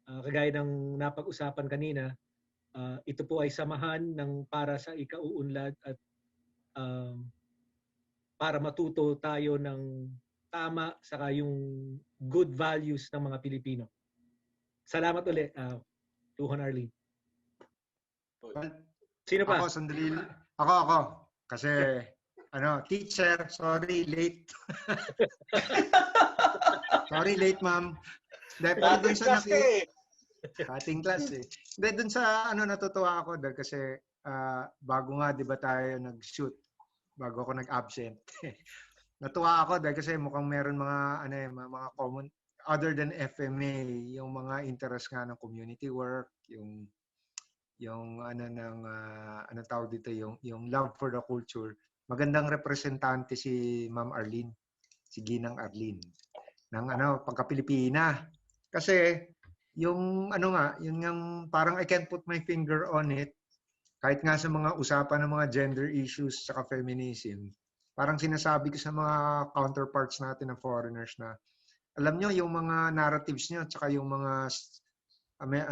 Speaker 5: Kagaya ng napag-usapan kanina, ito po ay samahan ng para sa ikauunlad at para matuto tayo ng tama saka yung good values ng mga Pilipino. Salamat ulit, Tuhon Arlene. Sino pa?
Speaker 6: Ako, sandali. Ako. Kasi, teacher, sorry, late. Sorry, late, ma'am. Pero dun
Speaker 1: Dating
Speaker 6: sa
Speaker 1: class ka eh.
Speaker 6: ating class eh. Hindi, dun sa natutuwa ako dahil kasi bago nga, di ba tayo nag-shoot, bago ako nag-absent. Natuwa ako dahil kasi mukhang meron mga common, other than FMA, yung mga interest nga ng community work, yung anong tawag dito, yung love for the culture. Magandang representante si Ma'am Arlene, si Ginang Arlene, ng pagka-Pilipina. Kasi yung yung parang I can't put my finger on it, kahit nga sa mga usapan ng mga gender issues sa feminism, parang sinasabi ko sa mga counterparts natin na foreigners na, alam nyo, yung mga narratives nyo at saka yung mga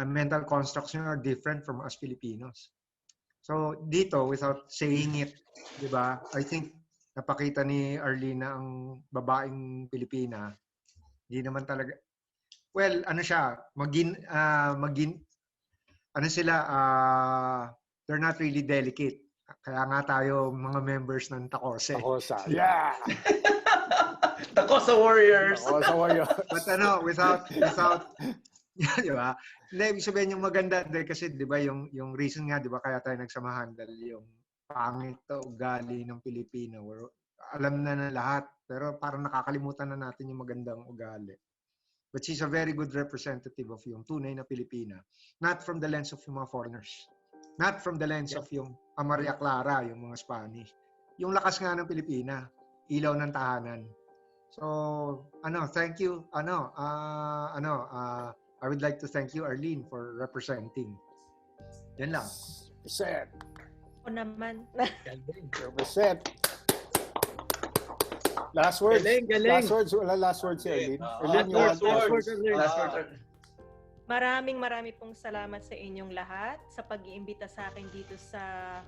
Speaker 6: mental constructs nyo are different from us Filipinos. So dito, without saying it, di ba, I think napakita ni Arlene na ang babaeng Pilipina, hindi naman talaga, well, they're not really delicate. Kaya nga tayo mga members ng Takose.
Speaker 4: Takosa. Yeah!
Speaker 2: Takosa Warriors!
Speaker 4: Takosa Warriors.
Speaker 6: But without di ba? Hindi, ibig sabihin yung maganda kasi di ba yung reason nga, di ba, kaya tayo nagsamahan dahil yung pangit na ugali ng Pilipino. Alam na lahat, pero parang nakakalimutan na natin yung magandang ugali. But she's a very good representative of yung tunay na Pilipina. Not from the lens of yung mga foreigners. Not from the lens of yung Maria Clara, yung mga Spanish. Yung lakas nga ng Pilipina, ilaw ng tahanan. So, thank you. I would like to thank you, Arlene, for representing. Yan lang.
Speaker 4: Represent.
Speaker 3: O naman.
Speaker 4: Represent. Last words.
Speaker 5: Galing.
Speaker 4: Last words. Wala last words si Arlene. Arlene,
Speaker 1: Last
Speaker 4: yung
Speaker 1: words.
Speaker 2: Last word.
Speaker 3: Maraming pong salamat sa inyong lahat sa pag-iimbita sa akin dito sa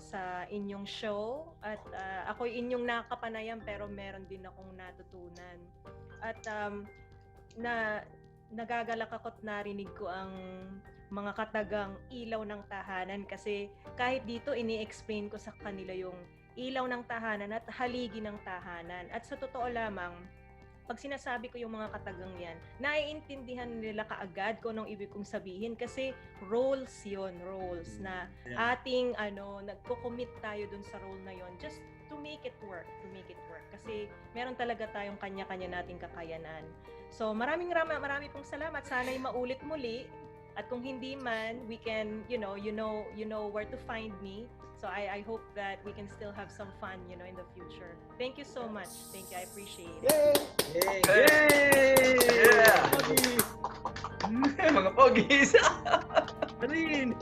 Speaker 3: sa inyong show, at ako'y inyong nakapanayan pero meron din akong natutunan. At nagagalak ako't narinig ko ang mga katagang ilaw ng tahanan, kasi kahit dito ini-explain ko sa kanila yung ilaw ng tahanan at haligi ng tahanan. At sa totoo lamang, pag sinasabi ko yung mga katagang yan, naiintindihan nila kaagad kung anong ibig kong sabihin, kasi roles na ating nagko-commit tayo dun sa role na yon just to make it work. Kasi meron talaga tayong kanya-kanya nating kakayanan. So marami pong salamat. Sana'y maulit muli. At kung hindi man, we can, you know where to find me. So I hope that we can still have some fun, in the future. Thank you so much. Thank you. I appreciate it.
Speaker 4: Yay!
Speaker 2: Yeah! Mga pogis!
Speaker 5: Arlene!